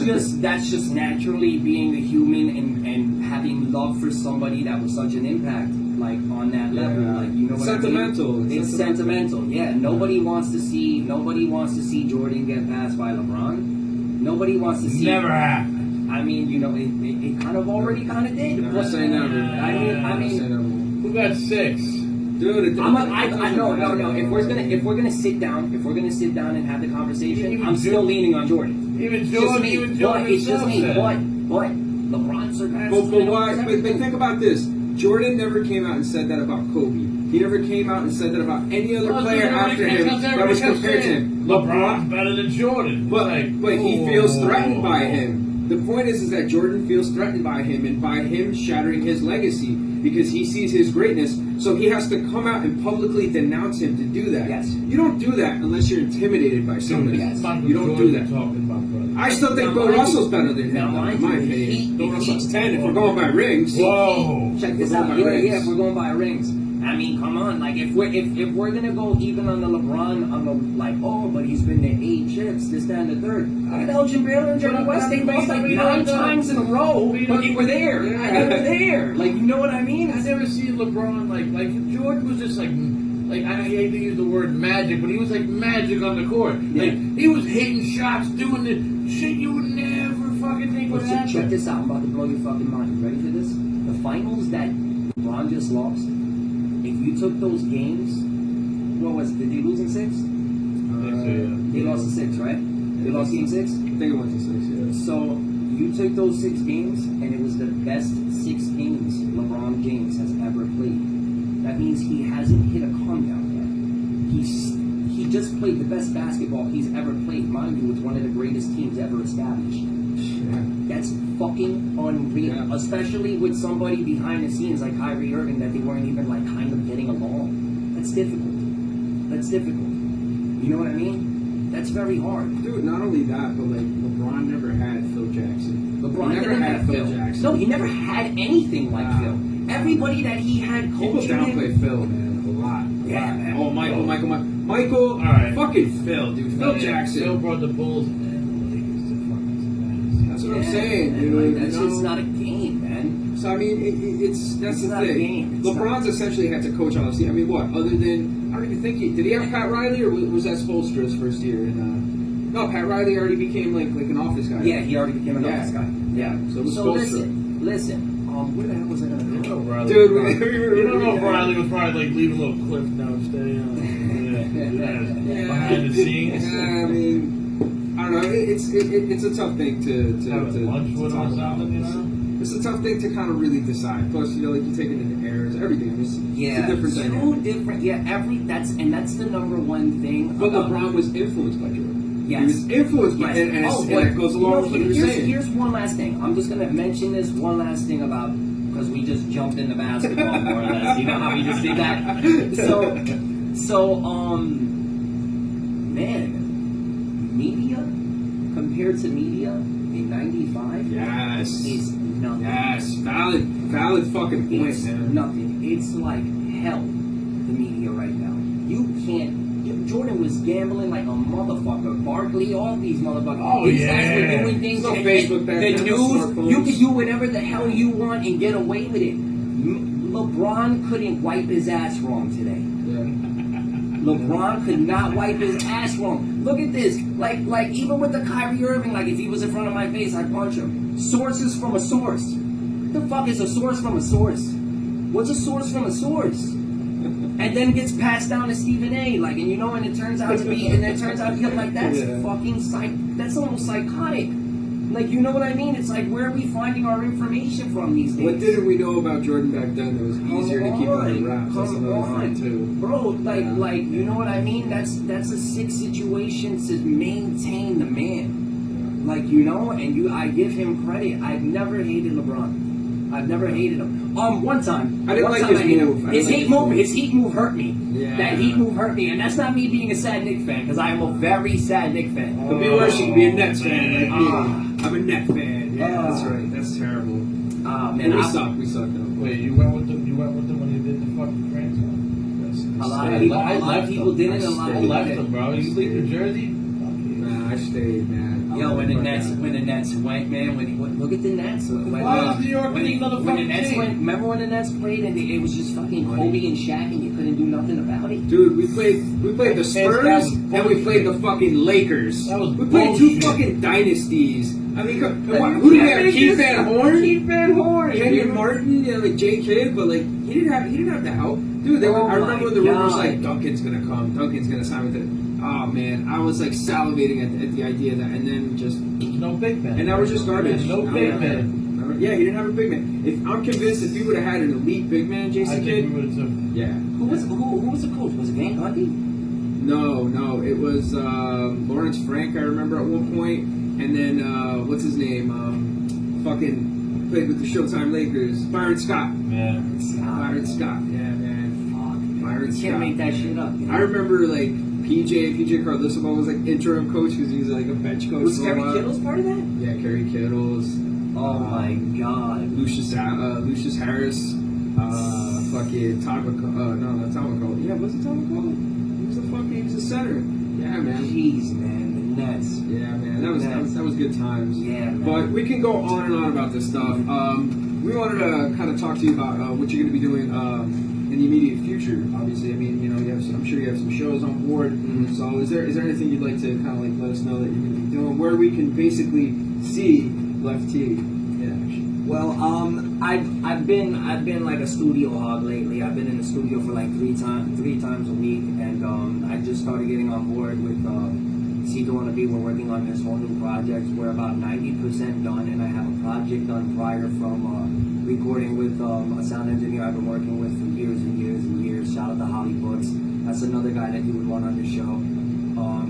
just naturally being a human and having love for somebody that was such an impact, like on that level.
Yeah.
Like, you know what
Sentimental.
I mean? It's sentimental. Yeah. Nobody wants to see Jordan get passed by LeBron. Nobody wants to see.
Never happened.
I mean, you know, it kind of already kind of did.
Never say never.
I
Never say never.
Who got 6?
Dude,
No. If we're gonna sit down and have the conversation,
Even
I'm still leaning on Jordan.
Even
Just
Jordan,
me,
even
but
Jordan
it's just me.
himself said.
But LeBron surpasses.
But why? But think about this. Jordan never came out and said that about Kobe. He never came out and said that about any other player after him that was compared to him.
LeBron's better than Jordan.
But he
whoa,
feels
whoa,
threatened
whoa,
by
whoa.
him. The point is that Jordan feels threatened by him and by him shattering his legacy because he sees his greatness. So he has to come out and publicly denounce him to do that.
Yes.
You don't do that unless you're intimidated by somebody.
Yes.
You don't do that.
Talking about, brother.
I still think
Now,
Bill
mind
Russell's
you-
better than
now,
him,
mind
in my
you,
opinion. Bill
he-
Russell's 10 if we're going by rings.
Whoa.
Check this
We're
out.
going by rings.
Yeah, if we're going by rings. I mean, come on. Like, if we're gonna go even on the LeBron, on the like, oh, but he's been to 8 chips, this, that, and the third. Look at Elgin Baylor and Jerry West. They lost like 9 times in a row, but they were there.
Yeah.
They were there. Like, you know what I mean?
I never seen LeBron like Jordan was just like I hate to use the word magic, but he was like magic on the court. Like he was hitting shots, doing the shit you would never fucking think would
But check
happen.
this out. I'm about to blow your fucking mind. You ready for this? The finals that LeBron just lost. If you took those games, what was it? Did they lose in 6? They lost in 6, right? They lost game 6.
I think it went to 6, yeah.
So you took those 6 games, and it was the best 6 games LeBron James has ever played. That means he hasn't hit a calm down yet. He just played the best basketball he's ever played, mind you, with one of the greatest teams ever established. That's fucking unreal,
Yeah.
especially with somebody behind the scenes like Kyrie Irving that they weren't even like kind of getting along. That's difficult. You know what I mean? That's very hard.
Dude, not only that, but like LeBron never had Phil Jackson.
LeBron
He never
didn't
had
have
Phil
Phil.
Jackson.
No, he never had anything like Phil. Everybody that he had
People
coaching him.
downplay Phil, man, a lot.
Yeah, man.
Oh, Michael.
All right.
Fucking Phil, dude. Phil
Phil
Jackson.
brought the Bulls and the Lakers to fucking
That's what I'm
Yeah,
saying,
man,
dude.
like, that's
you know?
just not a game, man.
So I mean, that's
It's
the
not a
thing.
game. It's
LeBron's essentially had to coach all this team. I mean, what other than I don't even think did he have Pat Riley or was that Spoelstra's first year? No, Pat Riley already became like an office guy.
Yeah, he already became an
Yeah.
office guy.
Yeah. So it was
So
Spoelstra.
listen. Where the hell was I gonna
You
go?
know Riley.
Dude,
you don't know if Riley was probably like leaving a little cliff notes there. Behind the scenes.
Yeah, I mean, I don't know. It's a tough thing to
Having lunch with him
talk
or
about.
something, you know?
It's a tough thing to kind of really decide. Plus, you know, like you take it into errors, everything. It's a different
two
dynamic.
different. Yeah, that's the number one thing.
But
about-
LeBron was influenced by Jordan.
Yes.
He was influenced by it, and it goes along with what you're saying.
Here's one last thing. I'm just gonna mention this one last thing about because we just jumped into basketball more or less. You know how we just did that. Man, media compared to media in '95
Yes.
is nothing.
Yes. Valid fucking point,
It's
man.
nothing. It's like hell, the media right now. You can't. Jordan was gambling like a motherfucker. Barkley, all these motherfuckers.
Oh,
These guys
yeah.
were doing things.
There's no
and
Facebook back
the
then, no
news.
smartphones.
You could do whatever the hell you want and get away with it. LeBron couldn't wipe his ass wrong today. LeBron could not wipe his ass wrong. Look at this. Like even with the Kyrie Irving, like if he was in front of my face, I'd punch him. Sources from a source. What the fuck is a source from a source? What's a source from a source? And then gets passed down to Stephen A. Like, and you know, and it turns out to be like that's fucking that's almost psychotic. Like, you know what I mean? It's like, where are we finding our information from these days?
What didn't we know about Jordan back then that was easier to keep under wraps? That's another thing too.
Bro, like you know what I mean? That's a sick situation to maintain the man. Like, you know, and I give him credit. I've never hated LeBron. I've never hated him. One time.
I didn't
one
like
time
his
I hated
move.
him.
I
His
didn't
heat
like his
move.
move.
His heat move hurt me.
Yeah.
That heat move hurt me, and that's not me being a sad Knicks fan, because I am a very sad Knicks fan.
Could be worse. You could be a Nets fan like me.
Ah.
I'm a Net fan. Yeah,
Ah.
that's right. That's terrible.
Man,
We suck. We suck though.
Wait, you went with them when you did the fucking transfer?
A lot of people did it. A lot of
I
people
left
did.
them, bro. You leave New Jersey?
Nah, I stayed, man.
Yo, when the Nets went, man, look at the Nets.
Wow, New York
when
needs another
the
fucking
Nets
team.
went, remember when the Nets played and it was just fucking Kobe and Shaq and you couldn't do nothing about it?
Dude, we played the Spurs
that was
and we played the fucking Lakers.
That was
we played two
bullshit.
fucking dynasties. I mean, who do we have? Keith Van Horn,
Keith Van Horn,
Kenyon Martin, yeah, like J Kidd, but like he didn't have the help, dude. I remember when the rumors like Duncan's gonna come, Duncan's gonna sign with it. Oh man, I was like salivating at the idea of that, and then just
No big man.
and now we're just garbage.
No big man.
Yeah, he didn't have a big man. I'm convinced if he would have had an elite big man,
I
Jason
think
Kidd,
we would have took.
yeah.
Who was the coach? Was it Van Gundy?
No, it was Lawrence Frank. I remember at one point, and then what's his name? Fucking played with the Showtime Lakers. Byron Scott.
Yeah.
Byron Scott. Yeah, man.
Fuck.
Byron
You can't
Scott.
make that shit up. You know?
I remember like PJ Carlissimo was like interim coach because he was like a bench coach.
Was
for a
Terry
while.
Kittles part of that?
Yeah, Kerry Kittles.
Oh my god.
Lucius Harris. Fucking Tom McCall. No, not Tom McCall. Yeah, was it Tom McCall? He was a center. Yeah, man.
Jeez, man, the Nets.
Yeah, man, that was good times.
Yeah, man.
But we can go on and on about this stuff. We wanted to kind of talk to you about what you're going to be doing in the immediate future. Obviously, I mean, you know, I'm sure you have some shows on board.
Mm-hmm.
So, is there anything you'd like to kind of like let us know that you're going to be doing, where we can basically see Lef-T in action?
Well, I've been like a studio hog lately. I've been in the studio for like three times a week, and I just started getting on board with Cito and B. We're working on this whole new project. We're about 90% done, and I have a project done prior from recording with a sound engineer I've been working with for years and years and years. Shout out to Holly Books. That's another guy that you would want on the show.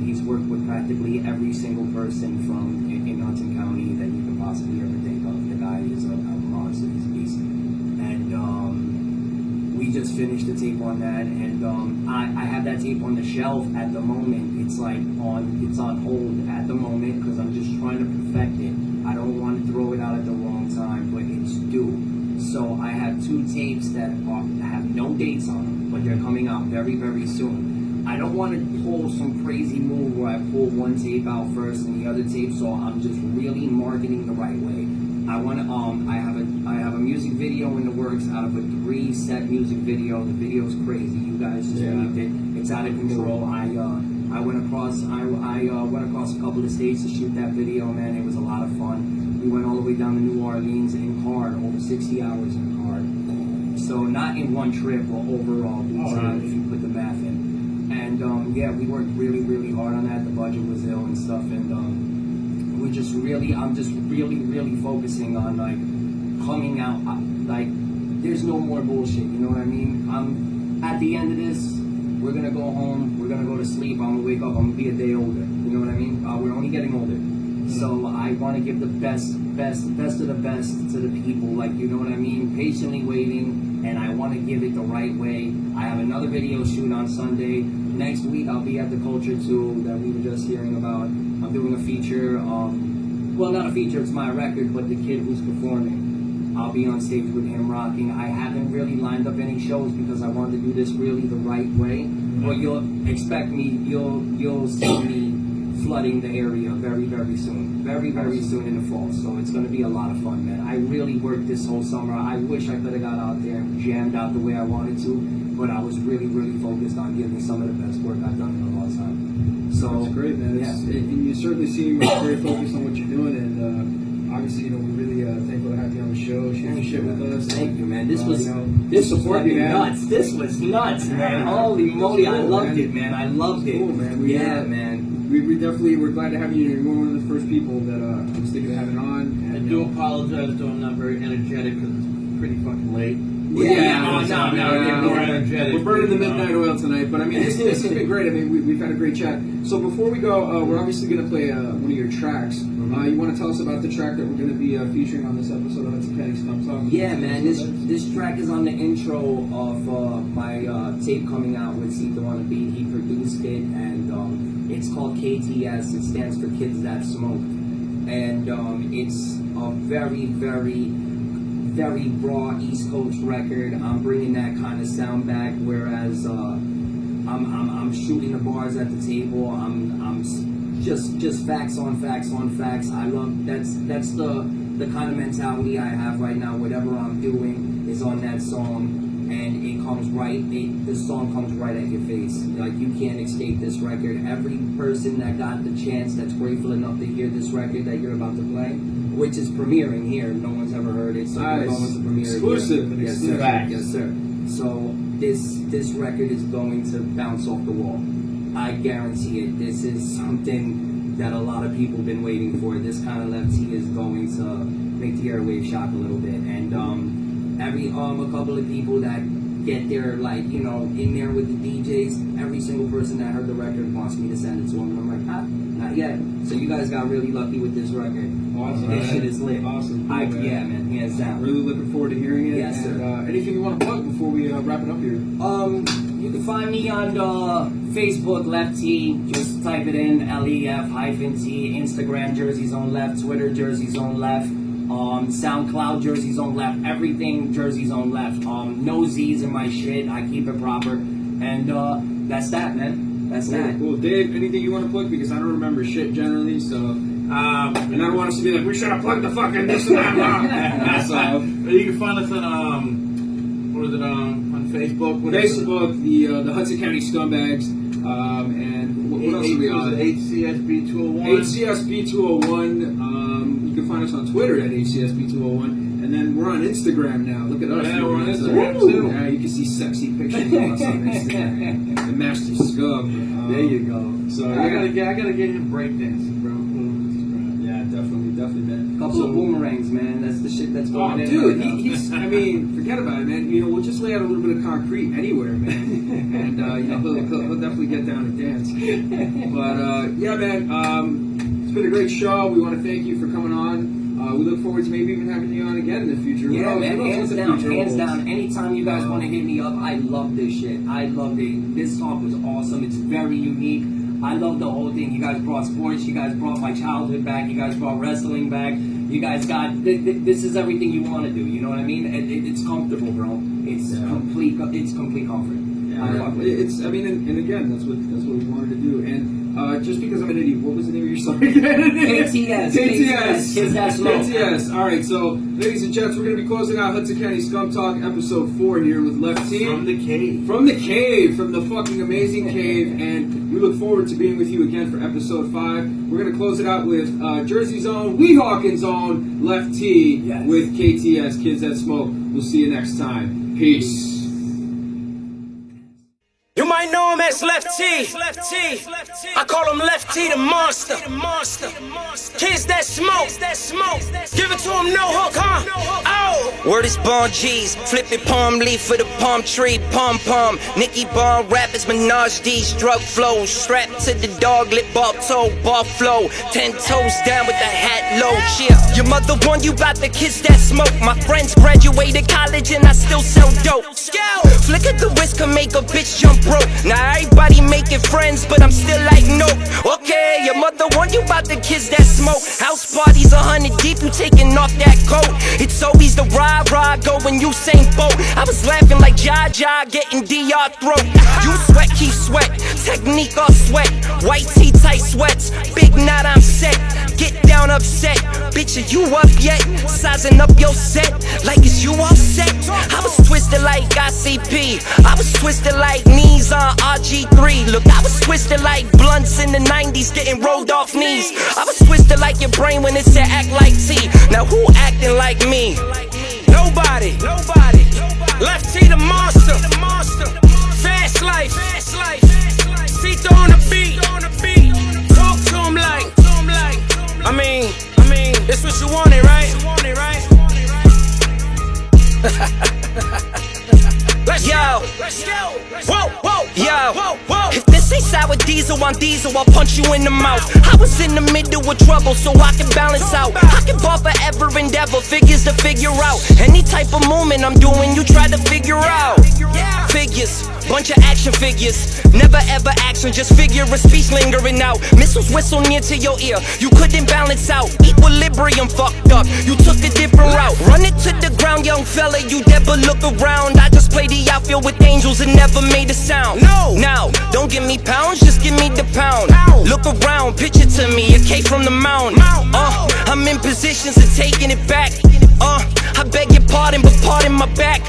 He's worked with practically every single person from in Hudson County that you can possibly ever think of. The guy is a monster, he's a beast. And we just finished the tape on that, and I have that tape on the shelf at the moment. It's like it's on hold at the moment because I'm just trying to perfect it. I don't want to throw it out at the wrong time, but it's due. So I have two tapes that have no dates on them, but they're coming out very, very soon. I don't want to pull some crazy move where I pull one tape out first and the other tape, so I'm just really marketing the right way. I want to I have a music video in the works out of a 3-set music video. The video's crazy. You guys just believed it. It's out of control. I went across a couple of states to shoot that video, man. It was a lot of fun. We went all the way down to New Orleans in car, over 60 hours in car. So not in one trip, but overall, if you put the math in. And yeah, we worked really, really hard on that. The budget was ill and stuff, and I'm just really focusing on like coming out. Like, there's no more bullshit. You know what I mean? At the end of this, we're gonna go home. We're gonna go to sleep. I'm gonna wake up. I'm gonna be a day older. You know what I mean? We're only getting older. So I want to give the best of the best to the people. Like, you know what I mean? Patiently waiting, and I want to give it the right way. I have another video shoot on Sunday. Next week I'll be at the Culture 2 that we were just hearing about. I'm doing a feature. Well, not a feature. It's my record, but the kid who's performing. I'll be on stage with him rocking. I haven't really lined up any shows because I wanted to do this really the right way. But you'll see me flooding the area very, very soon. Very, very soon in the fall. So it's going to be a lot of fun, man. I really worked this whole summer. I wish I could have got out there and jammed out the way I wanted to, but I was really, really focused on giving some of the best work I've done in a long time. So
that's great, man.
Yeah.
And you certainly seem very focused on what you're doing, and obviously, you know, we're really thankful to have you on the show, share your shit with us.
Thank you, man. This was
you know,
this was
support
fucking
you, man.
nuts. This was nuts, man. Holy moly, I loved it, man. I loved it.
Cool, man.
Man.
We definitely, we're glad to have you. You're one of the first people that I was thinking of having on.
I do apologize, though I'm not very energetic because it's pretty fucking late. more energetic.
We're burning the midnight oil tonight, but I mean, this has been great. I mean, we've had a great chat. So before we go, we're obviously going to play one of your tracks. You want to tell us about the track that we're going to be featuring on this episode of Hudson County Skvm Talk?
Yeah, man. This track is on the intro of my tape coming out with Cito on the beat. He produced it, and it's called KTS. It stands for Kids That Smoke, and it's a very, very, very raw East Coast record. I'm bringing that kind of sound back, whereas I'm shooting the bars at the table. I'm just facts on facts on facts. I love that's the kind of mentality I have right now. Whatever I'm doing is on that song, and it comes right. The song comes right at your face. Like, you can't escape this record. Every person that got the chance, that's grateful enough to hear this record that you're about to play, which is premiering here. No one's ever heard it, so
nice.
we're going to premiere
Exclusive.
here. Yes, sir. Yes, sir. So this record is going to bounce off the wall. I guarantee it. This is something that a lot of people have been waiting for. This kind of Lef-T is going to make the airwaves shock a little bit. And a couple of people that get there, like, you know, in there with the DJs, every single person that heard the record wants me to send it to them. And I'm like, not yet. So you guys got really lucky with this record.
Awesome.
This shit is lit.
Awesome. Cool,
Yeah, man. Hands down.
Really looking forward to hearing it.
Yes,
and,
sir.
Anything you want to plug before we wrap it up here?
You can find me on Facebook, Lef-T. Just type it in, LEF-T. Instagram, Jersey Zone Left. Twitter, Jersey Zone Left. SoundCloud, Jersey Zone Left. Everything, Jersey Zone Left. No Z's in my shit. I keep it proper. And that's that, man. That's that.
Cool. Dave, anything you want to plug? Because I don't remember shit generally, so... and I don't want us to be like, we should have plugged the fucking this and that. So,
you can find us on on Facebook.
Facebook, the Hudson County Scumbags, and what else are we on?
HCSB 201.
HCSB 201. You can find us on Twitter at HCSB 201, and then we're on Instagram now. Look at us.
Yeah, we're on Instagram too.
Yeah, you can see sexy pictures of us on Instagram. The Master Scum.
There you go.
So
I gotta get him breakdancing, bro.
Yeah, definitely, man.
Couple of boomerangs, man. That's the shit that's going in.
Dude,
right now.
he's. I mean, forget about it, man. You know, we'll just lay out a little bit of concrete anywhere, man, and you know, he'll definitely get down and dance. But yeah, man. It's been a great show. We want to thank you for coming on. We look forward to maybe even having you on again in the future.
Yeah, man, hands down. Anytime you guys want to hit me up, I love this shit. I loved it. This talk was awesome. It's very unique. I love the whole thing. You guys brought sports. You guys brought my childhood back. You guys brought wrestling back. You guys got this is everything you want to do. You know what I mean? It's comfortable, bro. It's complete. It's complete comfort.
Yeah, it's. I mean, and again, that's what we wanted to do. And just because I'm an idiot, what was the name of your song again?
KTS. Kids That Smoke.
KTS. All right, so ladies and gents, we're going to be closing out Hudson County Skvm Talk episode 4 here with Lef-T.
From the cave.
From the cave, from the fucking amazing cave, and we look forward to being with you again for episode 5. We're going to close it out with Jersey's own, Weehawkin's own Lef-T with KTS, Kids That Smoke. We'll see you next time. Peace.
You might know him as Lef-T. I call him Lef-T the monster. Kids that smoke. Give it to him, no hook, huh? Oh! Word is Bon G's. Flipping palm leaf for the palm tree. Pom pom. Nicky Bon rappers, Minaj D's drug flows. Strapped to the dog, lip ball toe, ball flow. 10 toes down with the hat low. Cheer. Your mother warned you about the kids that smoke. My friends graduated college and I still sell dope. Flicker the wrist can make a bitch jump broke. Now everybody making friends, but I'm still like nope. Okay, your mother warned you about the kids that smoke. House parties 100 deep, you taking off that coat. It's always the rah-rah going Usain Bolt. I was laughing like Jaja getting DR throat. You sweat, keep sweat, technique or sweat. White tee, tight sweats, big knot, I'm set. Get down upset, bitch, are you up yet? Sizing up your set, like is you all set? I was twisted like ICP, I was twisted like knees on RG3. Look, I was twisted like blunts in the 90s, getting rolled off knees. I was twisted like your brain when it said act like T. Now who acting like me? Nobody. Lef-T the monster. Fast life. Cito on the beat. Talk to him like. I mean, this what you wanted, right? yo. Whoa, whoa, yo. If this ain't sour diesel on diesel, I'll punch you in the mouth. I was in the middle of trouble, so I can balance out. I can ball forever and ever, figures to figure out. Any type of movement I'm doing, you try to figure out. Figures, bunch of action figures. Never ever action, just figure of speech lingering out. Missiles whistle near to your ear, you couldn't balance out. Equilibrium fucked up, you took a different route. Run it to the ground, young fella, you never look around. I just play the outfield with angels and never made a sound. No, now, don't give me pounds, just give me the pound. Look around, picture to me, a K from the mound. I'm in positions of taking it back. I beg your pardon, but pardon my back.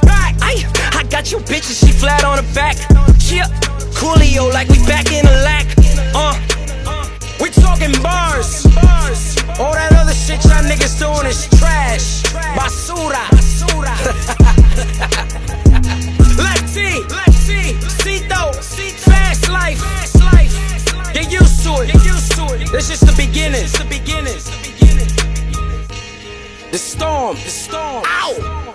I got your bitches, she flat on her back. Shit, Coolio like we back in a lack. We talking bars. All that other shit y'all niggas doing is trash. Basura. Lef-T, Cito, fast life. Get used to it. This just the beginning. The storm. Ow!